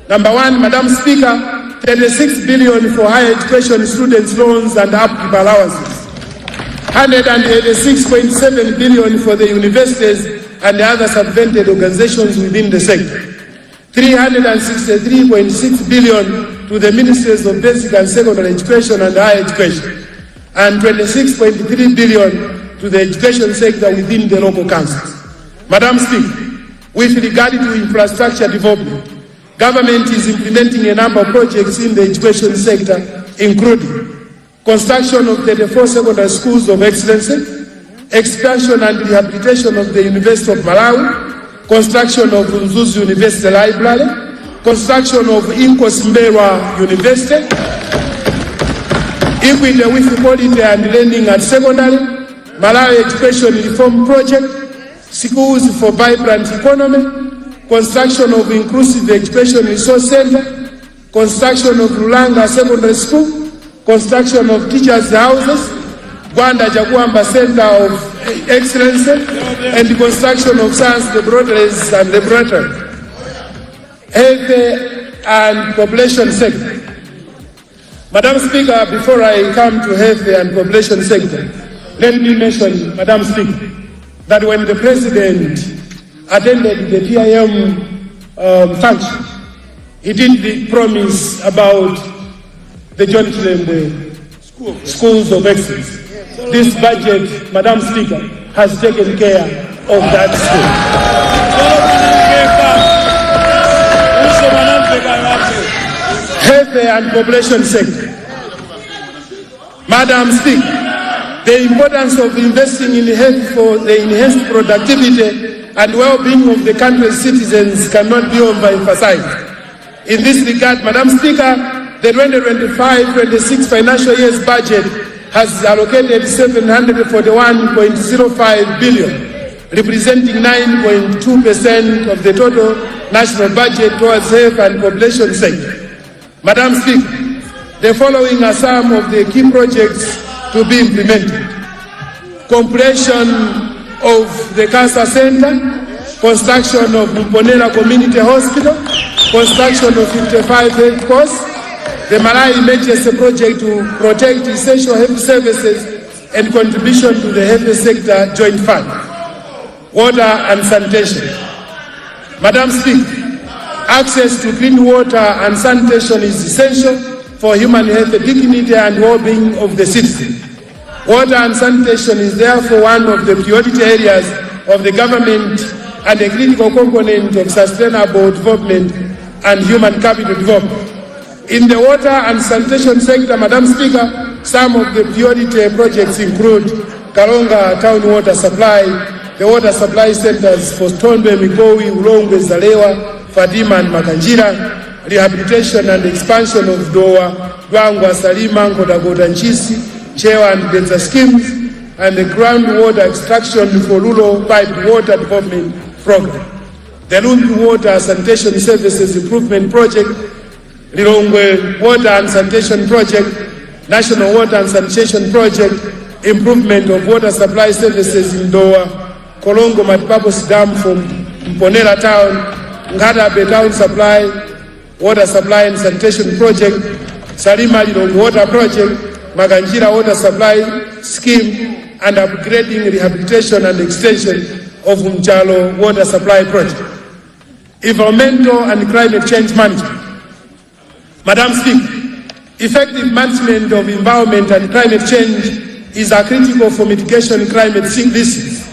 Number one, Madam Speaker, 36 billion for higher education students' loans and upkeep allowances, 186.7 billion for the universities and the other subvented organizations within the sector, 363.6 billion to the ministries of basic and secondary education and higher education, and 26.3 billion to the education sector within the local councils. Madam Speaker, with regard to infrastructure development, government is implementing a number of projects in the education sector, including construction of 34 secondary schools of excellence, expansion and rehabilitation of the University of Malawi, construction of Nzuzu University Library, construction of Inkos Mberwa University, equity with quality and learning at secondary, Malawi Education Reform Project, schools for vibrant economy, construction of inclusive education resource center, construction of Lulanga Secondary School, construction of teachers' houses, Gwanda Jaguamba Center of Excellence, and the construction of science laboratories and laboratory. Health and population sector. Madam Speaker, before I come to health and population sector, let me mention, Madam Speaker, that when the President attended the PIM function, he did promise about the joint schools of excellence. This budget, Madam Speaker, has taken care of that school. Health and population sector. Madam Speaker, the importance of investing in health for the enhanced productivity and well-being of the country's citizens cannot be overemphasized. In this regard, Madam Speaker, the 2025-26 financial year's budget has allocated 741.05 billion, representing 9.2% of the total national budget towards health and population sector. Madam Speaker, the following are some of the key projects to be implemented. Completion of the Cancer Center, construction of Mponera Community Hospital, construction of 55 health posts, the Malai Emergency Project to protect essential health services and contribution to the health sector joint fund, water and sanitation. Madam Speaker, access to clean water and sanitation is essential for human health, dignity and well-being of the citizen. Water and sanitation is therefore one of the priority areas of the government and a critical component of sustainable development and human capital development. In the water and sanitation sector, Madam Speaker, some of the priority projects include Kalonga Town Water Supply, the water supply centers for Tondwe, Migowi, Ulongwe, Zalewa, Fatima and Makanjira, rehabilitation and expansion of Doa, Dwangwa, Salima, Nkodagoda, Nchisi, Chewa and Benza schemes, and the groundwater extraction for rural piped water development program. The Lumpi Water Sanitation Services Improvement Project, Lilongwe Water and Sanitation Project, National Water and Sanitation Project, improvement of water supply services in Doa, Kolongo Matpapos Dam from Mponera Town, Ngadabe Town Supply, Water Supply and Sanitation Project, Salima Lilongo Water Project, Maganjira Water Supply Scheme, and upgrading, rehabilitation and extension of Mchalo Water Supply Project. Environmental and climate change management. Madam Speaker, effective management of environment and climate change is critical for mitigation climate risks,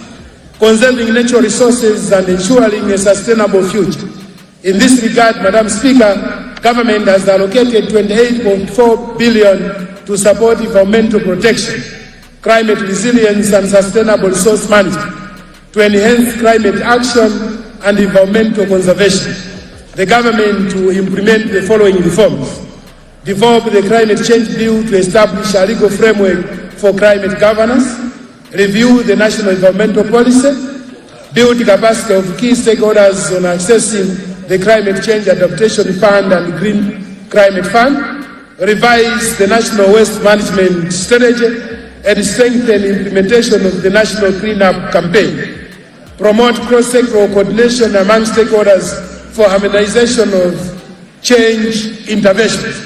conserving natural resources and ensuring a sustainable future. In this regard, Madam Speaker, government has allocated 28.4 billion to support environmental protection, climate resilience and sustainable resource management, to enhance climate action and environmental conservation. The government will implement the following reforms: develop the climate change bill to establish a legal framework for climate governance, review the national environmental policy, build capacity of key stakeholders on accessing the Climate Change Adaptation Fund and Green Climate Fund, revise the national waste management strategy, and strengthen implementation of the national cleanup campaign, promote cross-sectoral coordination among stakeholders for harmonization of change interventions,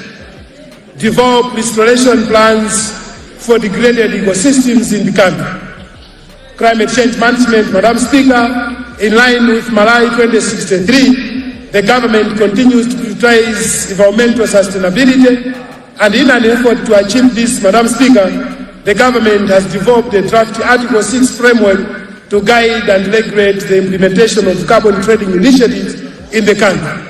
develop restoration plans for degraded ecosystems in the country. Climate change management, Madam Speaker, in line with Malai 2063, the government continues to prioritize environmental sustainability, and in an effort to achieve this, Madam Speaker, the government has developed a draft Article 6 framework to guide and regulate the implementation of carbon trading initiatives in the country.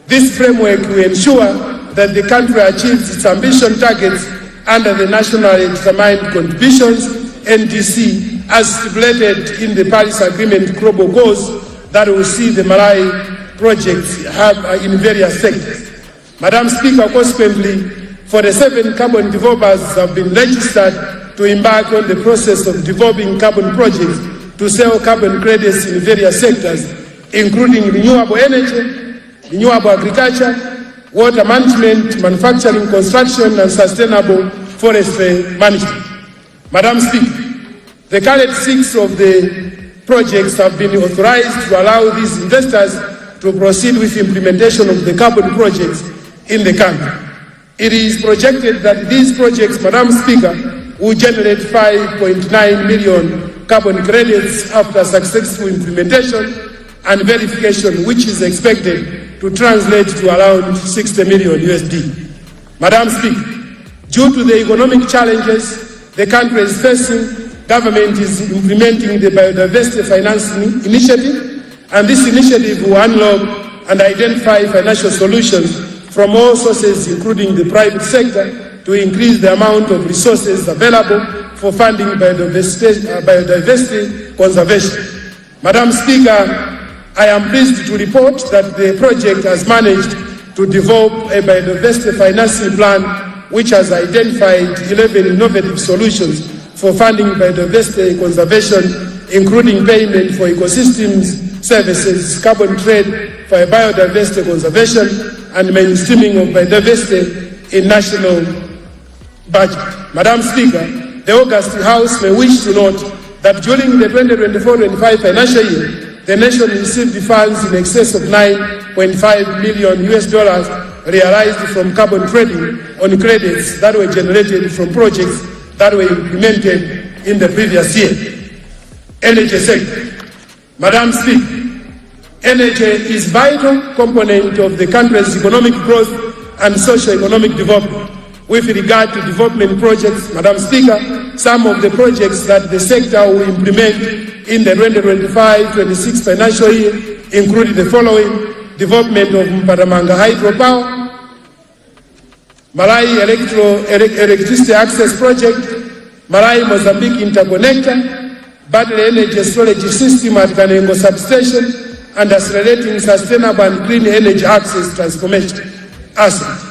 This framework will ensure that the country achieves its ambition targets under the Nationally Determined Contributions, NDC, as stipulated in the Paris Agreement global goals that will see the Malai projects have in various sectors. Madam Speaker, consequently, 47 carbon developers have been registered to embark on the process of developing carbon projects to sell carbon credits in various sectors, including renewable energy, renewable agriculture, water management, manufacturing, construction, and sustainable forestry management. Madam Speaker, the current 6 of the projects have been authorized to allow these investors to proceed with implementation of the carbon projects in the country. It is projected that these projects, Madam Speaker, will generate 5.9 million carbon credits after successful implementation and verification, which is expected to translate to around 60 million USD. Madam Speaker, due to the economic challenges the country is facing, government is implementing the biodiversity financing initiative, and this initiative will unlock and identify financial solutions from all sources, including the private sector, to increase the amount of resources available for funding biodiversity conservation. Madam Speaker, I am pleased to report that the project has managed to develop a biodiversity financing plan which has identified 11 innovative solutions for funding biodiversity conservation, including payment for ecosystems services, carbon trade for biodiversity conservation, and mainstreaming of biodiversity in national budget. Madam Speaker, the August House may wish to note that during the 2024-25 financial year, the nation received funds in excess of $9.5 million realized from carbon trading on credits that were generated from projects that were implemented in the previous year. Energy sector. Madam Speaker, energy is a vital component of the country's economic growth and socio-economic development. With regard to development projects, Madam Speaker, some of the projects that the sector will implement in the 2025-26 financial year include the following: development of Mparamanga hydropower, Malai electricity access project, Malai Mozambique interconnector, battery energy storage system at Kanengo substation, and accelerating sustainable and clean energy access transformation assets.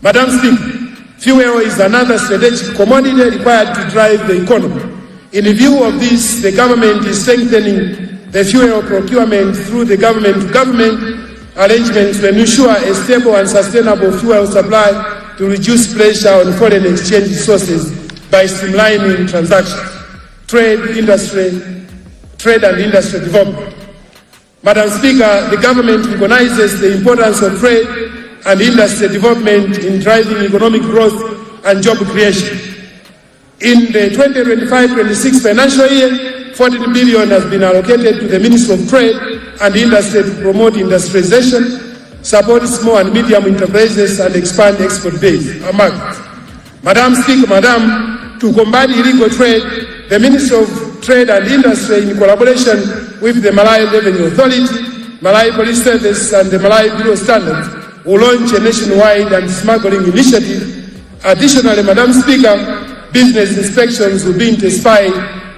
Madam Speaker, fuel is another strategic commodity required to drive the economy. In view of this, the government is strengthening the fuel procurement through the government-to-government arrangements to ensure a stable and sustainable fuel supply to reduce pressure on foreign exchange sources by streamlining transactions, trade and industry development. Madam Speaker, the government recognizes the importance of trade and industry development in driving economic growth and job creation. In the 2025-26 financial year, 14 billion has been allocated to the Ministry of Trade and Industry to promote industrialization, support small and medium enterprises, and expand export base markets. Madam Speaker, to combat illegal trade, the Ministry of Trade and Industry, in collaboration with the Malawi Revenue Authority, Malawi Police Service, and the Malawi Bureau of Standards, will launch a nationwide anti-smuggling initiative. Additionally, Madam Speaker, business inspections will be intensified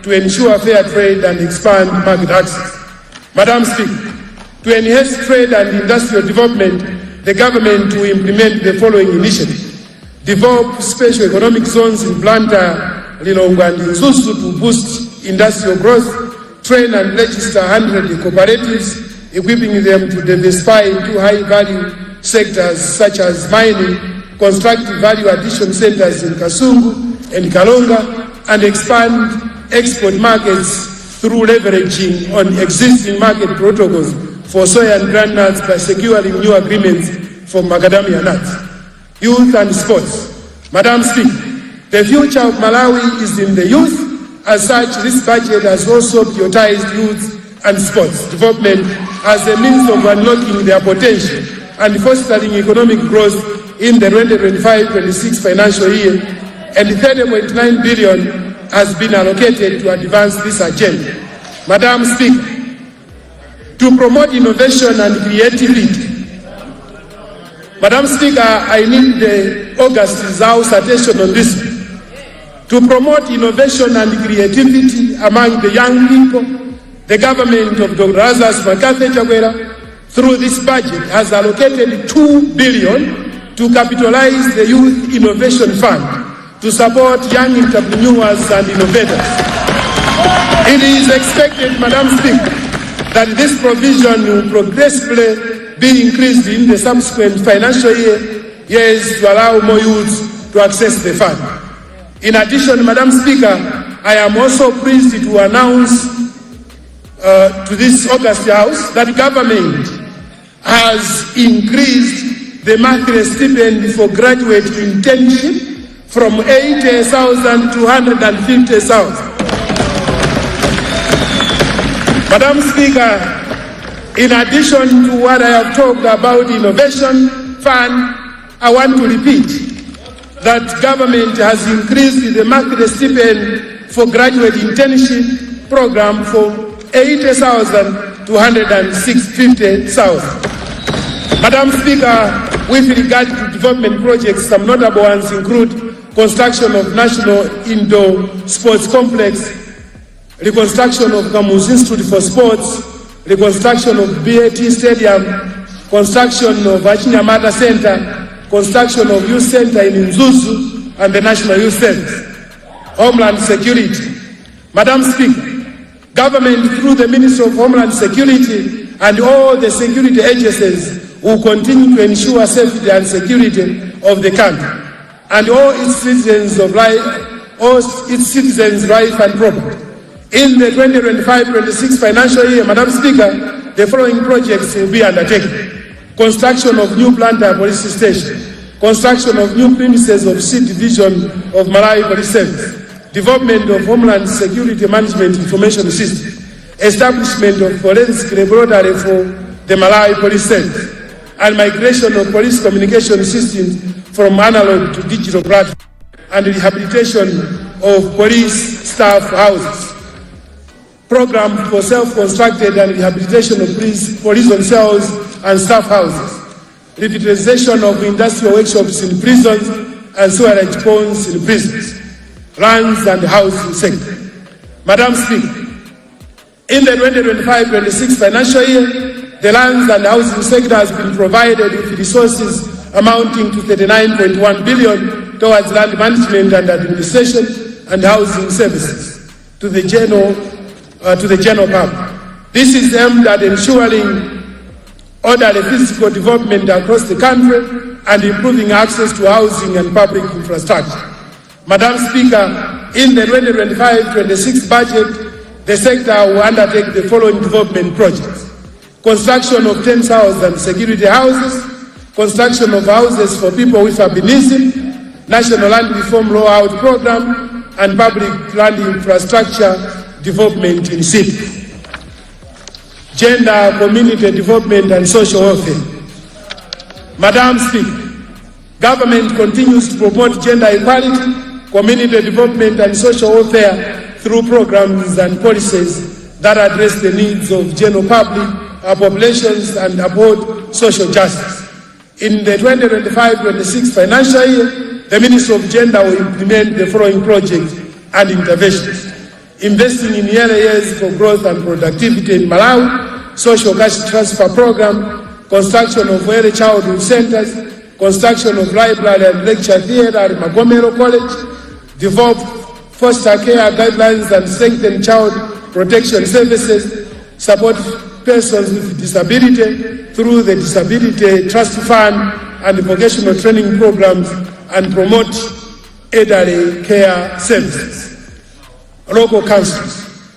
to ensure fair trade and expand market access. Madam Speaker, to enhance trade and industrial development, the government will implement the following initiatives. Develop special economic zones in Blantyre, Lilongwe, and Osusa to boost industrial growth, train and register 100 cooperatives, equipping them to diversify into high-value sectors such as mining, construct value addition centers in Kasungu and Kalonga, and expand export markets through leveraging on existing market protocols for soya and groundnuts by securing new agreements for macadamia nuts. Youth and sports. Madam Speaker, the future of Malawi is in the youth. As such, this budget has also prioritized youth and sports development as a means of unlocking their potential and fostering economic growth in the 2025-26 financial year, and 30.9 billion has been allocated to advance this agenda. Madam Speaker, to promote innovation and creativity. Madam Speaker, I need the August's House attention on this. To promote innovation and creativity among the young people, the government of Dr. Lazarus Makathe Chakwera, through this budget, has allocated 2 billion to capitalize the Youth Innovation Fund to support young entrepreneurs and innovators. It is expected, Madam Speaker, that this provision will progressively be increased in the subsequent financial years to allow more youths to access the fund. In addition, Madam Speaker, I am also pleased to announce to this August House that the government has increased the monthly stipend for graduate internship from 80,000 to 150,000. Madam Speaker, in addition to what I have talked about innovation fund, I want to repeat that government has increased the monthly stipend for graduate internship program from 80,000 to 150,000. Madam Speaker, with regard to development projects, some notable ones include construction of National Indoor Sports Complex, reconstruction of Kamuzu Institute for Sports, reconstruction of BAT Stadium, construction of Achinyamata Center, construction of Youth Center in Nzuzu, and the National Youth Service. Homeland Security. Madam Speaker, government through the Ministry of Homeland Security and all the security agencies will continue to ensure safety and security of the country and all its citizens' life and property. In the 2025-26 financial year, Madam Speaker, the following projects will be undertaken. Construction of new Blantyre Police Station, construction of new premises of C Division of Malawi Police Service, development of Homeland Security Management Information System, establishment of forensic laboratory for the Malawi Police Service, and migration of police communication systems from analog to digital platform, and rehabilitation of police staff houses. Program for self-constructed and rehabilitation of prison cells and staff houses. Revitalization of industrial workshops in prisons and sewerage ponds in prisons. Lands and housing sector. Madam Speaker, in the 2025-26 financial year, the lands and housing sector has been provided with resources amounting to 39.1 billion towards land management and administration and housing services to the general public. This is aimed at ensuring orderly physical development across the country and improving access to housing and public infrastructure. Madam Speaker, in the 2025-26 budget, the sector will undertake the following development projects: construction of 10,000 security houses, construction of houses for people with albinism, national land reform rollout program, and public land infrastructure development in cities. Gender, community development, and social welfare. Madam Speaker, government continues to promote gender equality, community development, and social welfare through programs and policies that address the needs of general public, populations, and uphold social justice. In the 2025-26 financial year, the Ministry of Gender will implement the following projects and interventions: investing in early years for growth and productivity in Malawi, social cash transfer program, construction of early childhood centers, construction of library and lecture theatre at Magomero College, develop foster care guidelines and strengthen child protection services, support persons with disability through the Disability Trust Fund and vocational training programs, and promote elderly care services. Local councils.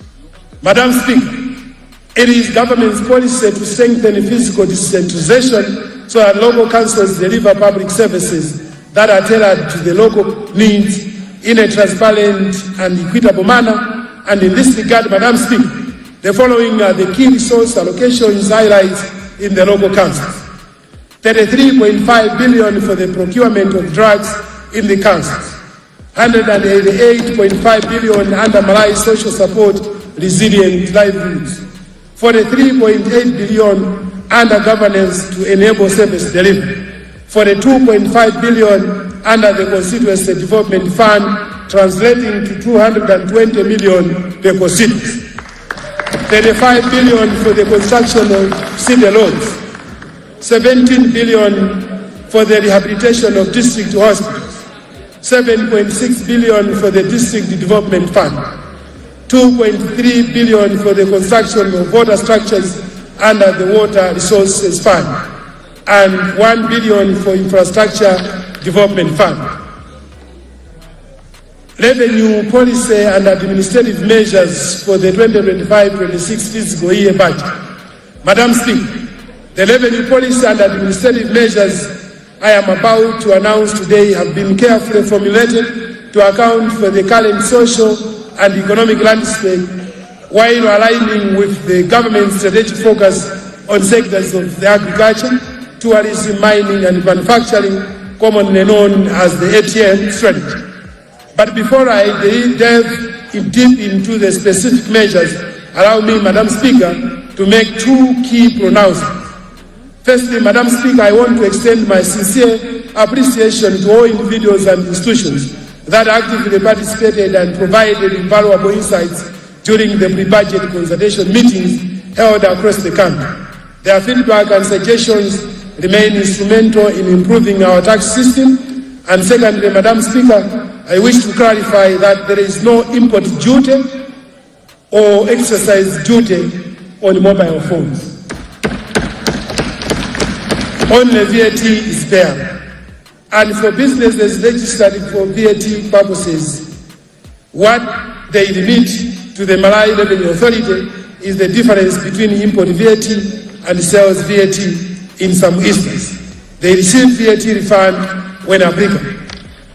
Madam Speaker, it is government's policy to strengthen physical decentralization so that local councils deliver public services that are tailored to the local needs in a transparent and equitable manner. And in this regard, Madam Speaker, the following are the key resource allocations highlights in the local councils. 33.5 billion for the procurement of drugs in the councils. 188.5 billion under Malawi social support resilient livelihoods. 43.8 billion under governance to enable service delivery. 42.5 billion under the Constituency Development Fund, translating to 220 million per constituency. 35 billion for the construction of city roads. 17 billion for the rehabilitation of district hospitals. 7.6 billion for the district development fund. 2.3 billion for the construction of water structures under the Water Resources Fund, and 1 billion for infrastructure development fund. Revenue policy and administrative measures for the 2025-26 fiscal year budget. Madam Speaker, the revenue policy and administrative measures I am about to announce today have been carefully formulated to account for the current social and economic landscape, while aligning with the government's strategic focus on sectors of the agriculture, tourism, mining, and manufacturing, commonly known as the ATM strategy. But before I delve deep into the specific measures, allow me, Madam Speaker, to make two key pronouncements. Firstly, Madam Speaker, I want to extend my sincere appreciation to all individuals and institutions that actively participated and provided invaluable insights during the pre-budget consultation meetings held across the country. Their feedback and suggestions remain instrumental in improving our tax system. And secondly, Madam Speaker, I wish to clarify that there is no import duty or exercise duty on mobile phones. Only VAT is there. And for businesses registered for VAT purposes, what they remit to the Malawi Revenue Authority is the difference between import VAT and sales VAT in some instances. They receive VAT refund when applicable.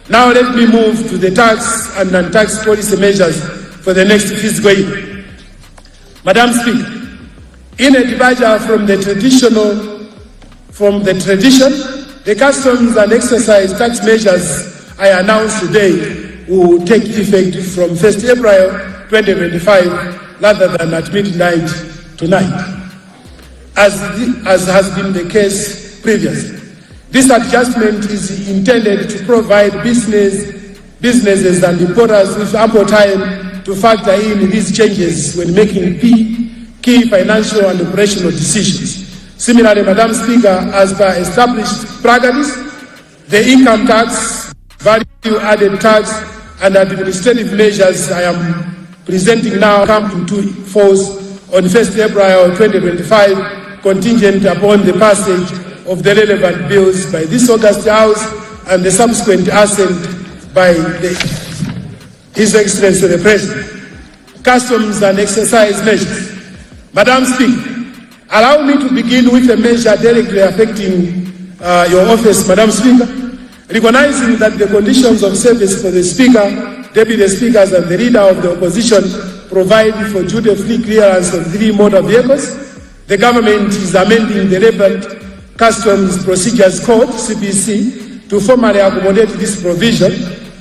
Now let me move to the tax and non-tax policy measures for the next fiscal year. Madam Speaker, in a departure from the tradition, the customs and excise tax measures I announced today will take effect from 1st April 2025 rather than at midnight tonight, as has been the case previously. This adjustment is intended to provide businesses and importers with ample time to factor in these changes when making key financial and operational decisions. Similarly, Madam Speaker, as per established practice, the income tax, value-added tax, and administrative measures I am presenting now come into force on 1st April 2025, contingent upon the passage of the relevant bills by this August House and the subsequent assent by His Excellency the President. Customs and exercise measures. Madam Speaker, allow me to begin with a measure directly affecting your office, Madam Speaker, recognizing that the conditions of service for the Speaker, Deputy Speakers and the Leader of the Opposition provide for duty-free clearance of 3 motor vehicles, the government is amending the relevant Customs Procedures Code, CPC, to formally accommodate this provision,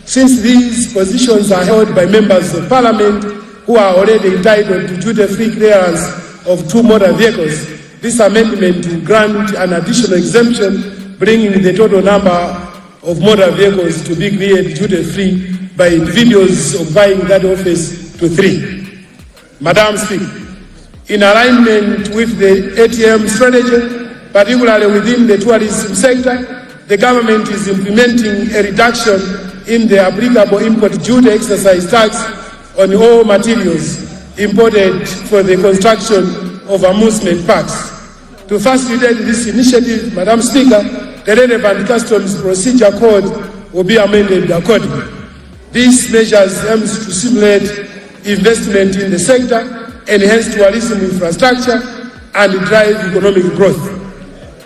since these positions are held by members of Parliament who are already entitled to duty-free clearance of 2 motor vehicles. This amendment will grant an additional exemption, bringing the total number of motor vehicles to be cleared duty-free by individuals occupying that office to 3. Madam Speaker, in alignment with the ATM strategy, particularly within the tourism sector, the government is implementing a reduction in the applicable import duty exercise tax on all materials imported for the construction of amusement parks. To facilitate this initiative, Madam Speaker, the relevant Customs Procedure Code will be amended accordingly. These measures aim to stimulate investment in the sector, enhance tourism infrastructure, and drive economic growth.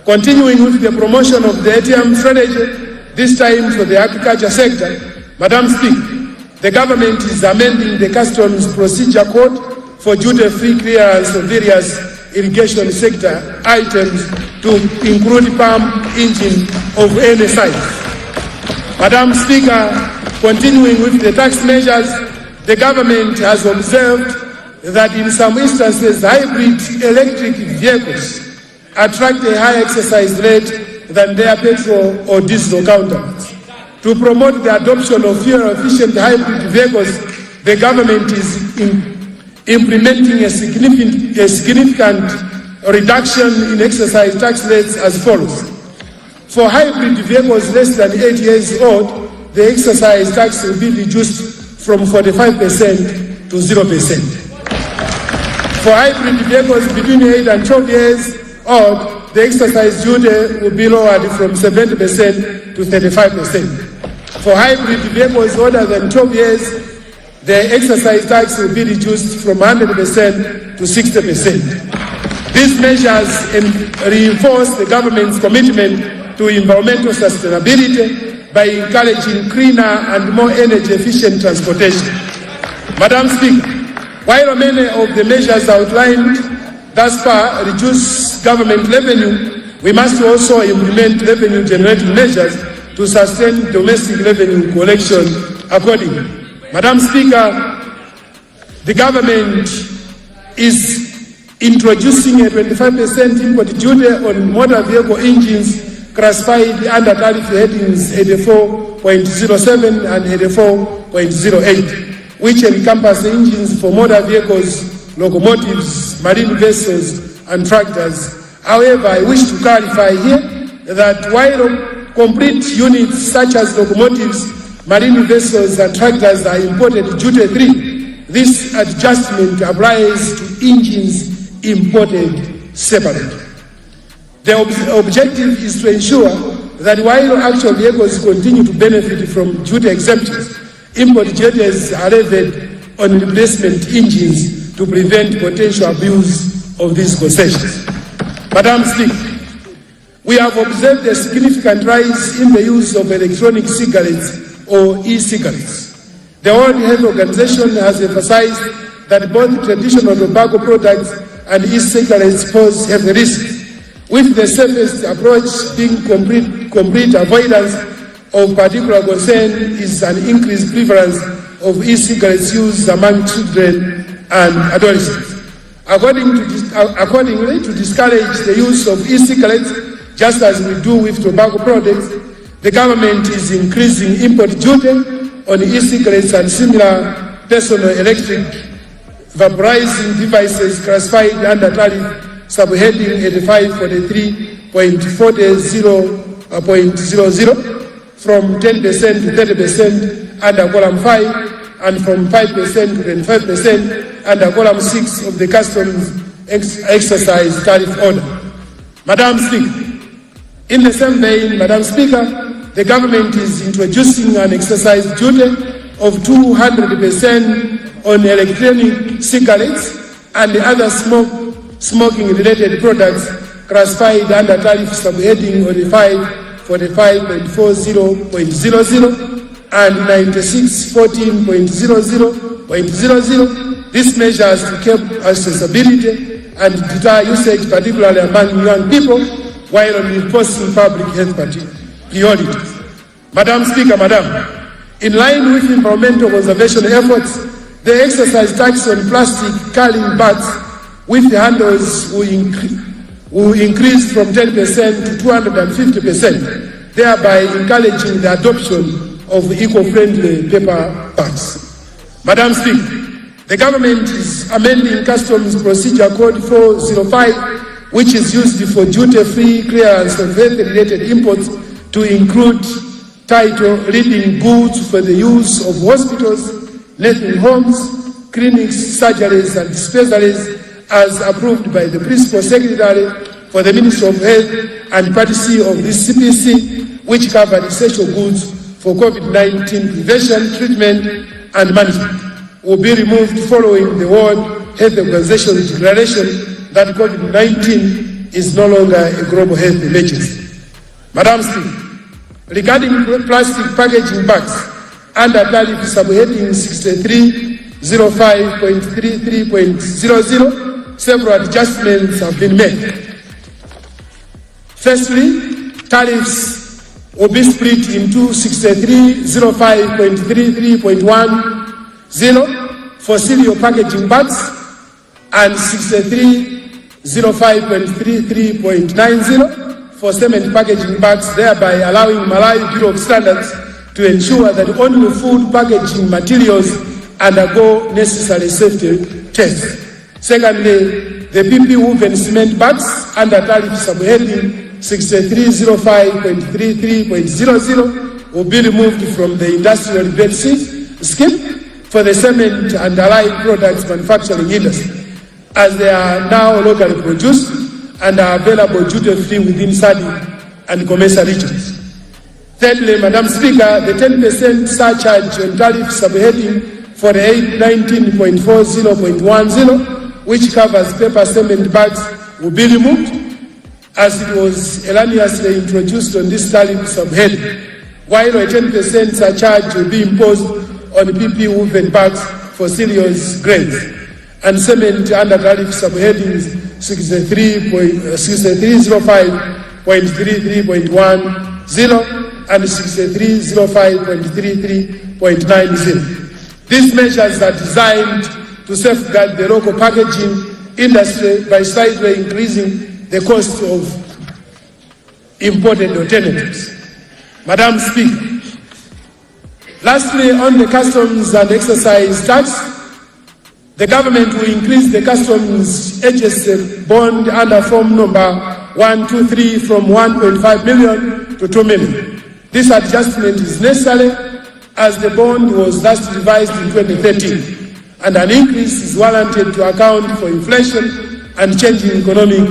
Continuing with the promotion of the ATM strategy, this time for the agriculture sector, Madam Speaker, the government is amending the Customs Procedure Code for duty-free clearance of various irrigation sector items to include palm engine of any size. Madam Speaker, continuing with the tax measures, the government has observed that in some instances hybrid electric vehicles attract a higher exercise rate than their petrol or diesel counterparts. To promote the adoption of fuel-efficient hybrid vehicles, the government is implementing a significant reduction in exercise tax rates as follows. For hybrid vehicles less than 8 years old, the exercise tax will be reduced from 45% to 0%. For hybrid vehicles between 8 and 12 years old, the exercise duty will be lowered from 70% to 35%. For hybrid vehicles older than 12 years, the exercise tax will be reduced from 100% to 60%. These measures reinforce the government's commitment to environmental sustainability by encouraging cleaner and more energy-efficient transportation. Madam Speaker, while many of the measures outlined thus far reduce government revenue, we must also implement revenue-generating measures to sustain domestic revenue collection accordingly. Madam Speaker, the government is introducing a 25% import duty on motor vehicle engines classified under tariff headings 84.07 and 84.08, which encompass engines for motor vehicles, locomotives, marine vessels, and tractors. However, I wish to clarify here that while complete units such as locomotives, marine vessels, and tractors are imported duty-free, this adjustment applies to engines imported separately. The objective is to ensure that while actual vehicles continue to benefit from duty exemptions, import duties are levied on replacement engines to prevent potential abuse of these concessions. Madam Speaker, we have observed a significant rise in the use of electronic cigarettes or e-cigarettes. The World Health Organization has emphasized that both traditional tobacco products and e-cigarettes pose heavy risks, with the safest approach being complete avoidance of particular concern is an increased prevalence of e-cigarettes use among children and adolescents. Accordingly, to discourage the use of e-cigarettes, just as we do with tobacco products, the government is increasing import duty on e-cigarettes and similar personal electric vaporizing devices classified under tariff subheading 8543.40.00 from 10% to 30% under column 5 and from 5% to 25% under column 6 of the Customs Exercise Tariff Order. Madam Speaker, in the same vein, Madam Speaker, the government is introducing an exercise duty of 200% on electronic cigarettes and other smoking-related products classified under tariff subheading 4545.40.00 and 9614.00.00. These measures to curb accessibility and deter usage, particularly among young people, while reinforcing public health priorities. Madam Speaker, in line with environmental conservation efforts, the excise tax on plastic carrying bags with the handles will increase from 10% to 250%, thereby encouraging the adoption of eco-friendly paper bags. Madam Speaker, the government is amending Customs Procedure Code 405, which is used for duty-free clearance of health-related imports, to include title reading goods for the use of hospitals, nursing homes, clinics, surgeries, and dispensaries, as approved by the Principal Secretary for the Ministry of Health and Part C of this CPC, which covered essential goods for COVID-19 prevention, treatment, and management, will be removed following the World Health Organization declaration that COVID-19 is no longer a global health emergency. Madam Speaker, regarding plastic packaging bags under tariff subheading 6305.33.00, several adjustments have been made. Firstly, tariffs will be split into 6305.33.10 for cereal packaging bags and 6305.33.90 for cement packaging bags, thereby allowing Malawi Bureau of Standards to ensure that only food packaging materials undergo necessary safety tests. Secondly, the PP woven cement bags under tariff subheading 6305.33.00 will be removed from the industrial rebate scheme for the cement and allied products manufacturing industry, as they are now locally produced and are available duty-free within SADC and COMESA regions. Thirdly, Madam Speaker, the 10% surcharge on tariff subheading 4819.40.10, which covers paper cement bags, will be removed, as it was erroneously introduced on this tariff subheading, while a 10% surcharge will be imposed on PP woven bags for cereals grains and cement under tariff subheadings 6305.33.10 and 6305.33.90. These measures are designed to safeguard the local packaging industry by slightly increasing the cost of imported alternatives. Madam Speaker, lastly, on the customs and excise tax, the government will increase the customs HSF bond under form number 123 from 1.5 million to 2 million. This adjustment is necessary as the bond was last revised in 2013, and an increase is warranted to account for inflation and changing economic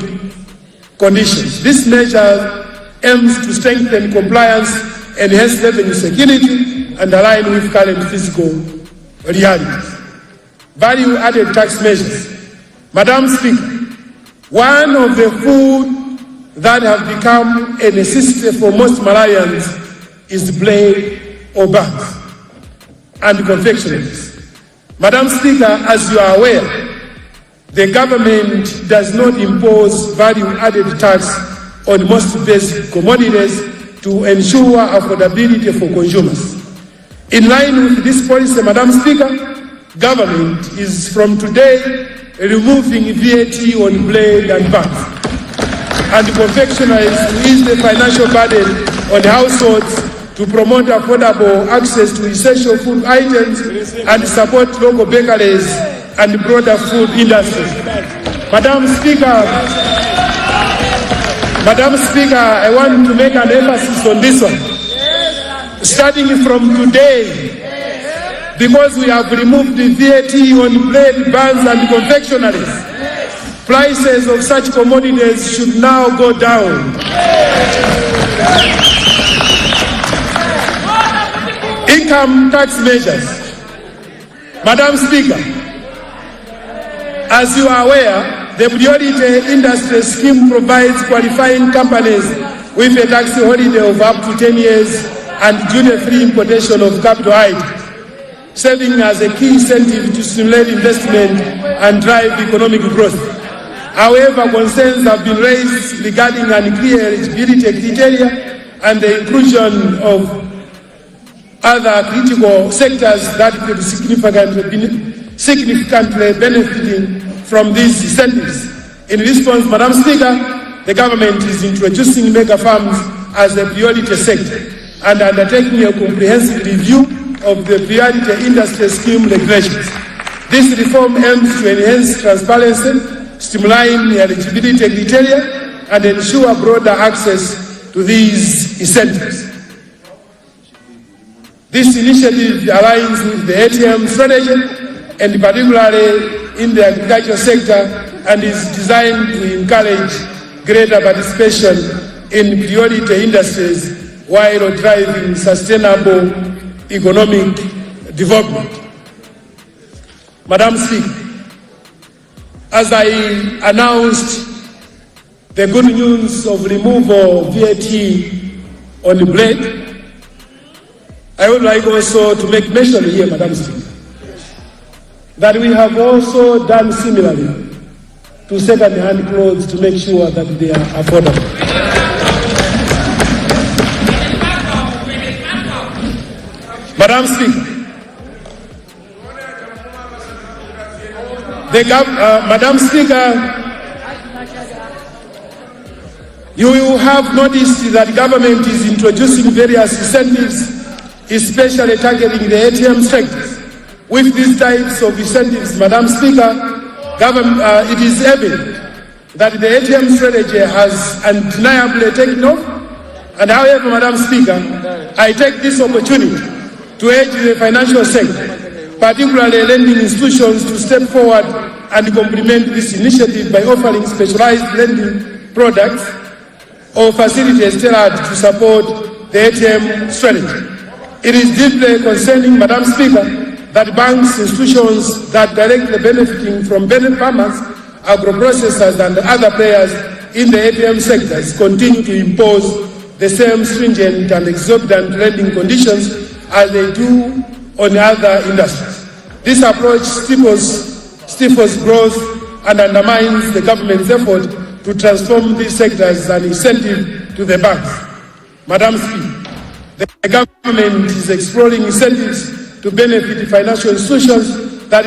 conditions. This measure aims to strengthen compliance, enhance revenue security, and align with current fiscal realities. Value-added tax measures. Madam Speaker, one of the food that have become a necessity for most Malawians is bread or buns and confectionaries. Madam Speaker, as you are aware, the government does not impose value-added tax on most basic commodities to ensure affordability for consumers. In line with this policy, Madam Speaker, government is from today removing VAT on bread and buns and confectionaries to ease the financial burden on households, to promote affordable access to essential food items and support local bakeries and broader food industry. Madam Speaker, I want to make an emphasis on this one. Starting from today, because we have removed the VAT on bread, buns and confectionaries, prices of such commodities should now go down. Income tax measures. Madam Speaker, as you are aware, The priority industry scheme provides qualifying companies with a tax holiday of up to 10 years and duty-free importation of capital items, serving as a key incentive to stimulate investment and drive economic growth. However, concerns have been raised regarding unclear eligibility criteria and the inclusion of other critical sectors that could significantly benefiting from these incentives. In response, Madam Speaker, the government is introducing mega farms as a priority sector and undertaking a comprehensive review of the priority industry scheme regulations. This reform aims to enhance transparency, streamline eligibility criteria, and ensure broader access to these incentives. This initiative aligns with the ATM strategy, and particularly in the agriculture sector, and is designed to encourage greater participation in priority industries while driving sustainable economic development. Madam Speaker, as I announced the good news of removal of VAT on bread, I would like also to make mention here, Madam Speaker, that we have also done similarly to second-hand clothes to make sure that they are affordable. Madam Speaker, Madam Speaker, you will have noticed that the government is introducing various incentives, especially targeting the ATM sectors. With these types of incentives, Madam Speaker, it is evident that the ATM strategy has undeniably taken off. And however, Madam Speaker, I take this opportunity to urge the financial sector, particularly lending institutions, to step forward and complement this initiative by offering specialized lending products or facilities tailored to support the ATM strategy. It is deeply concerning, Madam Speaker, that banks, institutions that directly benefiting from farmers, agro-processors and other players in the ATM sectors continue to impose the same stringent and exorbitant lending conditions as they do on other industries. This approach stifles growth and undermines the government's effort to transform these sectors as an incentive to the banks. Madam Speaker, the government is exploring incentives to benefit financial institutions that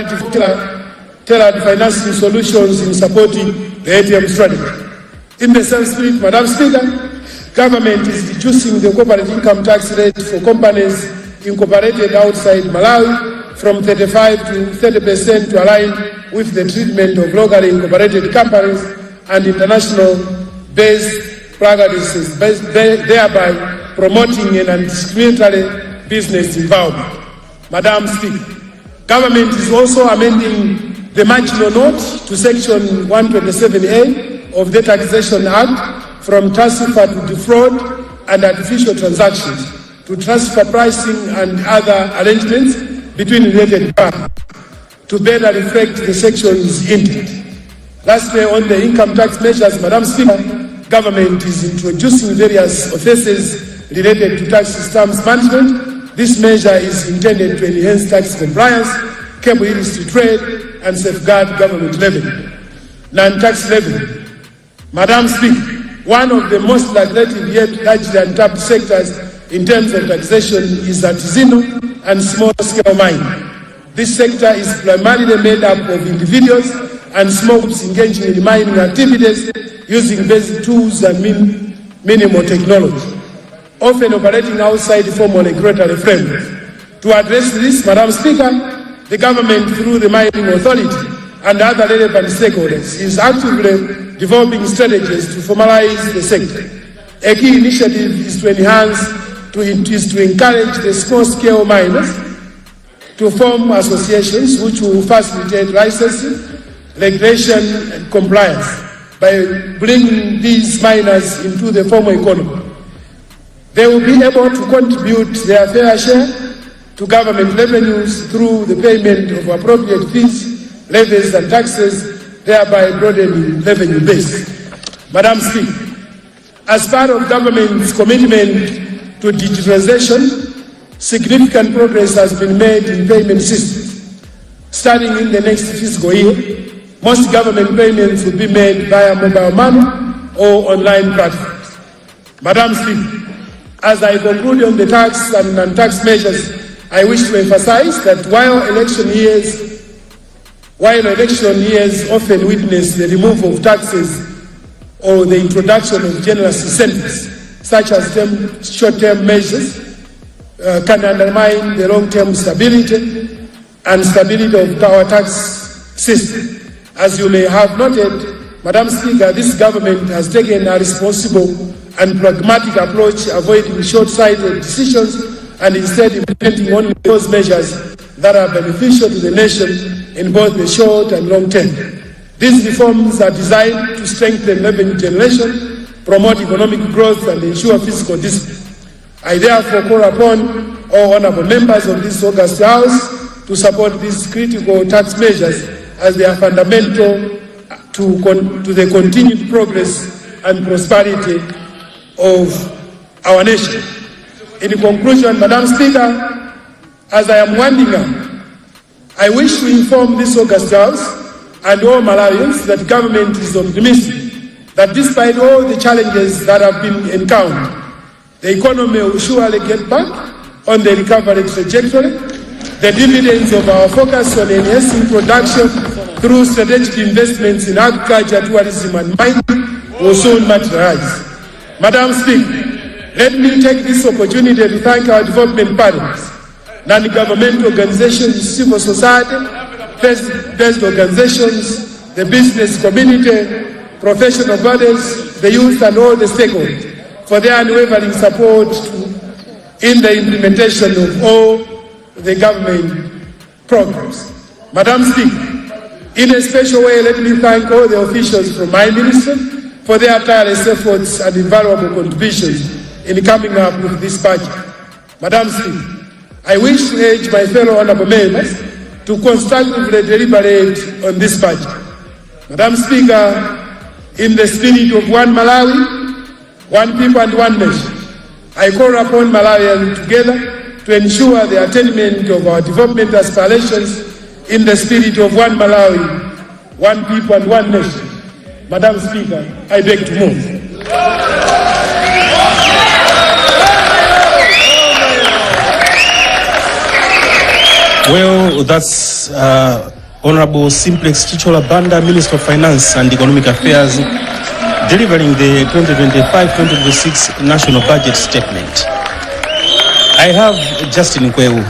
tailored financing solutions in supporting the ATM strategy. In the same spirit, Madam Speaker, government is reducing the corporate income tax rate for companies incorporated outside Malawi from 35 to 30% to align with the treatment of locally incorporated companies and international-based practices, thereby promoting an undiscriminatory business environment. Madam Speaker, government is also amending the marginal note to Section 127A of the Taxation Act from transfer to defraud and artificial transactions to transfer pricing and other arrangements between related parties to better reflect the section's intent. Lastly, on the income tax measures, Madam Speaker, government is introducing various offences related to tax systems management. This measure is intended to enhance tax compliance, curb illicit trade, and safeguard government revenue. Non-tax revenue. Madam Speaker, one of the most lucrative yet largely untapped sectors in terms of taxation is artisanal and small-scale mining. This sector is primarily made up of individuals and small groups engaging in mining activities using basic tools and minimal technology, often operating outside formal regulatory frameworks. To address this, Madam Speaker, the government, through the Mining Authority and other relevant stakeholders, is actively developing strategies to formalize the sector. A key initiative is to encourage the small-scale miners to form associations which will facilitate licensing, regulation, and compliance by bringing these miners into the formal economy. They will be able to contribute their fair share to government revenues through the payment of appropriate fees, levies, and taxes thereby broadening revenue base. Madam Speaker, as part of government's commitment to digitalization, significant progress has been made in payment systems. Starting in the next fiscal year, most government payments will be made via mobile money or online platforms. Madam Speaker, as I conclude on the tax and non-tax measures, I wish to emphasize that while election years often witness the removal of taxes or the introduction of generous incentives, such as short-term measures, can undermine the long-term stability and stability of our tax system. As you may have noted, Madam Speaker, this government has taken a responsible and pragmatic approach, avoiding short-sighted decisions and instead implementing only those measures that are beneficial to the nation in both the short and long term. These reforms are designed to strengthen revenue generation, promote economic growth, and ensure fiscal discipline. I therefore call upon all honourable members of this august House to support these critical tax measures as they are fundamental to the continued progress and prosperity of our nation. In conclusion, Madam Speaker, as I am winding up, I wish to inform this august House and all Malawians that government is optimistic that despite all the challenges that have been encountered, the economy will surely get back on the recovery trajectory. The dividends of our focus on enhancing production through strategic investments in agriculture, tourism and mining will soon materialize. Madam Speaker, let me take this opportunity to thank our development partners, non-governmental organizations, civil society, based organizations, the business community, professional bodies, the youth and all the stakeholders for their unwavering support in the implementation of all the government programs. Madam Speaker, in a special way, let me thank all the officials from my ministry for their tireless efforts and invaluable contributions in coming up with this budget. Madam Speaker, I wish to urge my fellow honourable members to constructively deliberate on this budget. Madam Speaker, in the spirit of one Malawi, one people and one nation, I call upon Malawians together to ensure the attainment of our development aspirations in the spirit of one Malawi, one people and one nation. Madam Speaker, I beg to move. Well, that's Honorable Simplex Chicholabanda, Minister of Finance and Economic Affairs, delivering the 2025-2026 National Budget Statement. I have Justin Kwewu.